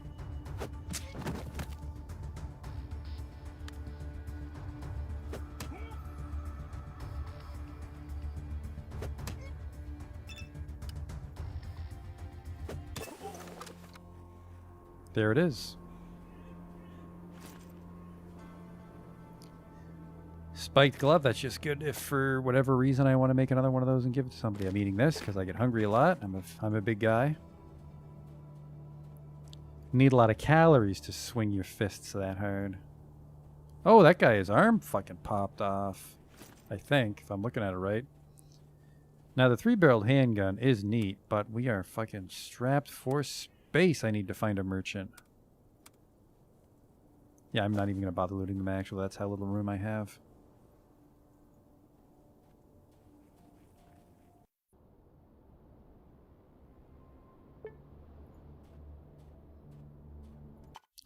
There it is. Spiked glove, that's just good if for whatever reason I want to make another one of those and give it to somebody. I'm eating this because I get hungry a lot. I'm a big guy. Need a lot of calories to swing your fists that hard. Oh, that guy, his arm fucking popped off. I think, if I'm looking at it right. Now, the 3-barreled handgun is neat, but we are fucking strapped for space. I need to find a merchant. Yeah, I'm not even going to bother looting them, actually. That's how little room I have.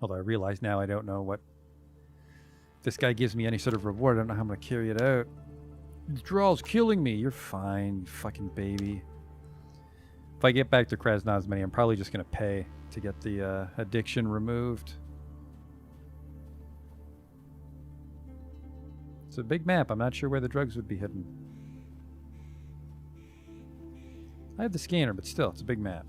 Although I realize now I don't know what... If this guy gives me any sort of reward, I don't know how I'm going to carry it out. This draw's killing me. You're fine, you fucking baby. If I get back to Krasnozmany, I'm probably just going to pay to get the addiction removed. It's a big map. I'm not sure where the drugs would be hidden. I have the scanner, but still, it's a big map.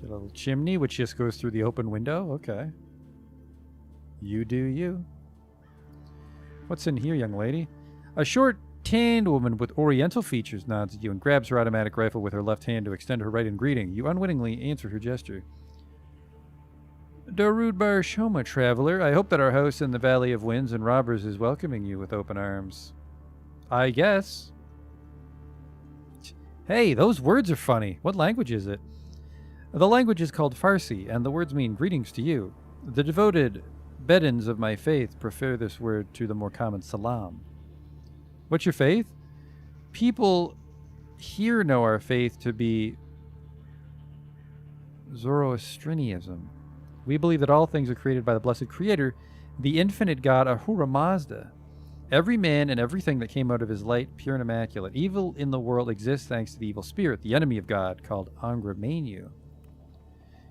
A little chimney, which just goes through the open window. Okay. You do you. What's in here, young lady? A short, tanned woman with oriental features nods at you and grabs her automatic rifle with her left hand to extend her right in greeting. You unwittingly answer her gesture. Darud Bar Shoma, traveler. I hope that our house in the Valley of Winds and Robbers is welcoming you with open arms. I guess. Hey, those words are funny. What language is it? The language is called Farsi, and the words mean greetings to you. The devoted Bedouins of my faith prefer this word to the more common salam. What's your faith? People here know our faith to be Zoroastrianism. We believe that all things are created by the blessed Creator, the infinite God Ahura Mazda. Every man and everything that came out of his light, pure and immaculate. Evil in the world exists thanks to the evil spirit, the enemy of God, called Angra Mainyu.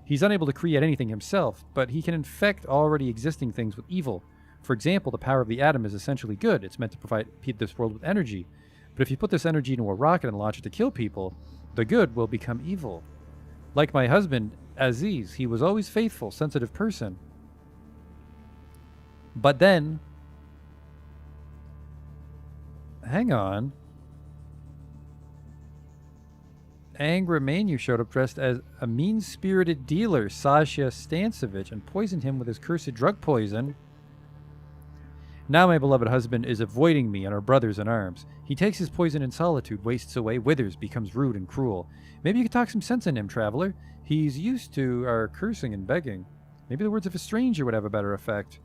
He's unable to create anything himself, but he can infect already existing things with evil. For example, the power of the atom is essentially good. It's meant to provide this world with energy. But if you put this energy into a rocket and launch it to kill people, the good will become evil. Like my husband, Aziz, he was always faithful, sensitive person. But then... Hang on. Angra Mainyu showed up dressed as a mean-spirited dealer, Sasha Stancevich, and poisoned him with his cursed drug poison. Now my beloved husband is avoiding me and our brothers in arms. He takes his poison in solitude, wastes away, withers, becomes rude and cruel. Maybe you could talk some sense in him, traveler. He's used to our cursing and begging. Maybe the words of a stranger would have a better effect.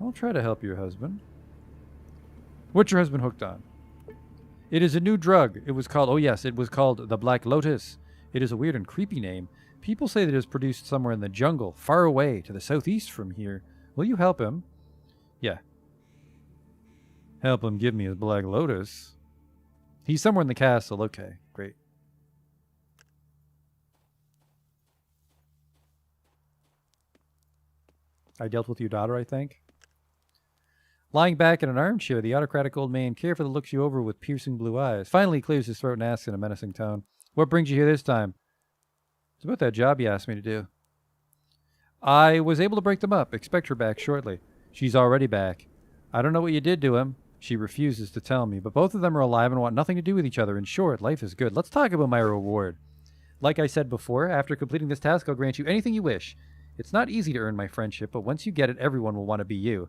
I'll try to help your husband. What's your husband hooked on? It is a new drug. It was called, oh yes, it was called the Black Lotus. It is a weird and creepy name. People say that it is produced somewhere in the jungle, far away, to the southeast from here. Will you help him? Yeah. Help him give me his Black Lotus. He's somewhere in the castle. Okay, great. I dealt with your daughter, I think. Lying back in an armchair, the autocratic old man carefully looks you over with piercing blue eyes. Finally, he clears his throat and asks in a menacing tone, "What brings you here this time?" It's about that job you asked me to do. I was able to break them up. Expect her back shortly. She's already back. I don't know what you did to him. She refuses to tell me, but both of them are alive and want nothing to do with each other. In short, life is good. Let's talk about my reward. Like I said before, after completing this task, I'll grant you anything you wish. It's not easy to earn my friendship, but once you get it, everyone will want to be you.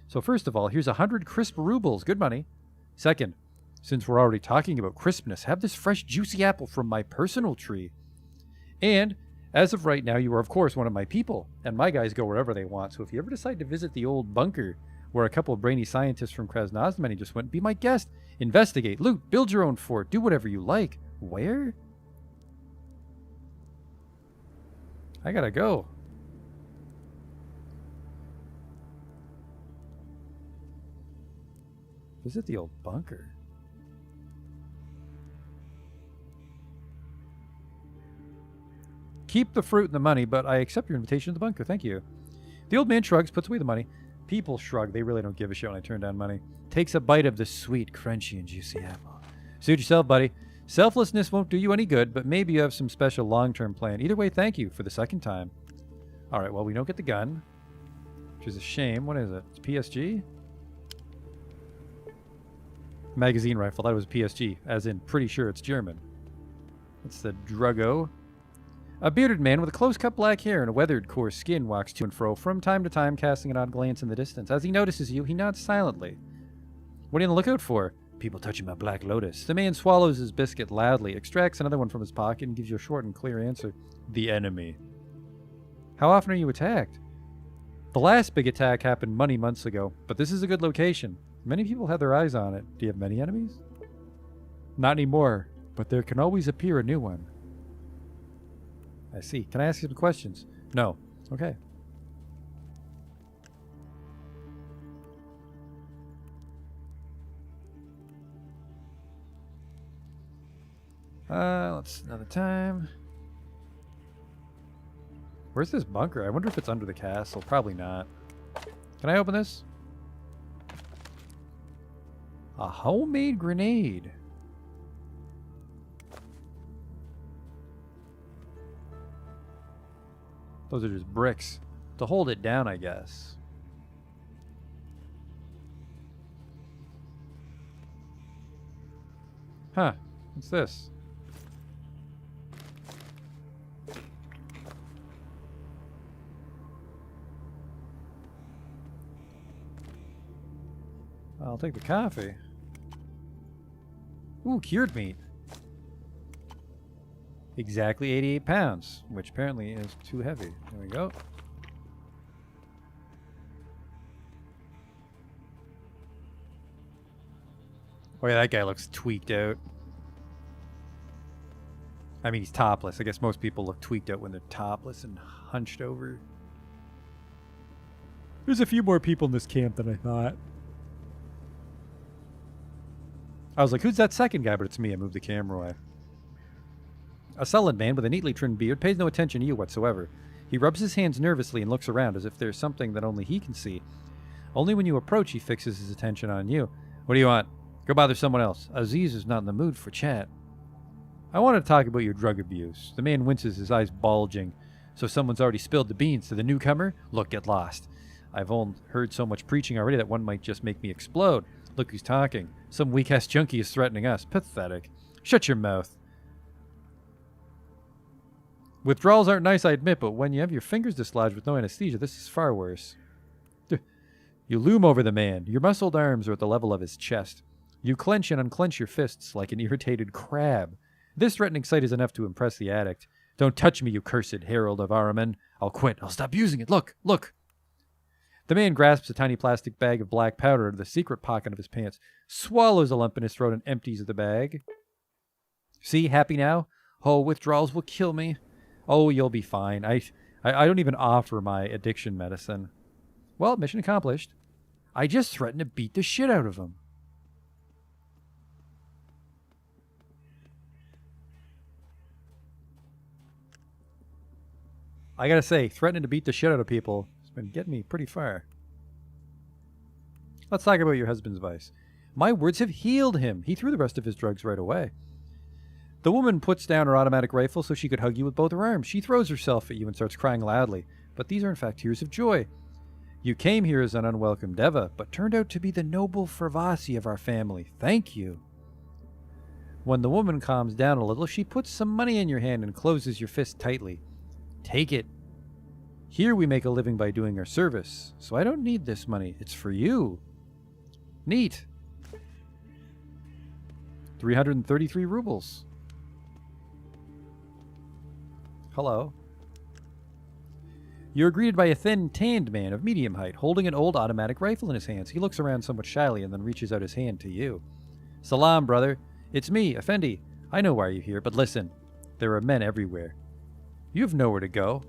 So first of all, here's 100 crisp rubles. Good money. Second, since we're already talking about crispness, have this fresh, juicy apple from my personal tree. And as of right now, you are, of course, one of my people, and my guys go wherever they want. So if you ever decide to visit the old bunker where a couple of brainy scientists from Krasnozmany just went, be my guest. Investigate, loot, build your own fort, do whatever you like. Where? I gotta go. Visit the old bunker. Keep the fruit and the money, but I accept your invitation to the bunker. Thank you. The old man shrugs, puts away the money. People shrug. They really don't give a shit when I turn down money. Takes a bite of the sweet, crunchy, and juicy apple. Suit yourself, buddy. Selflessness won't do you any good, but maybe you have some special long-term plan. Either way, thank you for the second time. All right, well, we don't get the gun, which is a shame. What is it? It's PSG? Magazine rifle. That was PSG, as in pretty sure it's German. It's the Druggo. A bearded man with a close-cut black hair and a weathered, coarse skin walks to and fro, from time to time casting an odd glance in the distance. As he notices you, he nods silently. What are you on the lookout for? People touching my black lotus. The man swallows his biscuit loudly, extracts another one from his pocket, and gives you a short and clear answer. The enemy. How often are you attacked? The last big attack happened many months ago, but this is a good location. Many people have their eyes on it. Do you have many enemies? Not anymore, but there can always appear a new one. I see. Can I ask you some questions? No. Okay. Let's another time. Where's this bunker? I wonder if it's under the castle. Probably not. Can I open this? A homemade grenade. Those are just bricks. To hold it down, I guess. Huh. What's this? I'll take the coffee. Ooh, cured meat. Exactly 88 pounds, which apparently is too heavy. There we go. Oh yeah, that guy looks tweaked out. I mean, he's topless. I guess most people look tweaked out when they're topless and hunched over. There's a few more people in this camp than I thought. I was like, who's that second guy? But it's me. I moved the camera away. A sullen man with a neatly trimmed beard pays no attention to you whatsoever. He rubs his hands nervously and looks around as if there's something that only he can see. Only when you approach, he fixes his attention on you. What do you want? Go bother someone else. Aziz is not in the mood for chat. I want to talk about your drug abuse. The man winces, his eyes bulging. So someone's already spilled the beans to the newcomer? Look, get lost. I've heard so much preaching already that one might just make me explode. Look who's talking. Some weak-ass junkie is threatening us. Pathetic. Shut your mouth. Withdrawals aren't nice, I admit, but when you have your fingers dislodged with no anesthesia, this is far worse. You loom over the man. Your muscled arms are at the level of his chest. You clench and unclench your fists like an irritated crab. This threatening sight is enough to impress the addict. Don't touch me, you cursed herald of Ahriman. I'll quit. I'll stop using it. Look, look. The man grasps a tiny plastic bag of black powder out of the secret pocket of his pants, swallows a lump in his throat, and empties the bag. See, happy now? Oh, withdrawals will kill me. Oh, you'll be fine. I don't even offer my addiction medicine. Well, mission accomplished. I just threatened to beat the shit out of him. I gotta say, threatening to beat the shit out of people has been getting me pretty far. Let's talk about your husband's vice. My words have healed him. He threw the rest of his drugs right away. The woman puts down her automatic rifle so she could hug you with both her arms. She throws herself at you and starts crying loudly. But these are in fact tears of joy. You came here as an unwelcome Deva, but turned out to be the noble Fervasi of our family. Thank you. When the woman calms down a little, she puts some money in your hand and closes your fist tightly. Take it. Here we make a living by doing our service, so I don't need this money. It's for you. Neat. 333 rubles. Hello. You're greeted by a thin, tanned man of medium height, holding an old automatic rifle in his hands. He looks around somewhat shyly and then reaches out his hand to you. Salam, brother. It's me, Effendi. I know why you're here, but listen. There are men everywhere. You have nowhere to go.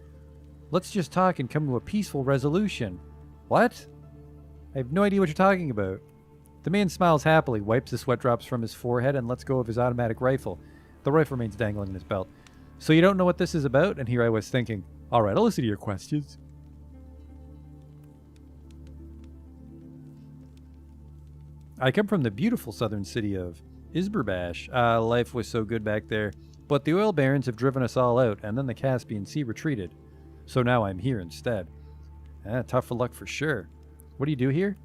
Let's just talk and come to a peaceful resolution. What? I have no idea what you're talking about. The man smiles happily, wipes the sweat drops from his forehead, and lets go of his automatic rifle. The rifle remains dangling in his belt. So you don't know what this is about? And here I was thinking, all right, I'll listen to your questions. I come from the beautiful southern city of Izberbash. Life was so good back there, but the oil barons have driven us all out, and then the Caspian Sea retreated. So now I'm here instead. Tough luck for sure. What do you do here?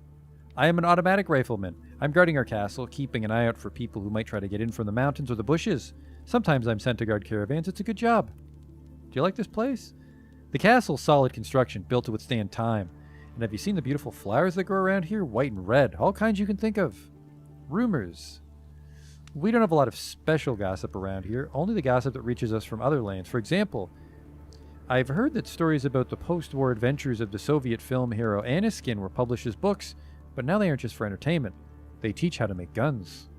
I am an automatic rifleman. I'm guarding our castle, keeping an eye out for people who might try to get in from the mountains or the bushes. Sometimes I'm sent to guard caravans. It's a good job. Do you like this place? The castle's solid construction, built to withstand time. And have you seen the beautiful flowers that grow around here? White and red. All kinds you can think of. Rumors. We don't have a lot of special gossip around here, only the gossip that reaches us from other lands. For example, I've heard that stories about the post-war adventures of the Soviet film hero Anaskin were published as books, but now they aren't just for entertainment. They teach how to make guns.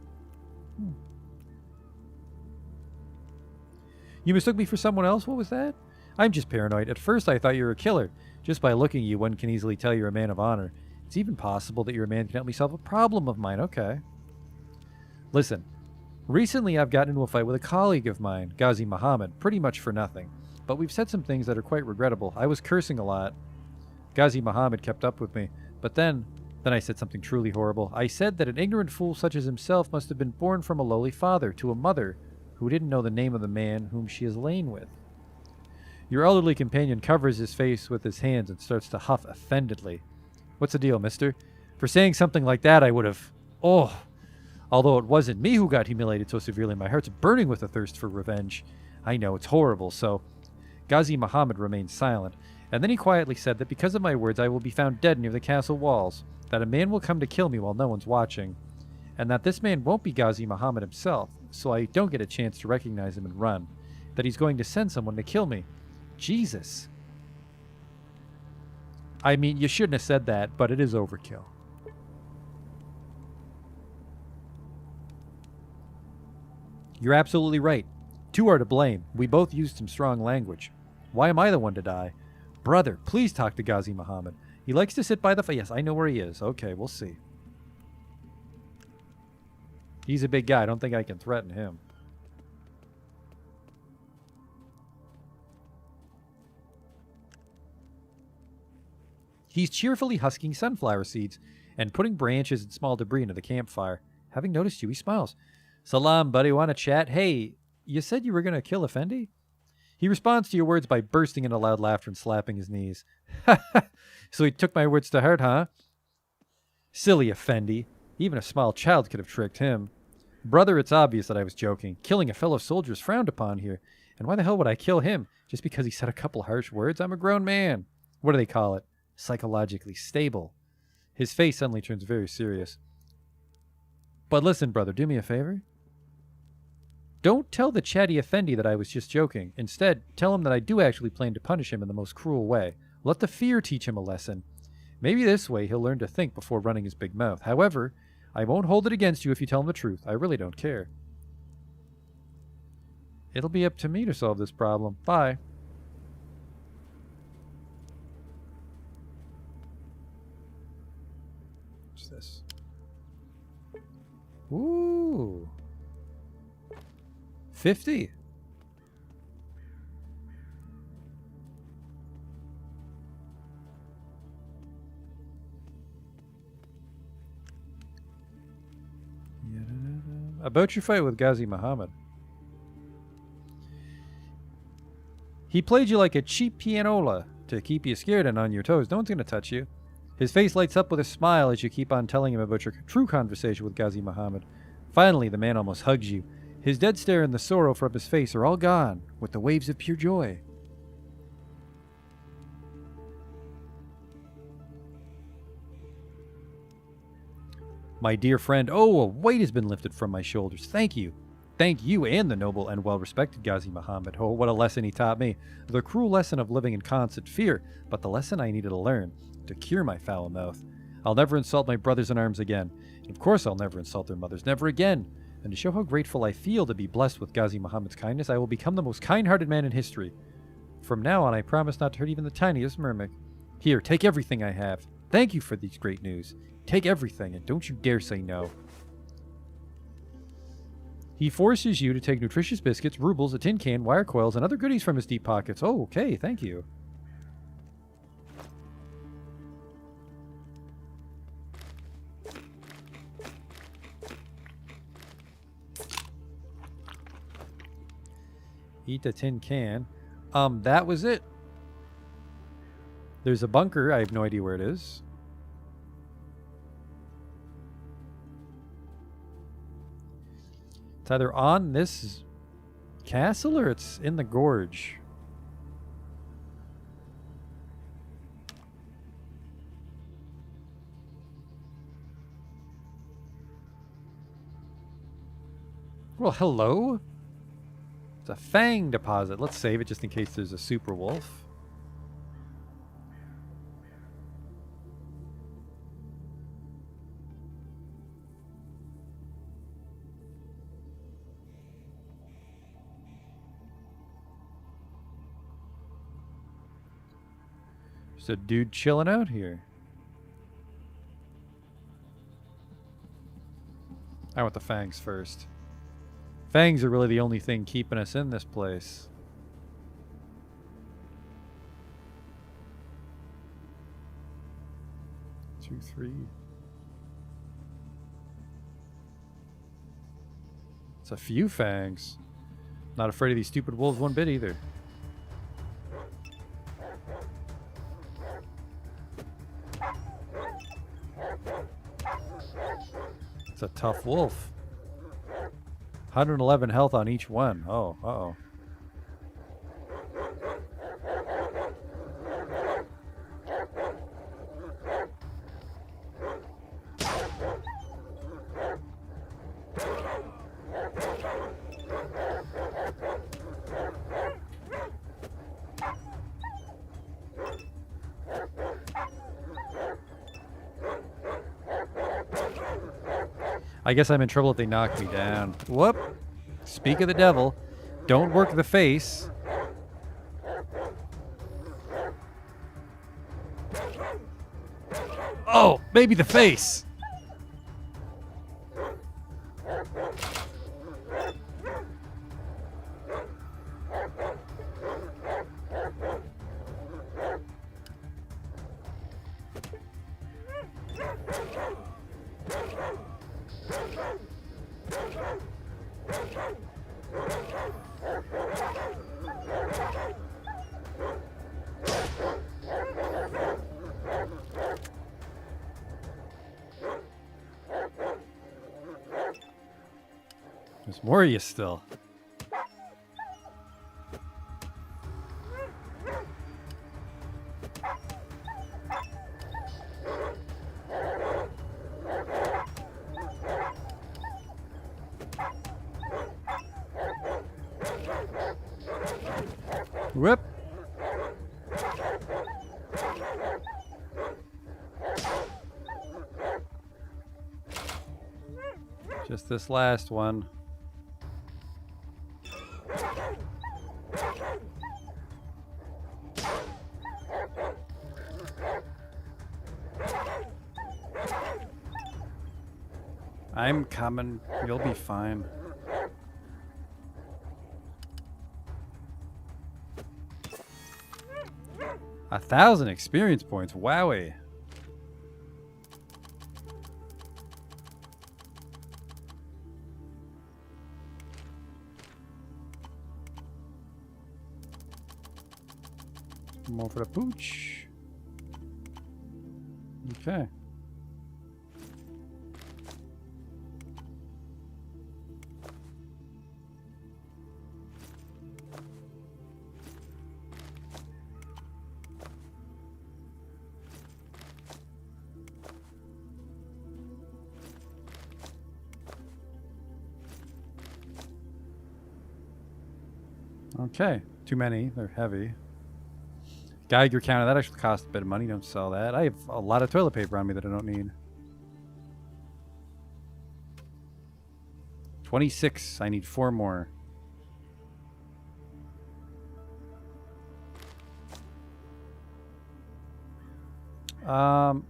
You mistook me for someone else? What was that? I'm just paranoid. At first I thought you were a killer. Just by looking at you, one can easily tell you're a man of honor. It's even possible that you're a man who can help me solve a problem of mine. Okay. Listen, recently I've gotten into a fight with a colleague of mine, Ghazi Muhammad, pretty much for nothing. But we've said some things that are quite regrettable. I was cursing a lot. Ghazi Muhammad kept up with me. But then I said something truly horrible. I said that an ignorant fool such as himself must have been born from a lowly father to a mother who didn't know the name of the man whom she is lain with. Your elderly companion covers his face with his hands and starts to huff offendedly. What's the deal, mister? For saying something like that, I would have... Oh! Although it wasn't me who got humiliated so severely, my heart's burning with a thirst for revenge. I know, it's horrible, so... Ghazi Muhammad remained silent, and then he quietly said that because of my words I will be found dead near the castle walls, that a man will come to kill me while no one's watching, and that this man won't be Ghazi Muhammad himself, so I don't get a chance to recognize him and run, that he's going to send someone to kill me. Jesus. I mean, you shouldn't have said that, but it is overkill. You're absolutely right. Two are to blame. We both used some strong language. Why am I the one to die? Brother, please talk to Ghazi Muhammad. He likes to sit by the fire. Yes, I know where he is. Okay, we'll see. He's a big guy. I don't think I can threaten him. He's cheerfully husking sunflower seeds and putting branches and small debris into the campfire. Having noticed you, he smiles. Salam, buddy. Want to chat? Hey, you said you were going to kill Effendi? He responds to your words by bursting into loud laughter and slapping his knees. So he took my words to heart, huh? Silly Effendi. Even a small child could have tricked him. Brother, it's obvious that I was joking. Killing a fellow soldier is frowned upon here. And why the hell would I kill him? Just because he said a couple harsh words? I'm a grown man. What do they call it? Psychologically stable. His face suddenly turns very serious. But listen, brother, do me a favor. Don't tell the chatty Effendi that I was just joking. Instead, tell him that I do actually plan to punish him in the most cruel way. Let the fear teach him a lesson. Maybe this way he'll learn to think before running his big mouth. However, I won't hold it against you if you tell him the truth. I really don't care. It'll be up to me to solve this problem. Bye. What's this? Ooh. 50. About your fight with Ghazi Muhammad. He played you like a cheap pianola to keep you scared and on your toes. No one's going to touch you. His face lights up with a smile as you keep on telling him about your true conversation with Ghazi Muhammad. Finally, the man almost hugs you. His dead stare and the sorrow from his face are all gone with the waves of pure joy. My dear friend, oh, a weight has been lifted from my shoulders. Thank you. Thank you and the noble and well-respected Ghazi Muhammad. Oh, what a lesson he taught me. The cruel lesson of living in constant fear, but the lesson I needed to learn to cure my foul mouth. I'll never insult my brothers in arms again. And of course I'll never insult their mothers, never again. And to show how grateful I feel to be blessed with Ghazi Muhammad's kindness, I will become the most kind-hearted man in history. From now on, I promise not to hurt even the tiniest murmur. Here, take everything I have. Thank you for these great news. Take everything, and don't you dare say no. He forces you to take nutritious biscuits, rubles, a tin can, wire coils, and other goodies from his deep pockets. Oh, okay, thank you. Eat the tin can. That was it. There's a bunker. I have no idea where it is. It's either on this castle or it's in the gorge. Well, hello? It's a fang deposit. Let's save it just in case there's a super wolf. Just a dude chilling out here. I want the fangs first. Fangs are really the only thing keeping us in this place. Two, three. It's a few fangs. Not afraid of these stupid wolves one bit either. It's a tough wolf. 111 health on each one. Oh, uh-oh. I guess I'm in trouble if they knock me down. Whoop! Speak of the devil. Don't work the face. Oh, maybe the face! There's more of you still. Whoop. Just this last one. I'm coming. You'll be fine. A 1,000 experience points. Wowie. More for the pooch. Okay. Okay. Too many. They're heavy. Geiger counter. That actually costs a bit of money. Don't sell that. I have a lot of toilet paper on me that I don't need. 26. I need 4 more. I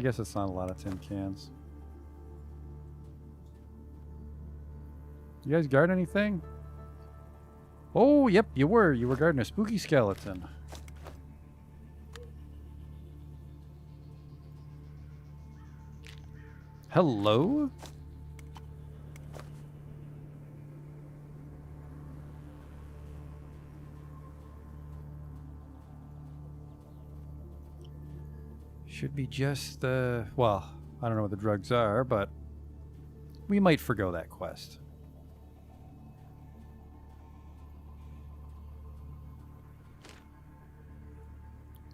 guess it's not a lot of tin cans. You guys guard anything? Oh, yep, you were. You were guarding a spooky skeleton. Hello? Should be just, well, I don't know what the drugs are, but we might forgo that quest.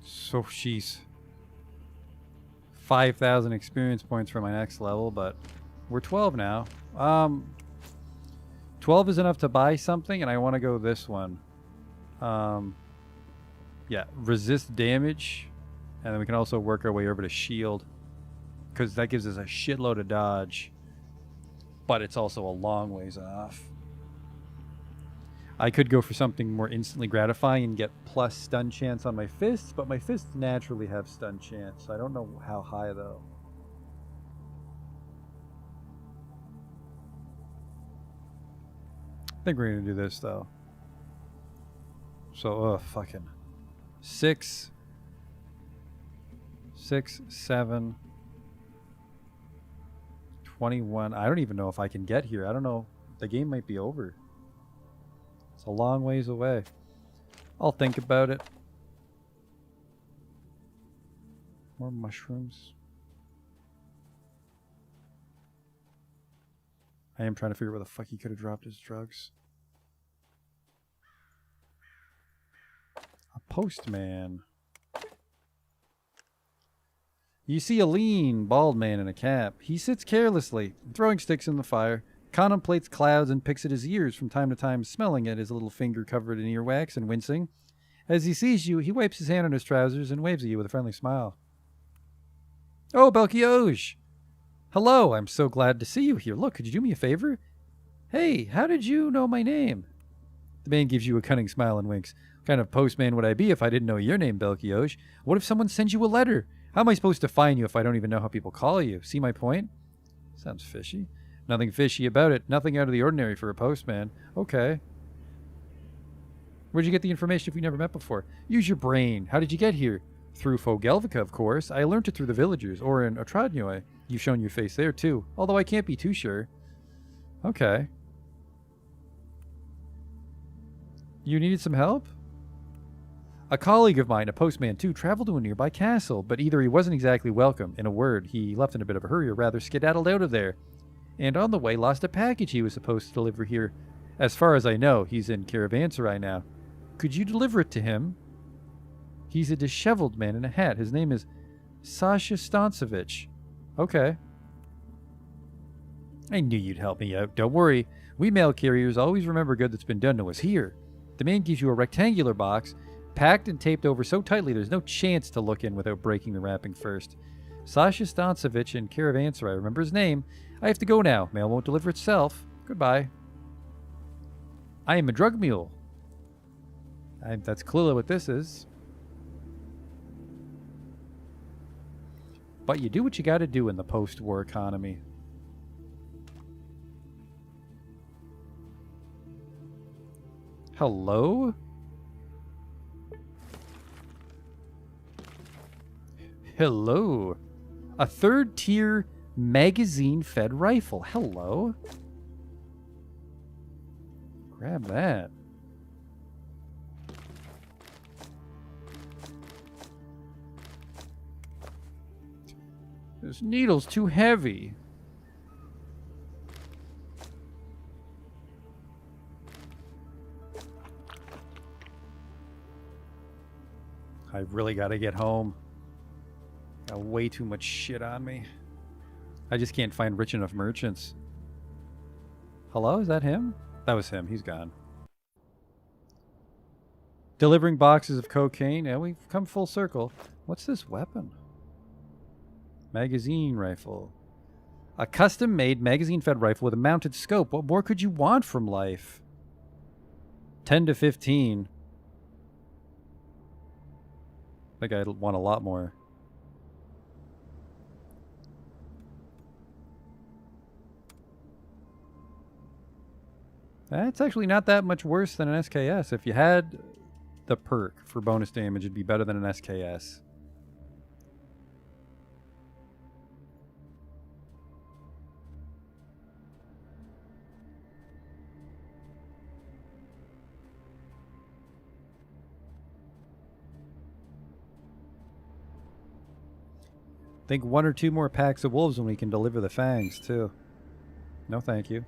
So she's 5,000 experience points for my next level, but we're 12 now. 12 is enough to buy something, and I want to go this one. Yeah, resist damage, and then we can also work our way over to shield, because that gives us a shitload of dodge, but it's also a long ways off. I could go for something more instantly gratifying and get plus stun chance on my fists, but my fists naturally have stun chance, so I don't know how high though. I think we're gonna do this though. So, fucking 6, 7, 21. I don't even know if I can get here. I don't know. The game might be over. It's a long ways away. I'll think about it. More mushrooms. I am trying to figure out where the fuck he could have dropped his drugs. A postman. You see a lean, bald man in a cap. He sits carelessly, throwing sticks in the fire, contemplates clouds and picks at his ears from time to time, smelling at his little finger covered in earwax and wincing. As he sees you, he wipes his hand on his trousers and waves at you with a friendly smile. Oh, Belkioge! Hello, I'm so glad to see you here. Look, could you do me a favor? Hey, how did you know my name? The man gives you a cunning smile and winks. What kind of postman would I be if I didn't know your name, Belkioge? What if someone sends you a letter? How am I supposed to find you if I don't even know how people call you? See my point? Sounds fishy. Nothing fishy about it. Nothing out of the ordinary for a postman. Okay. Where'd you get the information if we never met before? Use your brain. How did you get here? Through Fogelvica, of course. I learned it through the villagers, or in Otradnoy. You've shown your face there, too. Although I can't be too sure. Okay. You needed some help? A colleague of mine, a postman too, traveled to a nearby castle, but either he wasn't exactly welcome, in a word, he left in a bit of a hurry, or rather skedaddled out of there, and on the way lost a package he was supposed to deliver here. As far as I know, he's in Caravanserai now. Could you deliver it to him? He's a disheveled man in a hat. His name is Sasha Stancevich. Okay. I knew you'd help me out. Don't worry. We mail carriers always remember good that's been done to us here. The man gives you a rectangular box, packed and taped over so tightly there's no chance to look in without breaking the wrapping first. Sasha Stancevich in Caravanserai. Remember his name. I have to go now. Mail won't deliver itself. Goodbye. I am a drug mule. That's clearly what this is. But you do what you gotta do in the post-war economy. Hello? Hello. A third-tier magazine-fed rifle. Hello. Grab that. This needle's too heavy. I really gotta get home. Got way too much shit on me. I just can't find rich enough merchants. Hello? Is that him? That was him. He's gone. Delivering boxes of cocaine. Yeah, we've come full circle. What's this weapon? Magazine rifle. A custom-made magazine-fed rifle with a mounted scope. What more could you want from life? 10 to 15. I think I'd want a lot more. That's actually not that much worse than an SKS. If you had the perk for bonus damage, it'd be better than an SKS. Think 1 or 2 more packs of wolves when we can deliver the fangs, too. No, thank you.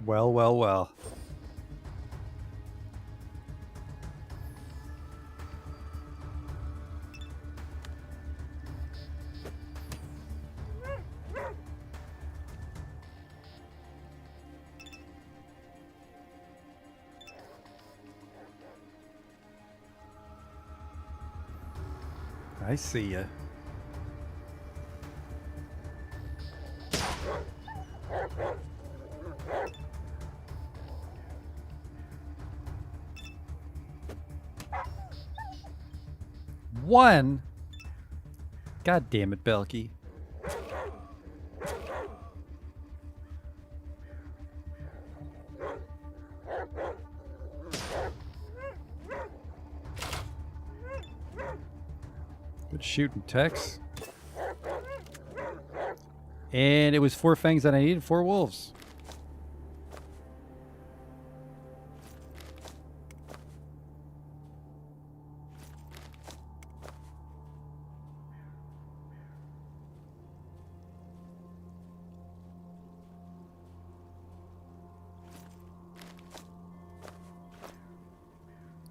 Well, well, well. I see ya. One? God damn it, Belky. Good shooting, Tex. And it was 4 fangs that I needed, 4 wolves.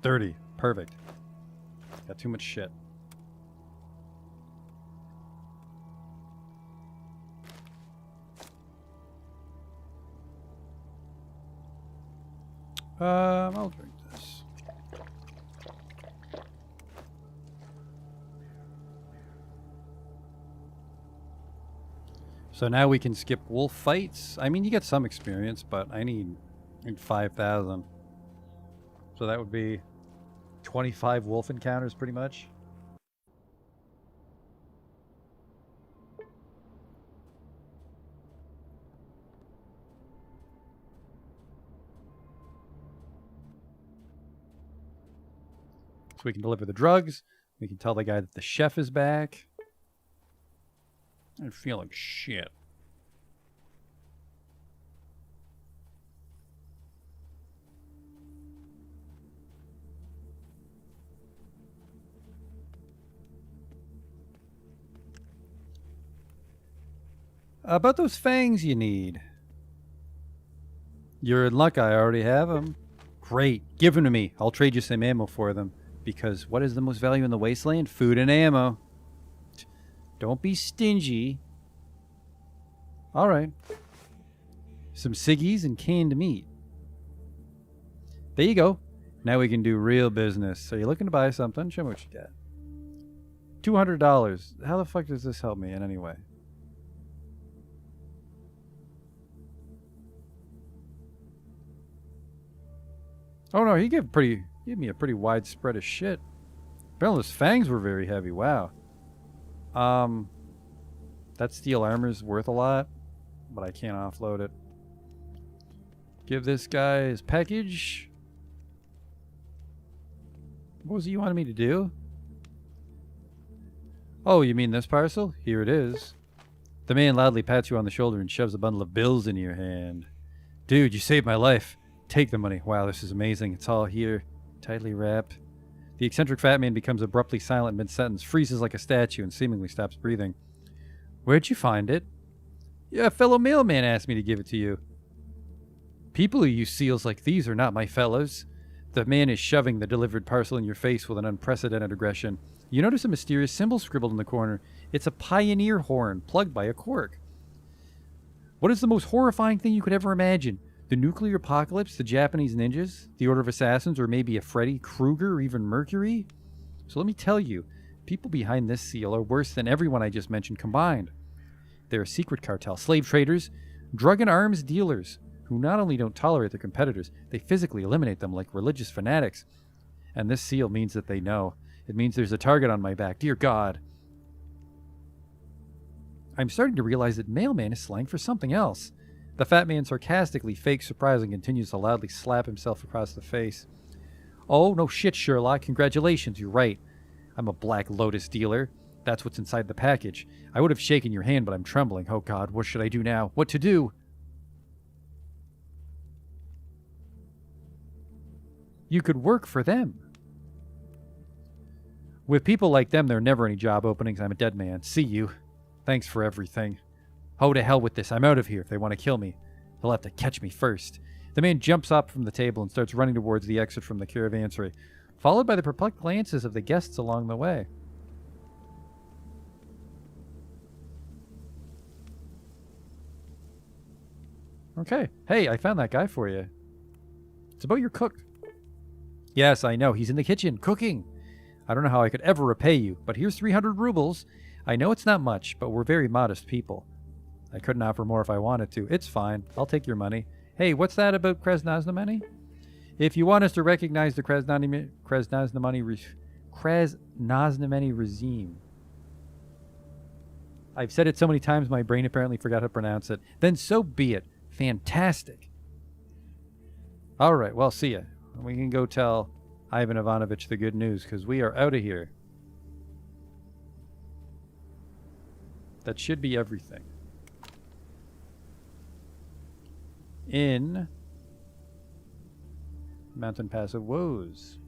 $30. Perfect. Got too much shit. I'll drink this. So now we can skip wolf fights. I mean, you get some experience, but I need 5,000. So that would be 25 wolf encounters, pretty much. So we can deliver the drugs. We can tell the guy that the chef is back. I feel like shit. About those fangs you need. You're in luck, I already have them. Great, give them to me. I'll trade you some ammo for them. Because what is the most value in the wasteland? Food and ammo. Don't be stingy. Alright. Some ciggies and canned meat. There you go. Now we can do real business. So you're looking to buy something? Show me what you got. $200. How the fuck does this help me in any way? Oh no, he gave me a pretty wide spread of shit. Apparently those fangs were very heavy. Wow. That steel armor is worth a lot, but I can't offload it. Give this guy his package. What was it you wanted me to do? Oh, you mean this parcel? Here it is. The man loudly pats you on the shoulder and shoves a bundle of bills into your hand. Dude, you saved my life. Take the money. Wow, this is amazing. It's all here. Tightly wrapped. The eccentric fat man becomes abruptly silent mid-sentence, freezes like a statue, and seemingly stops breathing. Where'd you find it? Yeah, a fellow mailman asked me to give it to you. People who use seals like these are not my fellows. The man is shoving the delivered parcel in your face with an unprecedented aggression. You notice a mysterious symbol scribbled in the corner. It's a pioneer horn plugged by a cork. What is the most horrifying thing you could ever imagine? The nuclear apocalypse, the Japanese ninjas, the Order of Assassins, or maybe a Freddy Krueger or even Mercury? So let me tell you, people behind this seal are worse than everyone I just mentioned combined. They're a secret cartel, slave traders, drug and arms dealers, who not only don't tolerate their competitors, they physically eliminate them like religious fanatics. And this seal means that they know. It means there's a target on my back. Dear God. I'm starting to realize that mailman is slang for something else. The fat man sarcastically fakes surprise and continues to loudly slap himself across the face. Oh, no shit, Sherlock. Congratulations, you're right. I'm a Black Lotus dealer. That's what's inside the package. I would have shaken your hand, but I'm trembling. Oh God, what should I do now? What to do? You could work for them. With people like them, there are never any job openings. I'm a dead man. See you. Thanks for everything. Oh, to hell with this. I'm out of here. If they want to kill me, they'll have to catch me first. The man jumps up from the table and starts running towards the exit from the caravanserai, followed by the perplexed glances of the guests along the way. Okay. Hey, I found that guy for you. It's about your cook. Yes, I know. He's in the kitchen, cooking. I don't know how I could ever repay you, but here's 300 rubles. I know it's not much, but we're very modest people. I couldn't offer more if I wanted to. It's fine. I'll take your money. Hey, what's that about Krasnoznameni? If you want us to recognize the Krasnoznameni regime. I've said it so many times my brain apparently forgot how to pronounce it. Then so be it. Fantastic. All right, well, see ya. We can go tell Ivan Ivanovich the good news, because we are out of here. That should be everything. In Mountain Pass of Woes.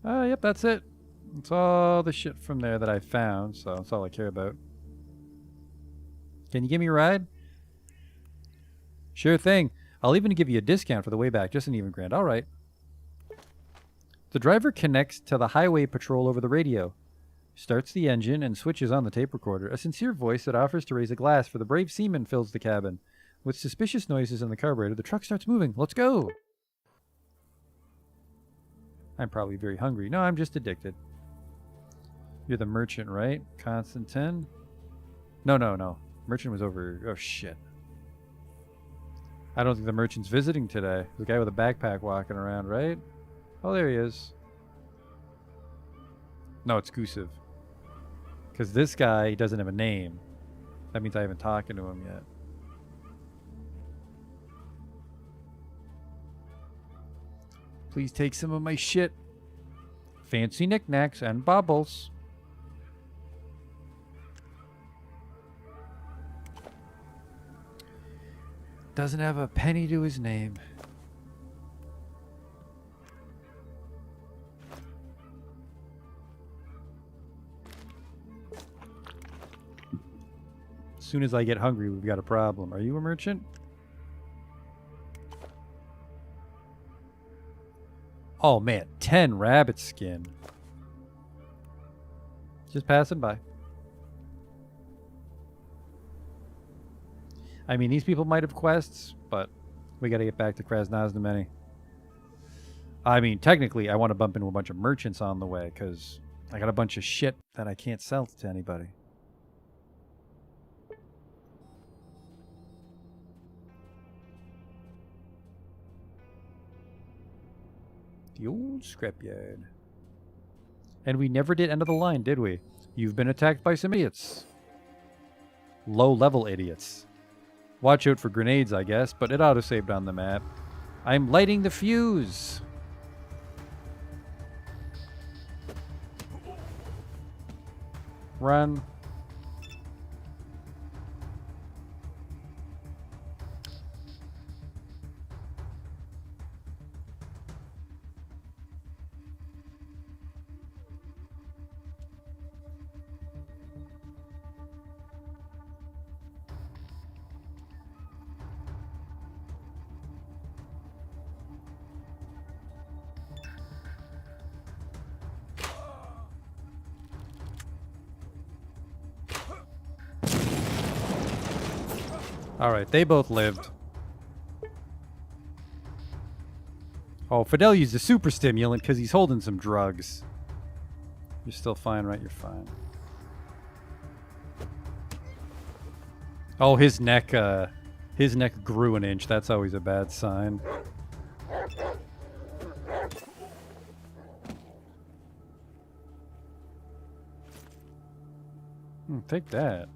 Yep, that's it. That's all the shit from there that I found, so that's all I care about. Can you give me a ride? Sure thing. I'll even give you a discount for the way back, just an even grand. All right. The driver connects to the highway patrol over the radio, starts the engine, and switches on the tape recorder. A sincere voice that offers to raise a glass for the brave seaman fills the cabin. With suspicious noises in the carburetor, the truck starts moving. Let's go! I'm probably very hungry. No, I'm just addicted. You're the merchant, right? Constantine? No. Merchant was over... Oh, shit. I don't think the merchant's visiting today. The guy with a backpack walking around, right? Oh, there he is. No, it's Gusev. Because this guy doesn't have a name. That means I haven't talked to him yet. Please take some of my shit. Fancy knickknacks and baubles. Doesn't have a penny to his name. As soon as I get hungry, we've got a problem. Are you a merchant? Oh man, 10 rabbit skin. Just passing by. I mean, these people might have quests, but we gotta get back to Krasnoznameni. I mean, technically, I want to bump into a bunch of merchants on the way, because I got a bunch of shit that I can't sell to anybody. The old scrapyard. And we never did end of the line, did we? You've been attacked by some idiots. Low-level idiots. Watch out for grenades, I guess, but it auto-saved on the map. I'm lighting the fuse. Run. Alright, they both lived. Oh, Fidel used a super stimulant because he's holding some drugs. You're still fine, right? You're fine. Oh, his neck grew an inch. That's always a bad sign. Take that.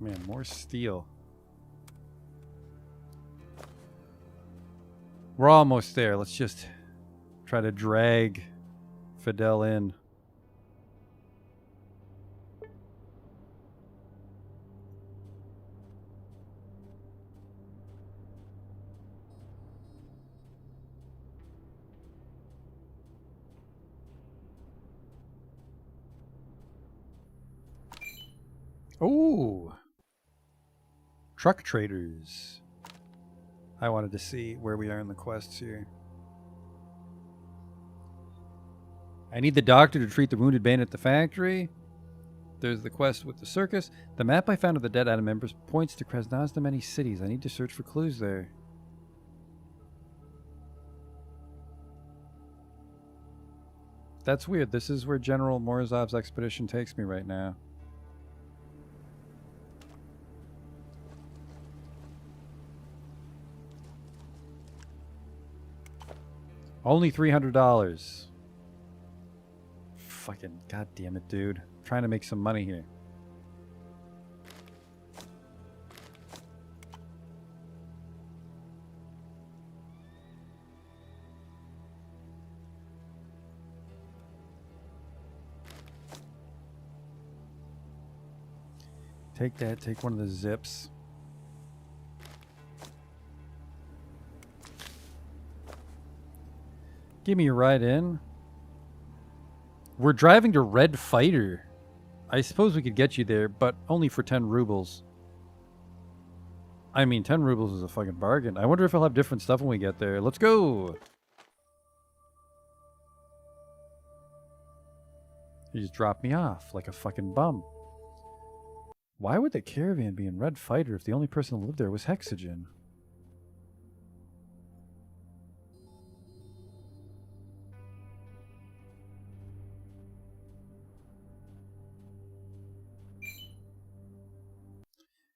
Man, more steel. We're almost there. Let's just try to drag Fidel in. Ooh. Truck traders. I wanted to see where we are in the quests here. I need the doctor to treat the wounded bandit at the factory. There's the quest with the circus. The map I found of the dead Adam members points to Krasnozhna many cities. I need to search for clues there. That's weird. This is where General Morozov's expedition takes me right now. Only $300. Fucking goddamn it, dude. I'm trying to make some money here. Take that. Take one of the zips. Give me a ride in. We're driving to Red Fighter. I suppose we could get you there, but only for 10 rubles. I mean, 10 rubles is a fucking bargain. I wonder if I'll have different stuff when we get there. Let's go! He just dropped me off like a fucking bum. Why would the caravan be in Red Fighter if the only person who lived there was Hexogen?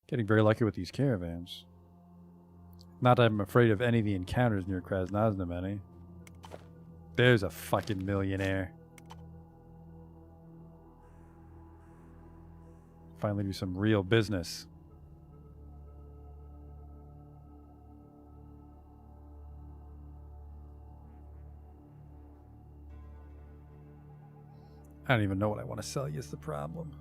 Getting very lucky with these caravans. Not that I'm afraid of any of the encounters near Krasnozhna many. There's a fucking millionaire. Finally do some real business. I don't even know what I want to sell you is the problem.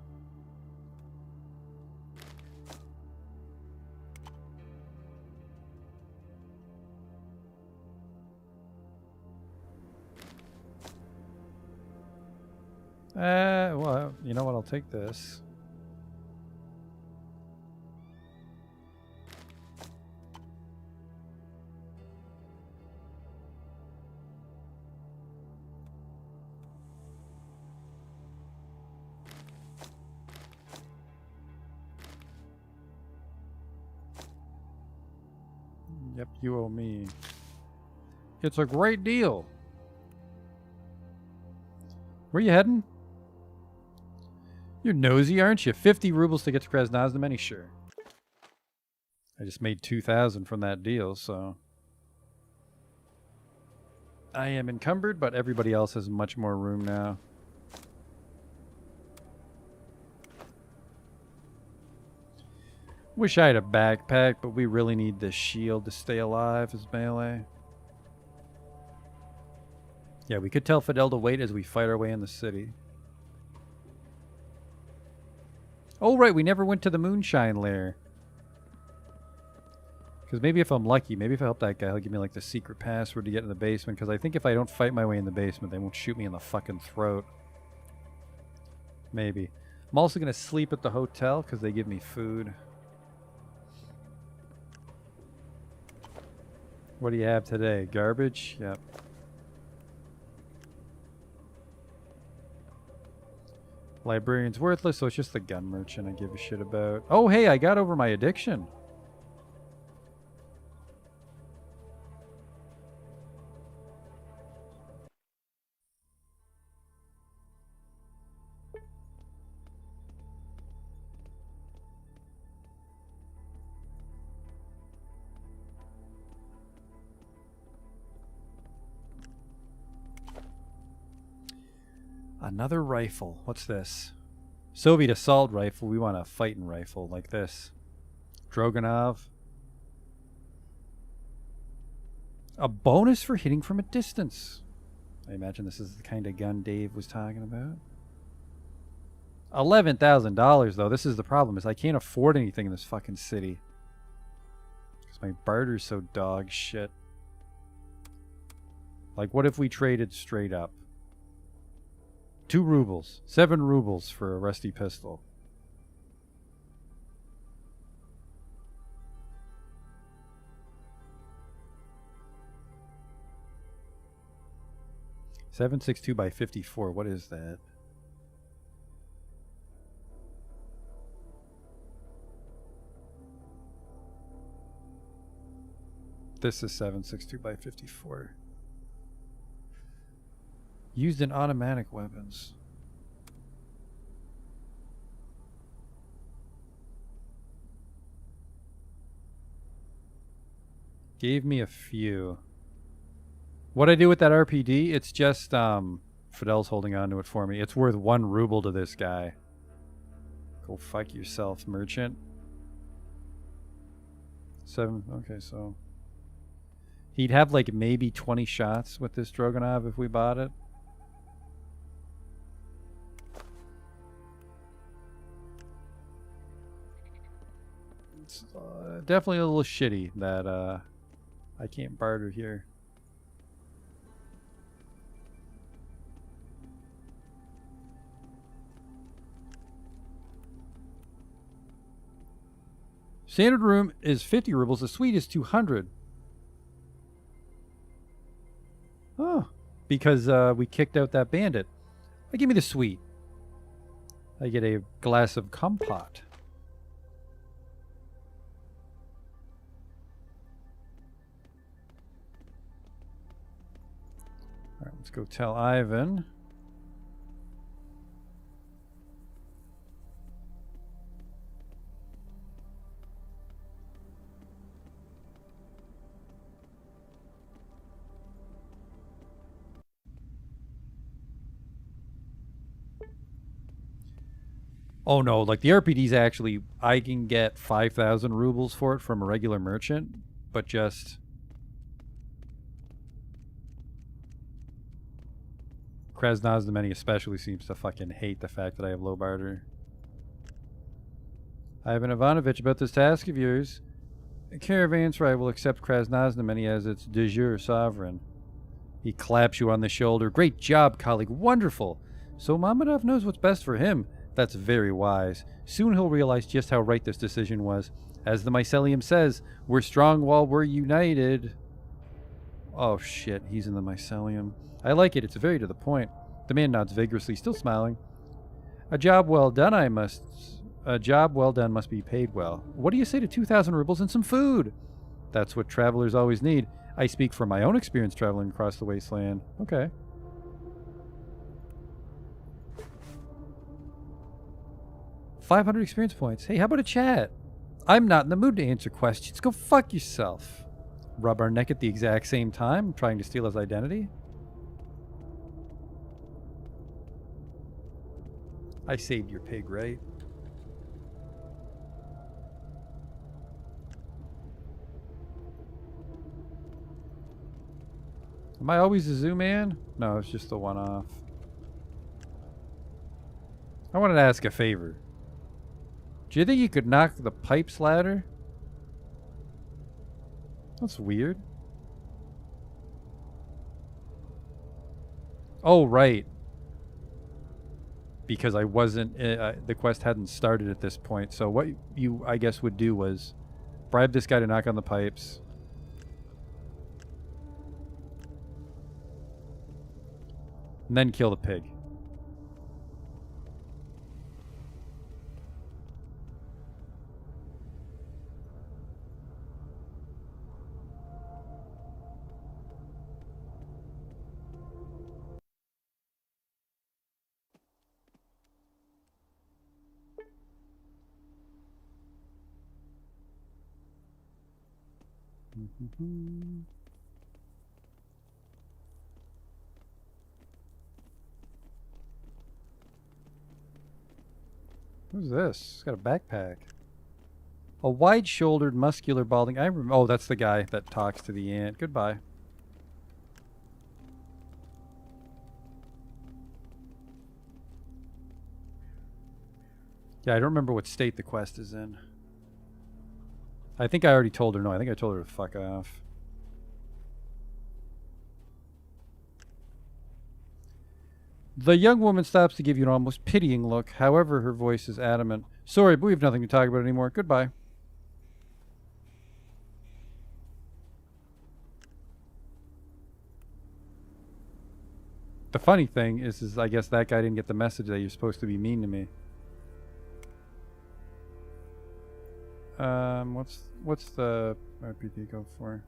Well, you know what? I'll take this. Yep, you owe me. It's a great deal. Where you heading? You're nosy, aren't you? 50 rubles to get to Krasnozhna many? Sure. I just made 2,000 from that deal, so... I am encumbered, but everybody else has much more room now. Wish I had a backpack, but we really need this shield to stay alive as melee. Yeah, we could tell Fidel to wait as we fight our way in the city. Oh, right, we never went to the moonshine lair. Because maybe if I'm lucky, maybe if I help that guy, he'll give me like the secret password to get in the basement. Because I think if I don't fight my way in the basement, they won't shoot me in the fucking throat. Maybe. I'm also going to sleep at the hotel because they give me food. What do you have today? Garbage? Yep. Librarian's worthless, so it's just the gun merchant I give a shit about. Oh, hey, I got over my addiction. Another rifle. What's this? Soviet assault rifle. We want a fighting rifle like this. Droganov. A bonus for hitting from a distance. I imagine this is the kind of gun Dave was talking about. $11,000 though. This is the problem, is I can't afford anything in this fucking city. Because my barter's so dog shit. Like, what if we traded straight up? 2 rubles. 7 rubles for a rusty pistol. .762 by 54. What is that? This is .762 by 54. Used in automatic weapons. Gave me a few. What I do with that RPD, it's just Fidel's holding on to it for me. It's worth 1 ruble to this guy. Go fuck yourself, merchant. 7. Okay, so he'd have like maybe 20 shots with this Droganov if we bought it. It's definitely a little shitty that I can't barter here. Standard room is 50 rubles. The suite is 200. Oh, because we kicked out that bandit. Give me the suite. I get a glass of compote. All right, let's go tell Ivan. Oh no, like the RPD's actually, I can get 5,000 rubles for it from a regular merchant, but just Krasnoznameni especially seems to fucking hate the fact that I have low barter. Ivan Ivanovich, about this task of yours, Caravanserai will accept Krasnoznameni as its de jure sovereign. He claps you on the shoulder. Great job, colleague. Wonderful. So Mamadov knows what's best for him. That's very wise. Soon he'll realize just how right this decision was. As the mycelium says, we're strong while we're united. Oh shit, he's in the mycelium. I like it, it's very to the point. The man nods vigorously, still smiling. A job well done must be paid well. What do you say to 2,000 rubles and some food? That's what travelers always need. I speak from my own experience traveling across the wasteland. Okay. $500 experience points. Hey, how about a chat? I'm not in the mood to answer questions. Go fuck yourself. Rub our neck at the exact same time, trying to steal his identity? I saved your pig, right? Am I always a zoo man? No, it's just the one-off. I wanted to ask a favor. Do you think you could knock the pipes ladder? That's weird. Oh, right. Because I wasn't, the quest hadn't started at this point. So what you, I guess, would do was bribe this guy to knock on the pipes. And then kill the pig. Who's this? He's got a backpack. A wide-shouldered, muscular, balding... oh, that's the guy that talks to the ant. Goodbye. Yeah, I don't remember what state the quest is in. I think I already told her. No, I think I told her to fuck off. The young woman stops to give you an almost pitying look. However, her voice is adamant. Sorry, but we have nothing to talk about anymore. Goodbye. The funny thing is I guess that guy didn't get the message that you're supposed to be mean to me. What's the RPD go for?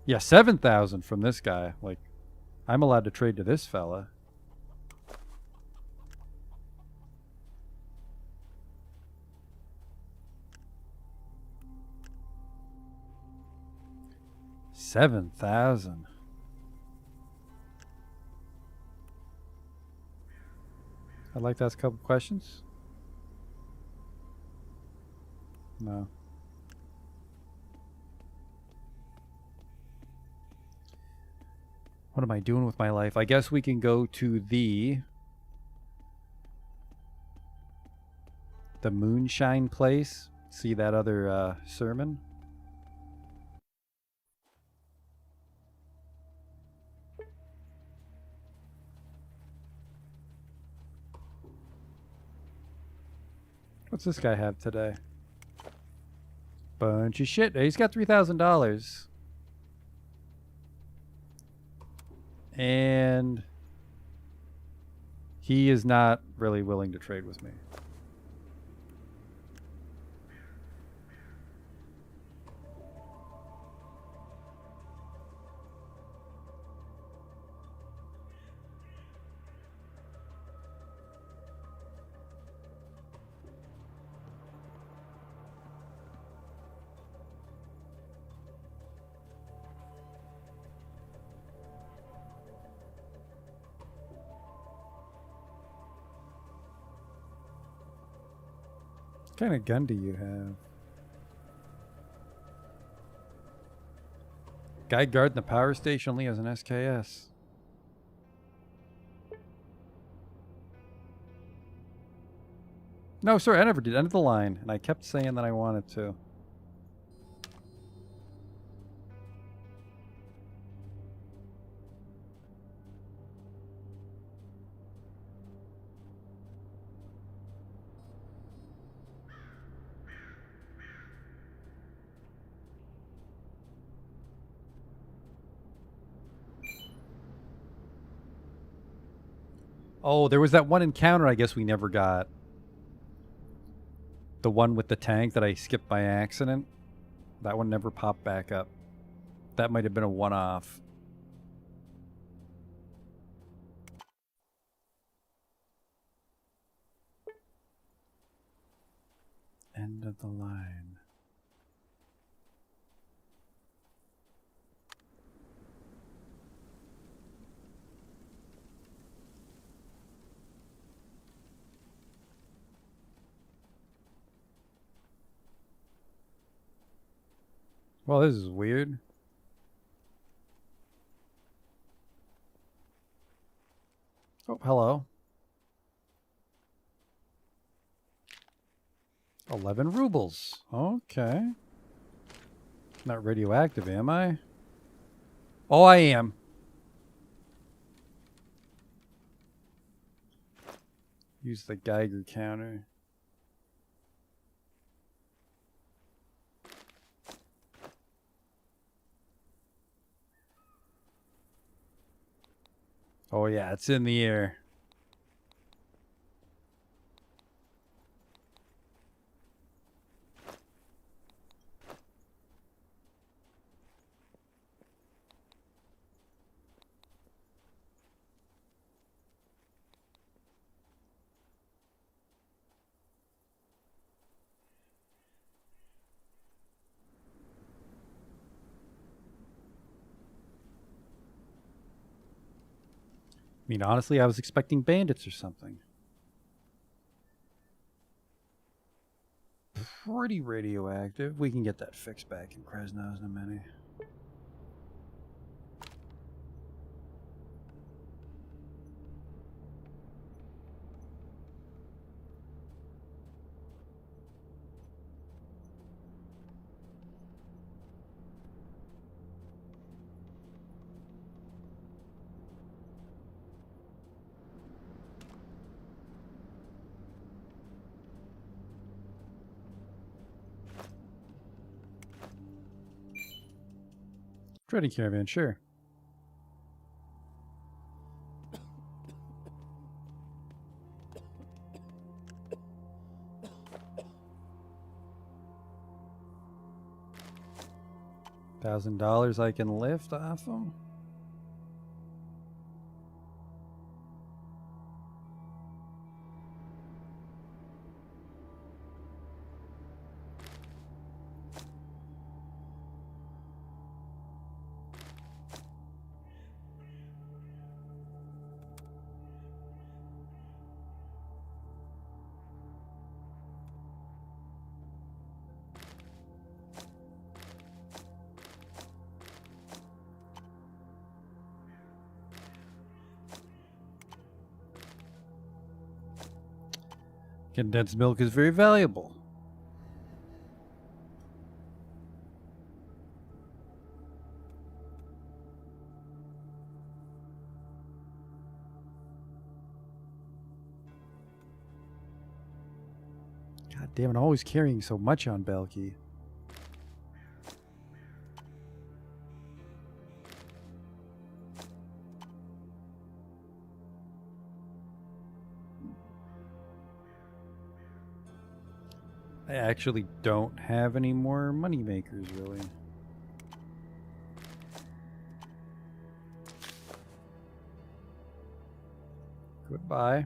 Yeah, 7,000 from this guy. Like, I'm allowed to trade to this fella. $7,000. I'd like to ask a couple questions. No. What am I doing with my life? I guess we can go to the moonshine place. See that other sermon. What's this guy have today? Bunch of shit. He's got $3,000. And he is not really willing to trade with me. What kind of gun do you have? Guy guarding the power station only has an SKS. No, sir, I never did. End of the line. And I kept saying that I wanted to. Oh, there was that one encounter I guess we never got. The one with the tank that I skipped by accident. That one never popped back up. That might have been a one-off. End of the line. Well, this is weird. Oh, hello. 11 rubles. Okay. Not radioactive, am I? Oh, I am. Use the Geiger counter. Oh, yeah, it's in the air. I mean, honestly, I was expecting bandits or something. Pretty radioactive. We can get that fixed back in Krasno's in a minute. Trading caravan, sure. $1,000 I can lift off them. Condensed milk is very valuable. God damn it, I'm always carrying so much on Belky. I actually don't have any more money makers, really. Goodbye.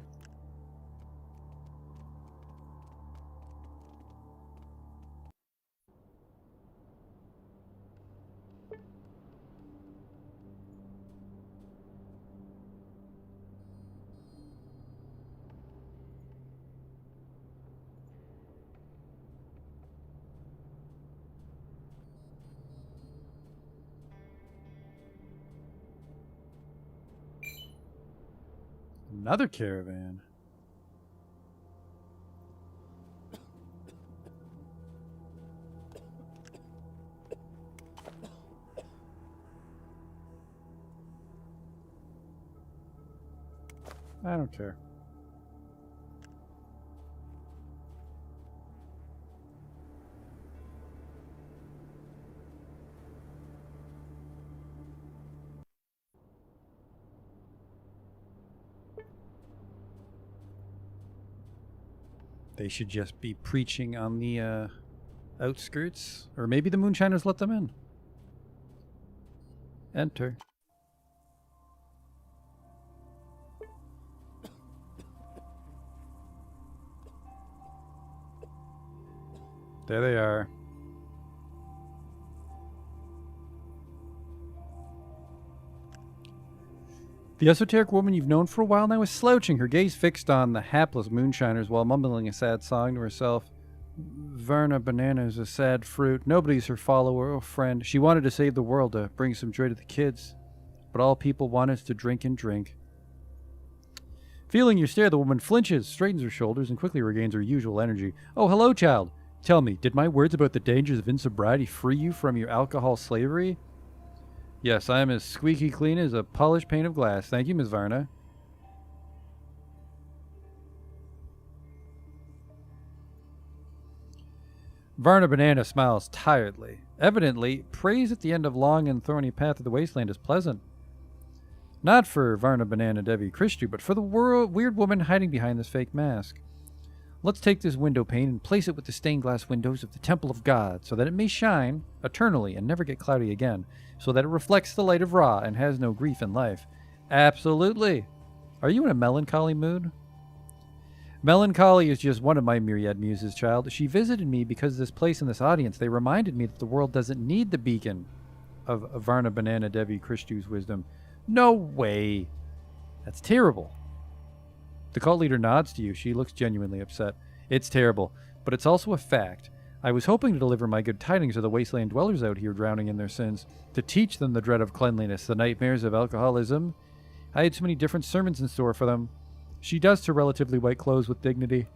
Another caravan. I don't care. They should just be preaching on the outskirts. Or maybe the moonshiners let them in. Enter. There they are. The esoteric woman you've known for a while now is slouching, her gaze fixed on the hapless moonshiners while mumbling a sad song to herself. Verna Banana is a sad fruit. Nobody's her follower or friend. She wanted to save the world, to bring some joy to the kids. But all people want is to drink and drink. Feeling your stare, the woman flinches, straightens her shoulders, and quickly regains her usual energy. Oh, hello, child. Tell me, did my words about the dangers of insobriety free you from your alcohol slavery? Yes, I am as squeaky clean as a polished pane of glass. Thank you, Miss Varna. Varna Banana smiles tiredly. Evidently, praise at the end of long and thorny path of the wasteland is pleasant. Not for Varna Banana Devi Christu, but for the weird woman hiding behind this fake mask. Let's take this window pane and place it with the stained glass windows of the Temple of God, so that it may shine eternally and never get cloudy again, so that it reflects the light of Ra and has no grief in life. Absolutely. Are you in a melancholy mood? Melancholy is just one of my myriad muses, child. She visited me because of this place and this audience. They reminded me that the world doesn't need the beacon of Varna Banana Devi Christu's wisdom. No way. That's terrible. The cult leader nods to you. She looks genuinely upset. It's terrible, but it's also a fact. I was hoping to deliver my good tidings to the wasteland dwellers out here drowning in their sins, to teach them the dread of cleanliness, the nightmares of alcoholism. I had so many different sermons in store for them. She dusts her relatively white clothes with dignity.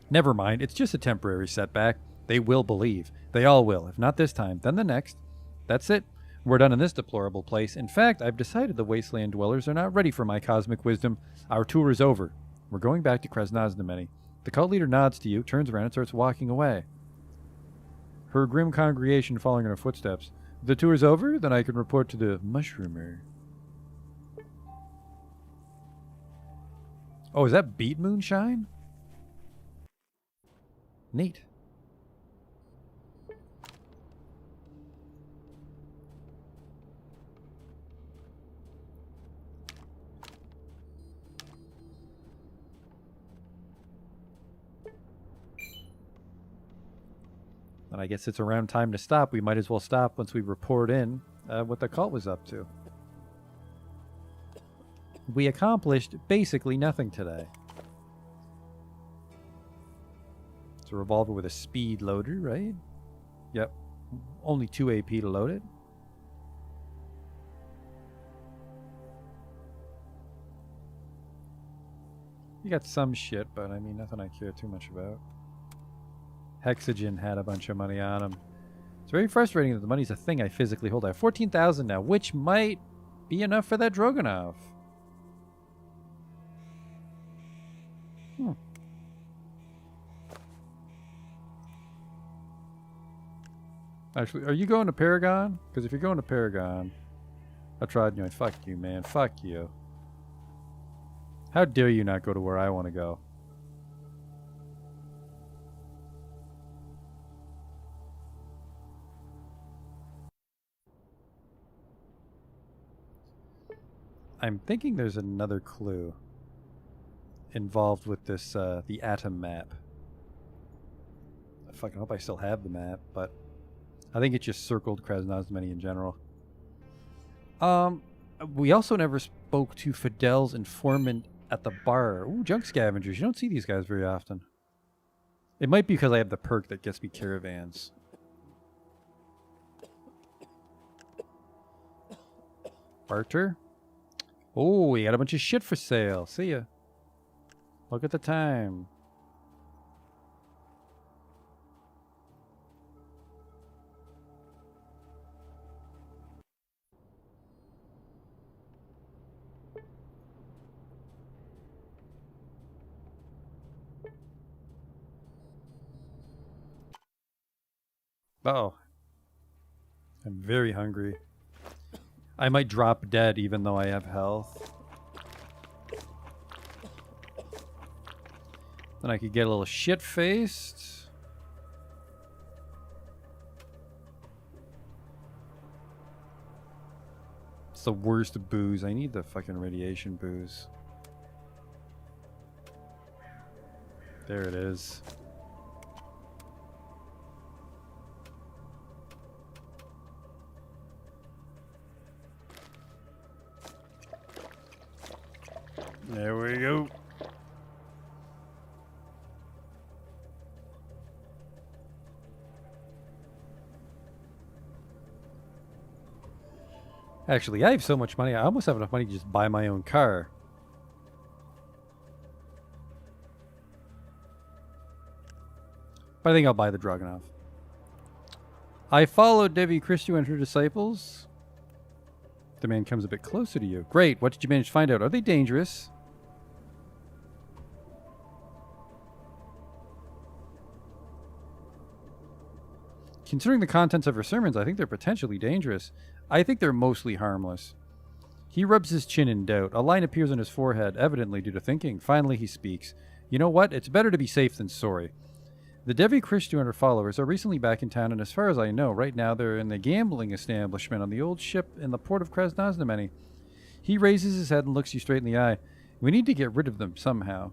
Never mind, it's just a temporary setback. They will believe. They all will. If not this time, then the next. That's it. We're done in this deplorable place. In fact, I've decided the wasteland dwellers are not ready for my cosmic wisdom. Our tour is over. We're going back to Krasnoznameni. The cult leader nods to you, turns around, and starts walking away. Her grim congregation following in her footsteps. The tour's over, then I can report to the mushroomer. Oh, is that beet moonshine? Neat. And I guess it's around time to stop. We might as well stop once we report in what the cult was up to. We accomplished basically nothing today. It's a revolver with a speed loader, right? Yep. Only 2 AP to load it. You got some shit, but I mean, nothing I care too much about. Hexagen had a bunch of money on him. It's very frustrating that the money's a thing I physically hold. I have 14,000 now, which might be enough for that Drogonov. Actually, are you going to Paragon? Because if you're going to Paragon, I tried you. Fuck you, man. Fuck you. How dare you not go to where I want to go? I'm thinking there's another clue involved with this, the Atom map. I fucking hope I still have the map, but I think it just circled Krasnoznameni in general. We also never spoke to Fidel's informant at the bar. Ooh, junk scavengers. You don't see these guys very often. It might be because I have the perk that gets me caravans. Barter? Oh, we got a bunch of shit for sale. See ya. Look at the time. Uh-oh. I'm very hungry. I might drop dead even though I have health. Then I could get a little shit-faced. It's the worst booze. I need the fucking radiation booze. There it is. There we go. Actually, I have so much money, I almost have enough money to just buy my own car. But I think I'll buy the Dragunov. I followed Devi Christu and her disciples. The man comes a bit closer to you. Great, what did you manage to find out? Are they dangerous? Considering the contents of her sermons, I think they're potentially dangerous. I think they're mostly harmless. He rubs his chin in doubt. A line appears on his forehead, evidently due to thinking. Finally, he speaks. You know what? It's better to be safe than sorry. The Devi Christu and her followers are recently back in town, and as far as I know, right now they're in the gambling establishment on the old ship in the port of Krasnoznameni. He raises his head and looks you straight in the eye. We need to get rid of them somehow.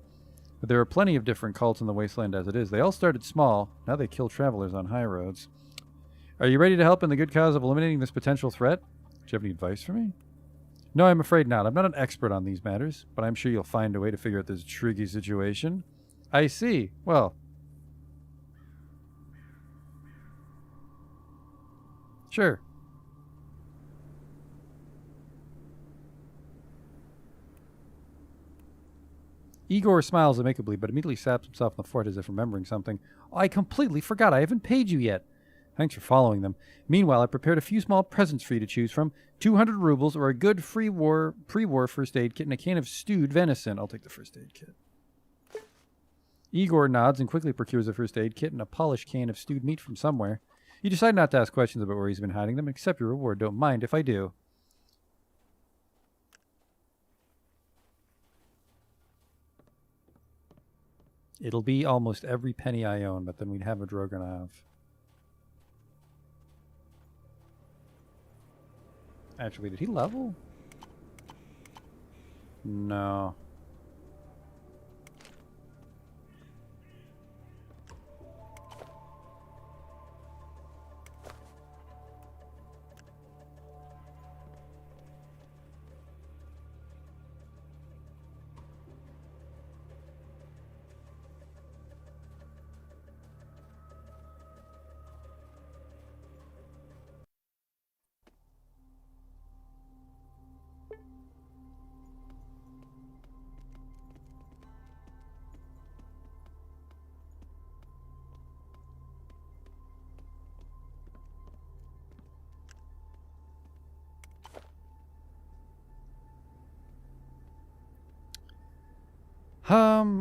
But there are plenty of different cults in the wasteland as it is. They all started small. Now they kill travelers on high roads. Are you ready to help in the good cause of eliminating this potential threat? Do you have any advice for me? No, I'm afraid not. I'm not an expert on these matters, but I'm sure you'll find a way to figure out this tricky situation. I see. Well, sure. Igor smiles amicably, but immediately slaps himself in the forehead as if remembering something. Oh, I completely forgot. I haven't paid you yet. Thanks for following them. Meanwhile, I prepared a few small presents for you to choose from. 200 rubles or a good pre-war first aid kit and a can of stewed venison. I'll take the first aid kit. Igor nods and quickly procures a first aid kit and a polished can of stewed meat from somewhere. You decide not to ask questions about where he's been hiding them and accept your reward. Don't mind if I do. It'll be almost every penny I own, but then we'd have a Dragunov. Actually, did he level? No.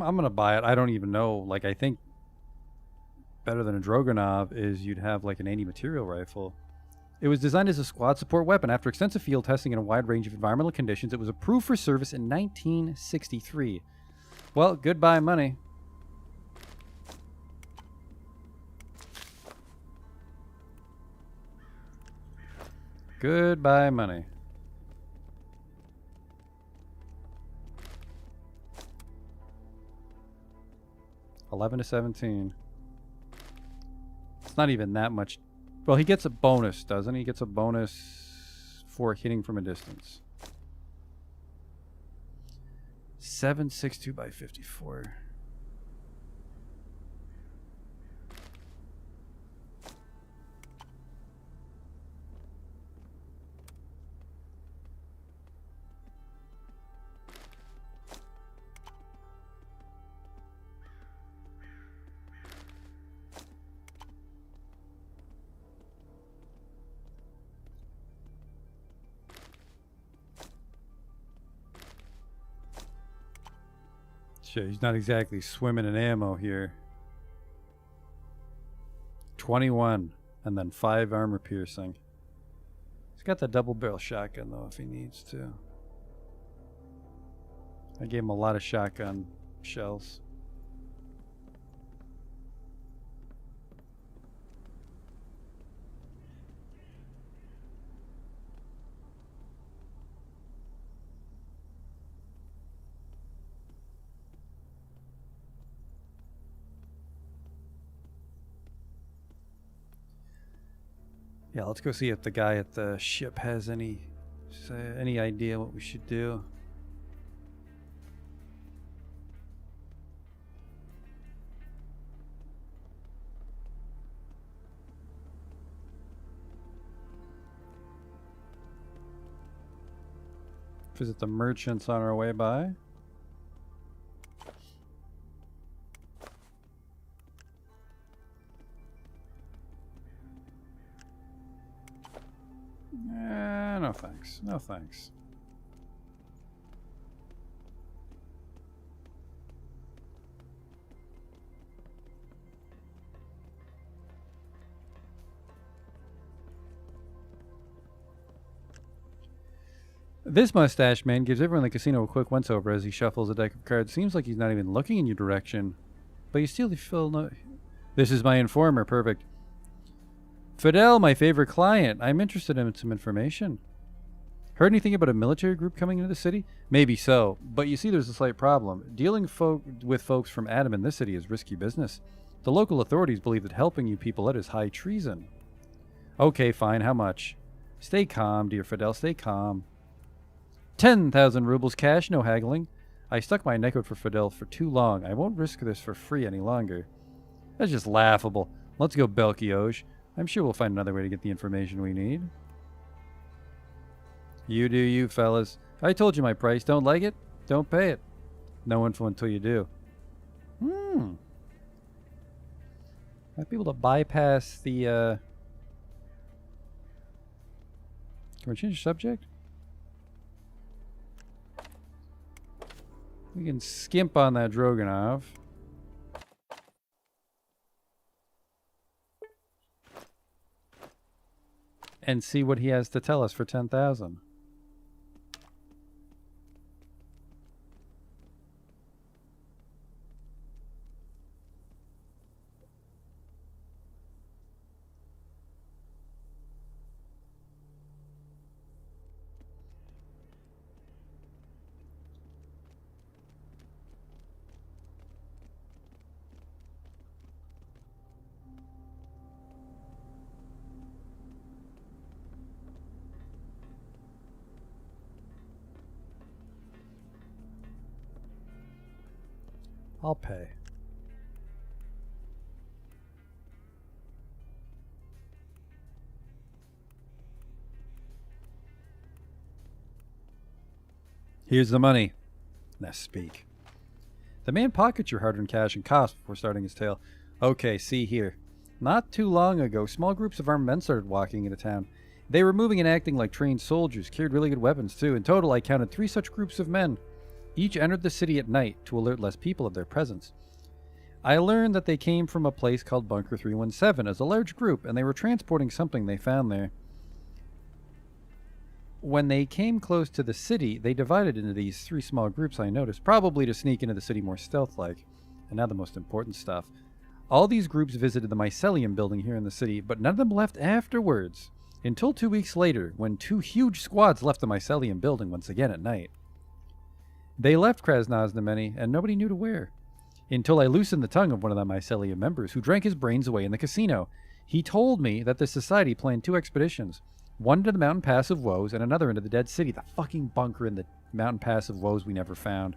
I'm gonna buy it. I don't even know. Like, I think better than a Dragunov is you'd have like an anti-material rifle. It was designed as a squad support weapon. After extensive field testing in a wide range of environmental conditions, it was approved for service in 1963. Well, goodbye money. Goodbye money. $11 to $17. It's not even that much. Well, he gets a bonus, doesn't he? He gets a bonus for hitting from a distance. 762 by 54. Shit, he's not exactly swimming in ammo here. 21 and then 5 armor piercing. He's got the double barrel shotgun though if he needs to. I gave him a lot of shotgun shells. Yeah, let's go see if the guy at the ship has any idea what we should do. Visit the merchants on our way by. No thanks. No thanks. This mustache man gives everyone in the casino a quick once-over as he shuffles a deck of cards. Seems like he's not even looking in your direction. But you still feel no... This is my informer. Perfect. Fidel, my favorite client. I'm interested in some information. Heard anything about a military group coming into the city? Maybe so, but you see there's a slight problem. Dealing with folks from Adam in this city is risky business. The local authorities believe that helping you people out is high treason. Okay, fine. How much? Stay calm, dear Fidel. Stay calm. 10,000 rubles cash, no haggling. I stuck my neck out for Fidel for too long. I won't risk this for free any longer. That's just laughable. Let's go, Belkioj. I'm sure we'll find another way to get the information we need. You do you, fellas. I told you my price. Don't like it? Don't pay it. No info until you do. Might be able to bypass the, Can we change the subject? We can skimp on that Drogonov. And see what he has to tell us for 10,000. I'll pay. Here's the money. Now speak. The man pockets your hard-earned cash and costs before starting his tale. Okay, see here. Not too long ago, small groups of armed men started walking into town. They were moving and acting like trained soldiers, carried really good weapons too. In total, I counted 3 such groups of men. Each entered the city at night to alert less people of their presence. I learned that they came from a place called Bunker 317 as a large group, and they were transporting something they found there. When they came close to the city, they divided into these 3 small groups, I noticed, probably to sneak into the city more stealth-like. And now the most important stuff. All these groups visited the Mycelium building here in the city, but none of them left afterwards. Until 2 weeks later, when 2 huge squads left the Mycelium building once again at night. They left Krasnoznameni, and nobody knew to where. Until I loosened the tongue of one of the Mycelium members, who drank his brains away in the casino. He told me that the Society planned 2 expeditions. One to the Mountain Pass of Woes, and another into the Dead City, the fucking bunker in the Mountain Pass of Woes we never found.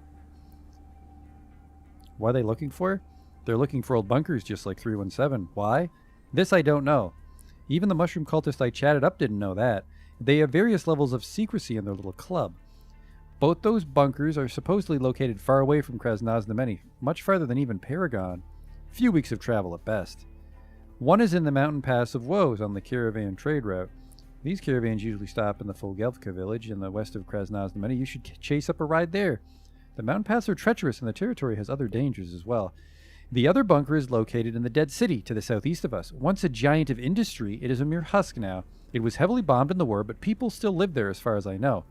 What are they looking for? They're looking for old bunkers just like 317. Why? This I don't know. Even the mushroom cultist I chatted up didn't know that. They have various levels of secrecy in their little club. Both those bunkers are supposedly located far away from Krasnoznameni, much farther than even Paragon. Few weeks of travel at best. One is in the Mountain Pass of Woes on the caravan trade route. These caravans usually stop in the Fulgelvka village in the west of Krasnoznameni. You should chase up a ride there. The mountain paths are treacherous and the territory has other dangers as well. The other bunker is located in the Dead City to the southeast of us. Once a giant of industry, it is a mere husk now. It was heavily bombed in the war, but people still live there as far as I know.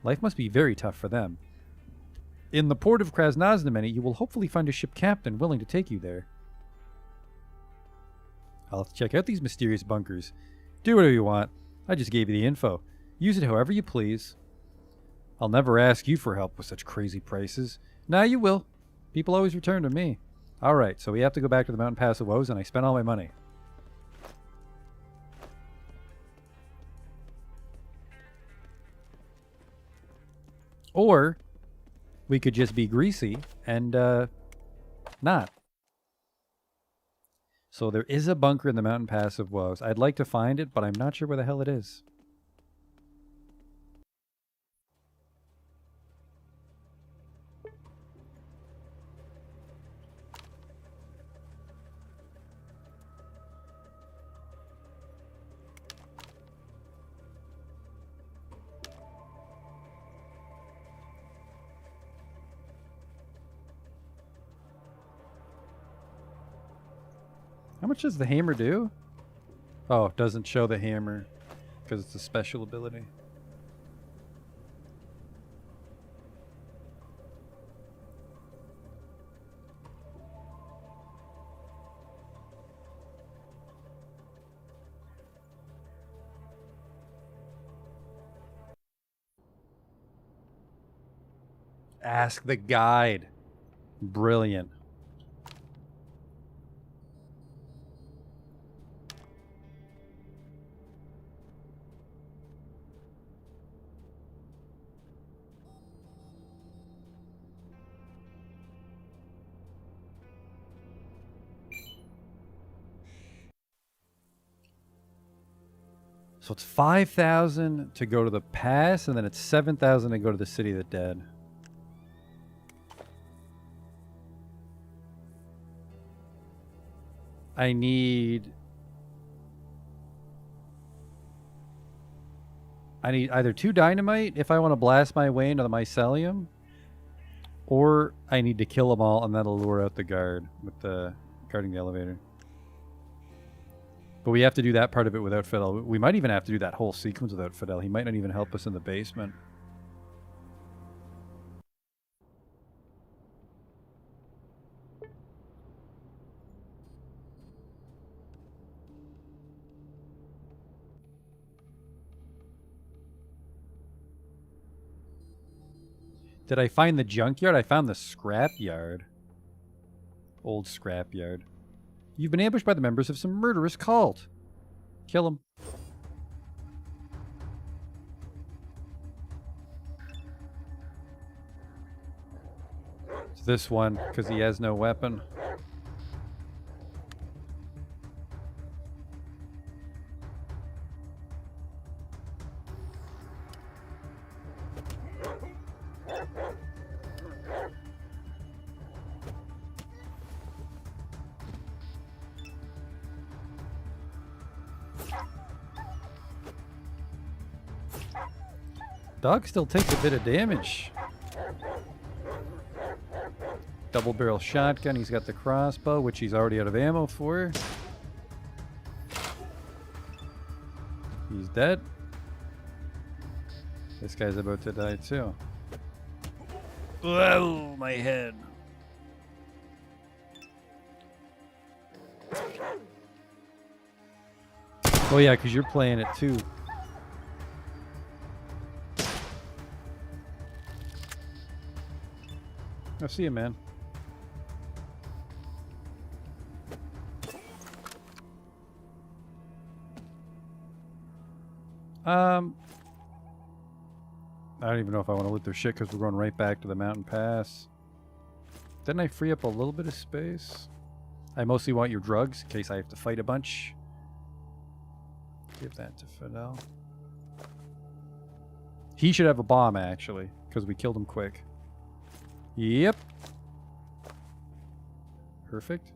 Life must be very tough for them. In the port of Krasnoznameni, you will hopefully find a ship captain willing to take you there. I'll have to check out these mysterious bunkers. Do whatever you want. I just gave you the info. Use it however you please. I'll never ask you for help with such crazy prices. Now you will. People always return to me. Alright, so we have to go back to the Mountain Pass of Woes, and I spent all my money. Or we could just be greasy and not. So there is a bunker in the Mountain Pass of Woes. I'd like to find it, but I'm not sure where the hell it is. How much does the hammer do? Oh, it doesn't show the hammer because it's a special ability. Ask the guide. Brilliant. So it's 5,000 to go to the pass, and then it's 7,000 to go to the City of the Dead. I need either 2 dynamite if I want to blast my way into the mycelium, or I need to kill them all, and that'll lure out the guard with the guarding the elevator. But we have to do that part of it without Fidel. We might even have to do that whole sequence without Fidel. He might not even help us in the basement. Did I find the junkyard? I found the scrapyard. Old scrapyard. You've been ambushed by the members of some murderous cult. Kill him. It's this one, because he has no weapon. Dog still takes a bit of damage. Double barrel shotgun. He's got the crossbow, which he's already out of ammo for. He's dead. This guy's about to die too. Whoa, my head. Oh yeah, because you're playing it too. I see you, man. I don't even know if I want to loot their shit because we're going right back to the mountain pass. Didn't I free up a little bit of space? I mostly want your drugs in case I have to fight a bunch. Give that to Fidel. He should have a bomb, actually, because we killed him quick. Yep. Perfect.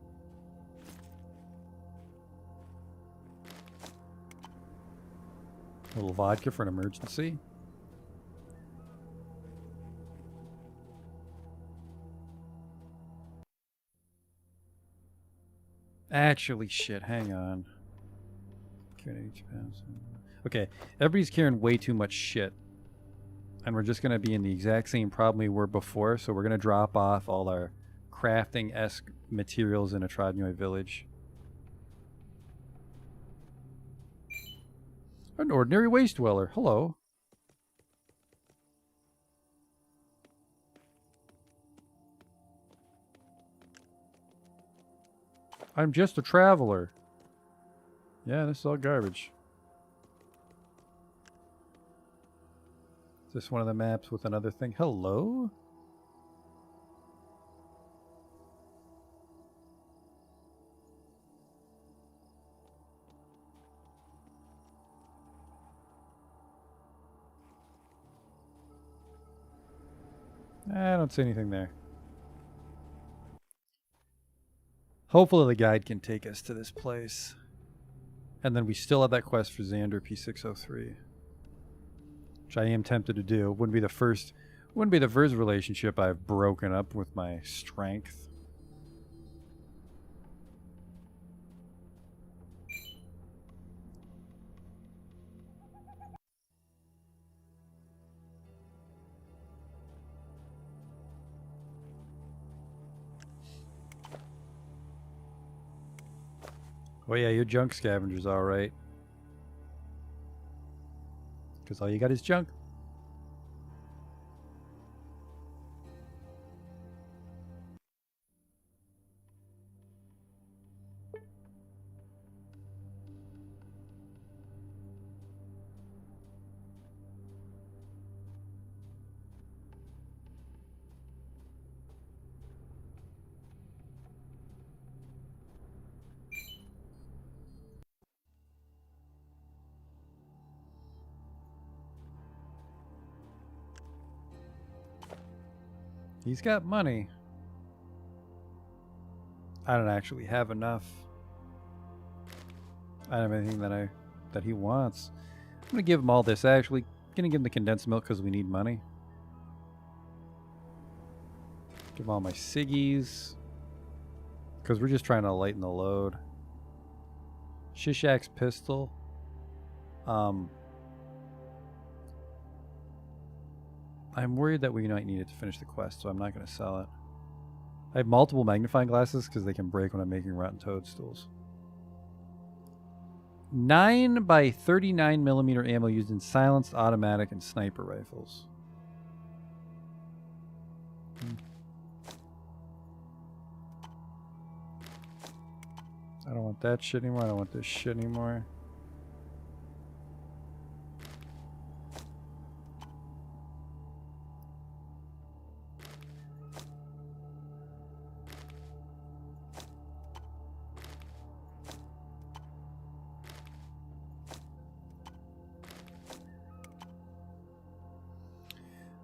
A little vodka for an emergency. Actually, shit, hang on. Okay, everybody's carrying way too much shit. And we're just going to be in the exact same problem we were before, so we're going to drop off all our crafting-esque materials in a Trodnoi village. An ordinary waste dweller. Hello. I'm just a traveler. Yeah, this is all garbage. Is this one of the maps with another thing? Hello? I don't see anything there. Hopefully the guide can take us to this place. And then we still have that quest for Xander P603. Which I am tempted to do. Wouldn't be the first relationship I've broken up with my strength. Oh yeah, your junk scavenger's alright. Because all you got is junk. He's got money. I don't actually have enough. I don't have anything that he wants. I'm gonna give him all this. Actually, gonna give him the condensed milk because we need money. Give him all my ciggies because we're just trying to lighten the load. Shishak's pistol. I'm worried that we might need it to finish the quest, so I'm not going to sell it. I have multiple magnifying glasses because they can break when I'm making rotten toadstools. 9 by 39 millimeter ammo used in silenced, automatic, and sniper rifles. I don't want that shit anymore. I don't want this shit anymore.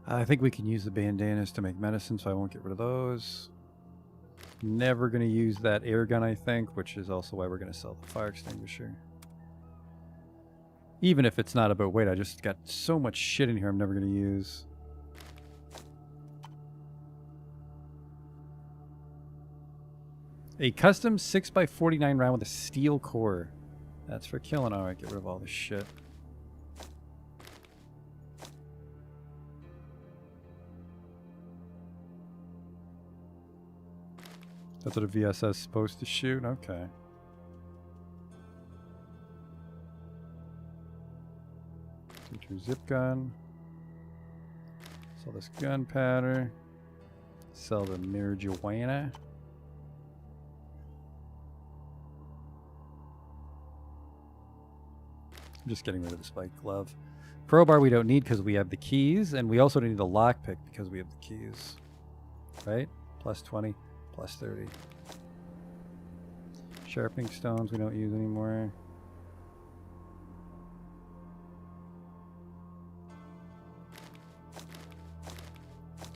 I think we can use the bandanas to make medicine, so I won't get rid of those. Never going to use that air gun, I think, which is also why we're going to sell the fire extinguisher. Even if it's not about weight, I just got so much shit in here I'm never going to use. A custom 6x49 round with a steel core. That's for killing. Alright, get rid of all this shit. That's what a VSS is supposed to shoot? Okay. Feature zip gun. Sell this gunpowder. Sell the marijuana. I'm just getting rid of the spike glove. Crowbar we don't need because we have the keys, and we also don't need the lockpick because we have the keys. Right? Plus 20. Plus 30. Sharpening stones we don't use anymore.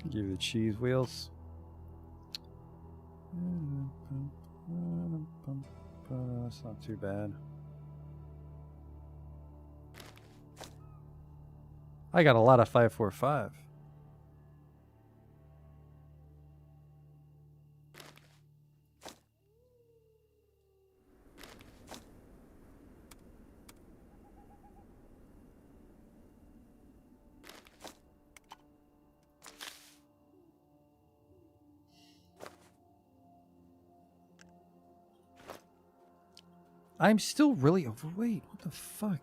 Give you the cheese wheels. That's not too bad. I got a lot of 545. I'm still really overweight. What the fuck?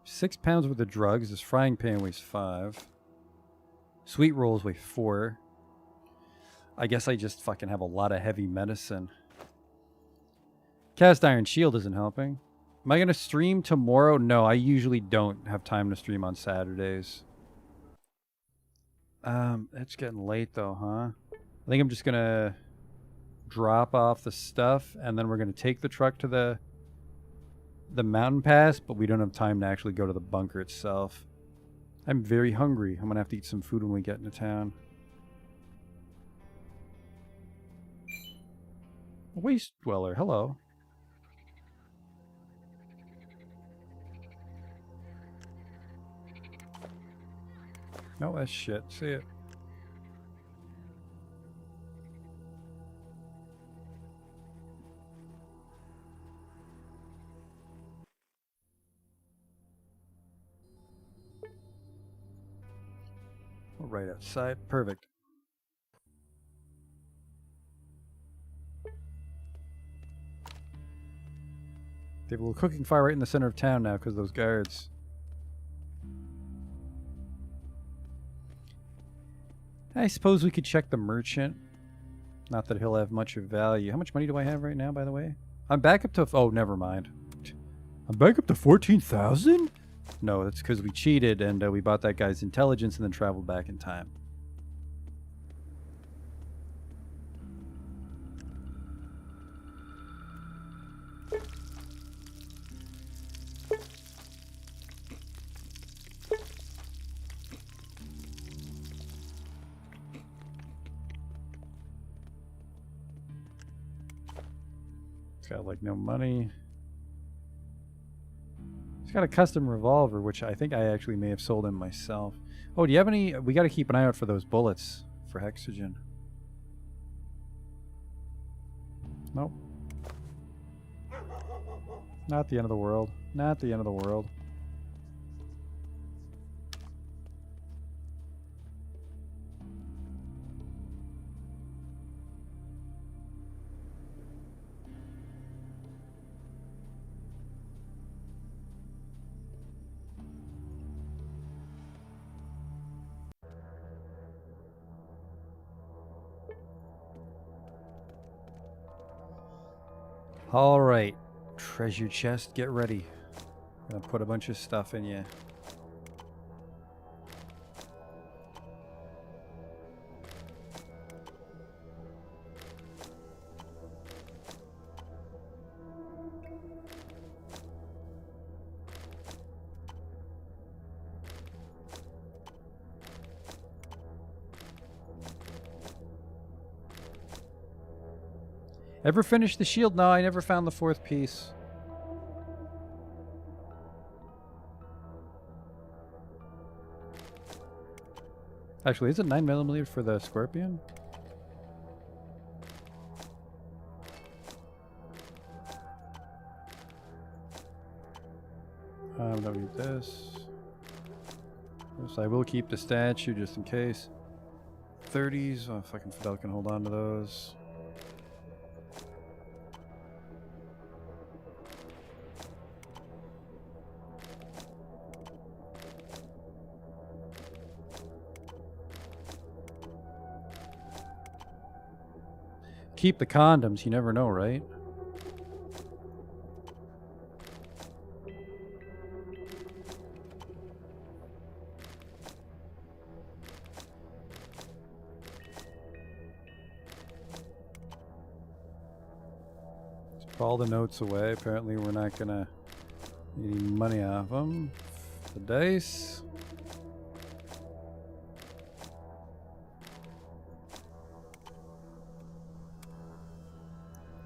6 pounds worth of drugs. This frying pan weighs 5. Sweet rolls weigh 4. I guess I just fucking have a lot of heavy medicine. Cast iron shield isn't helping. Am I going to stream tomorrow? No, I usually don't have time to stream on Saturdays. It's getting late though, huh? I think I'm just going to drop off the stuff and then we're going to take the truck to the mountain pass, but we don't have time to actually go to the bunker itself. I'm very hungry. I'm going to have to eat some food when we get into town. Waste Dweller, hello. No, that's shit. See it. We're right outside. Perfect. They have a little cooking fire right in the center of town now because of those guards. I suppose we could check the merchant. Not that he'll have much of value. How much money do I have right now, by the way? I'm back up to... Oh, never mind. I'm back up to 14,000? No, that's because we cheated and we bought that guy's intelligence and then traveled back in time. Got like no money. He's got a custom revolver, which I think I actually may have sold him myself. Oh, do you have any? We got to keep an eye out for those bullets for hexogen. Nope. Not the end of the world. Not the end of the world. All right, treasure chest, get ready. I'm gonna put a bunch of stuff in you. Ever finished the shield? No, I never found the fourth piece. Actually, is it 9mm for the scorpion? I'm gonna need this. So I will keep the statue just in case. 30s. Oh, fucking Fidel can hold on to those. Keep the condoms, you never know, right? Let's put all the notes away. Apparently we're not gonna get any money off them. The dice.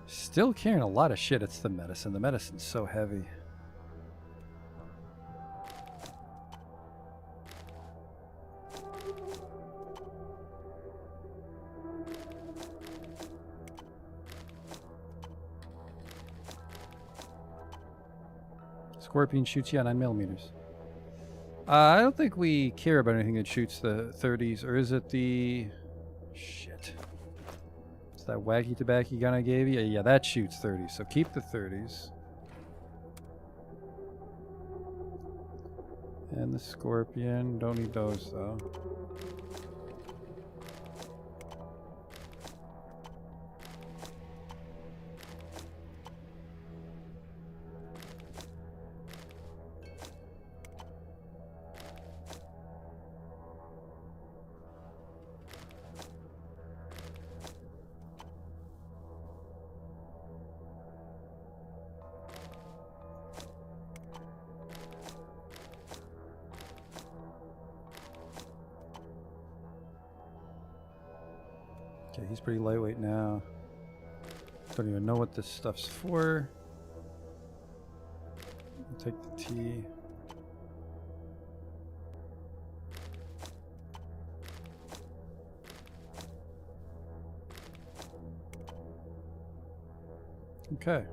Still carrying a lot of shit. It's the medicine. The medicine's so heavy. Scorpion shoots you on 9mm. I don't think we care about anything that shoots the 30s. Or is it the... Shit. It's that wacky tobacco gun I gave you? Yeah, that shoots 30s. So keep the 30s. And the scorpion. Don't need those, though. Okay, he's pretty lightweight now. Don't even know what this stuff's for. I'll take the tea. Okay.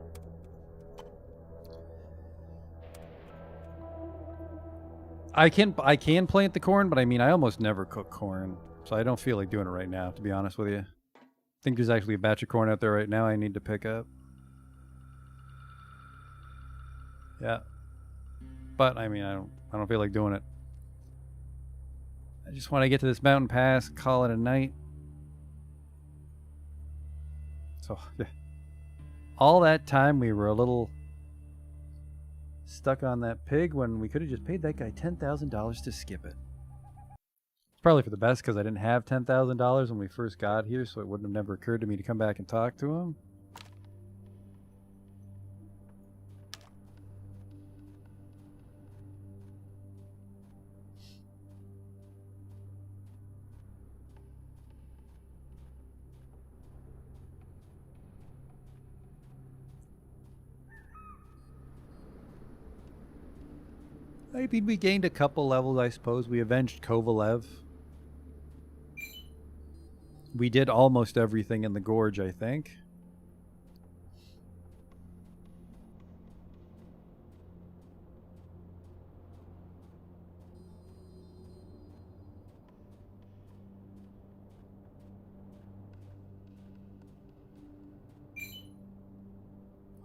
I can plant the corn, but I mean I almost never cook corn. So I don't feel like doing it right now, to be honest with you. I think there's actually a batch of corn out there right now I need to pick up. Yeah. But, I mean, I don't feel like doing it. I just want to get to this mountain pass, call it a night. So, yeah. All that time we were a little stuck on that pig when we could have just paid that guy $10,000 to skip it. It's probably for the best because I didn't have $10,000 when we first got here, so it wouldn't have never occurred to me to come back and talk to him. I mean, we gained a couple levels, I suppose. We avenged Kovalev. We did almost everything in the gorge, I think.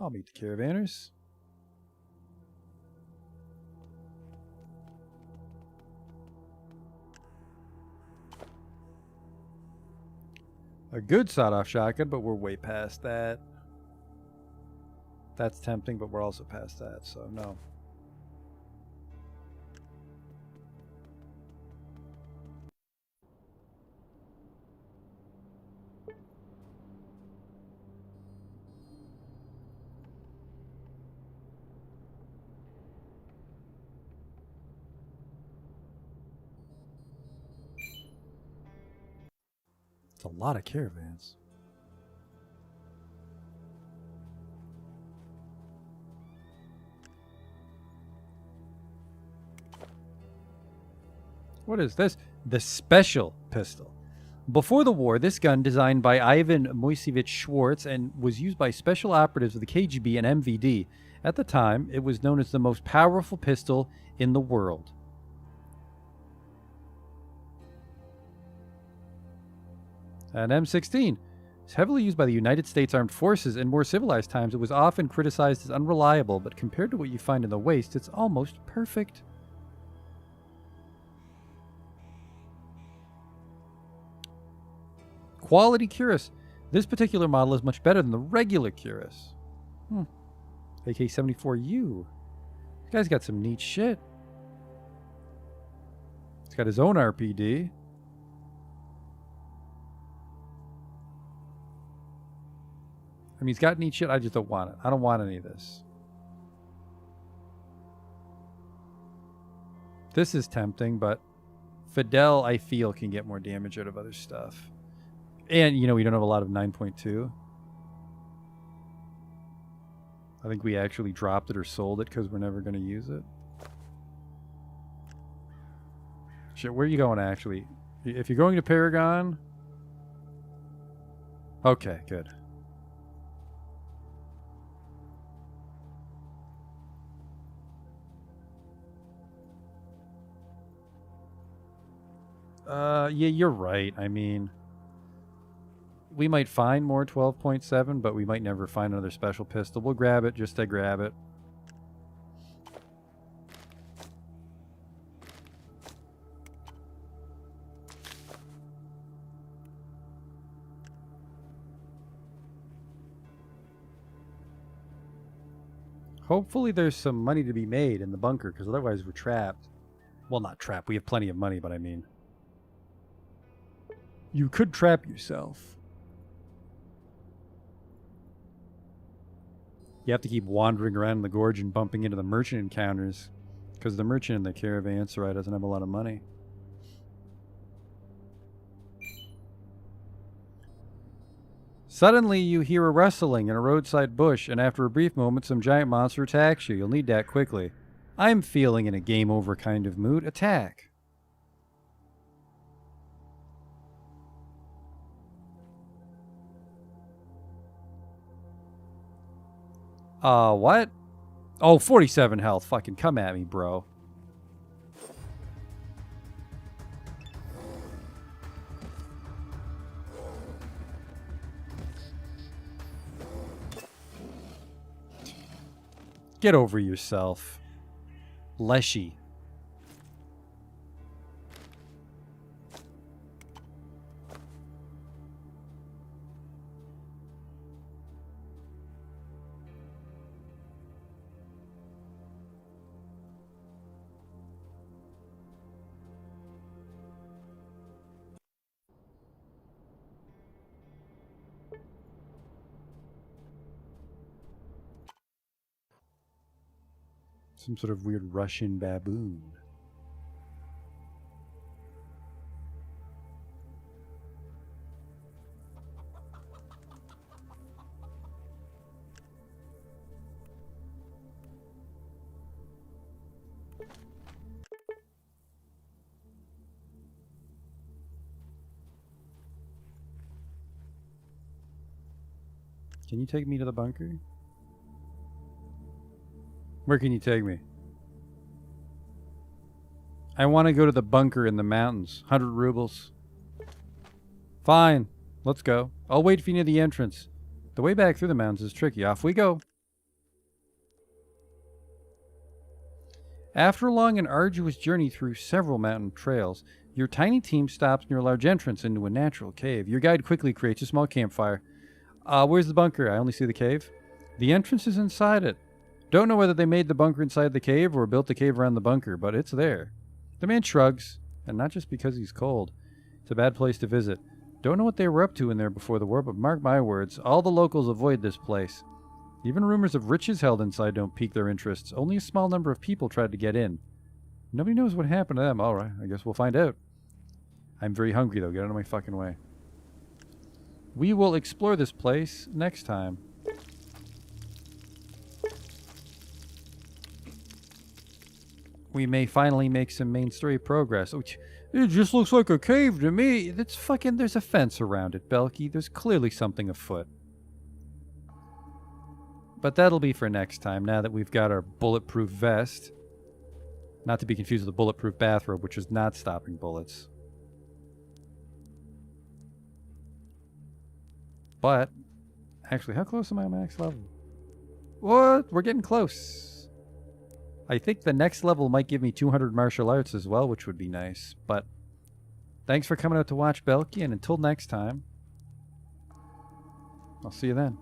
I'll meet the caravanners. A good sawed-off shotgun, but we're way past that. That's tempting, but we're also past that, so no. It's a lot of caravans. What is this? The special pistol. Before the war, this gun, designed by Ivan Moisevich Schwartz and was used by special operatives of the KGB and MVD. At the time, it was known as the most powerful pistol in the world. An M16 is heavily used by the United States Armed Forces. In more civilized times, it was often criticized as unreliable, but compared to what you find in the West, it's almost perfect. Quality Cuirass. This particular model is much better than the regular Cuirass. AK-74U. This guy's got some neat shit. He's got his own RPD. I mean, he's got neat shit. I just don't want it. I don't want any of this. This is tempting, but Fidel, I feel, can get more damage out of other stuff. And, you know, we don't have a lot of 9.2. I think we actually dropped it or sold it because we're never going to use it. Shit, where are you going, actually? If you're going to Paragon... Okay, good. Yeah, you're right. I mean... We might find more 12.7, but we might never find another special pistol. We'll grab it just to grab it. Hopefully there's some money to be made in the bunker, because otherwise we're trapped. Well, not trapped. We have plenty of money, but I mean... You could trap yourself. You have to keep wandering around in the gorge and bumping into the merchant encounters, because the merchant in the caravanserai doesn't have a lot of money. Suddenly, you hear a rustling in a roadside bush, and after a brief moment, some giant monster attacks you. You'll need to act quickly. I'm feeling in a game over kind of mood. Attack. What? Oh, 47 health. Fucking come at me, bro. Get over yourself. Leshy. Some sort of weird Russian baboon. Can you take me to the bunker? Where can you take me? I want to go to the bunker in the mountains. 100 rubles. Fine. Let's go. I'll wait for you near the entrance. The way back through the mountains is tricky. Off we go. After a long and arduous journey through several mountain trails, your tiny team stops near a large entrance into a natural cave. Your guide quickly creates a small campfire. Where's the bunker? I only see the cave. The entrance is inside it. Don't know whether they made the bunker inside the cave or built the cave around the bunker, but it's there. The man shrugs, and not just because he's cold. It's a bad place to visit. Don't know what they were up to in there before the war, but mark my words, all the locals avoid this place. Even rumors of riches held inside don't pique their interests. Only a small number of people tried to get in. Nobody knows what happened to them. Alright, I guess we'll find out. I'm very hungry, though. Get out of my fucking way. We will explore this place next time. We may finally make some main story progress. Which, it just looks like a cave to me. That's fucking... There's a fence around it, Belky. There's clearly something afoot. But that'll be for next time, now that we've got our bulletproof vest. Not to be confused with the bulletproof bathrobe, which is not stopping bullets. But, actually, how close am I to max level? What? We're getting close. I think the next level might give me 200 martial arts as well, which would be nice. But, thanks for coming out to watch, Belky, and until next time, I'll see you then.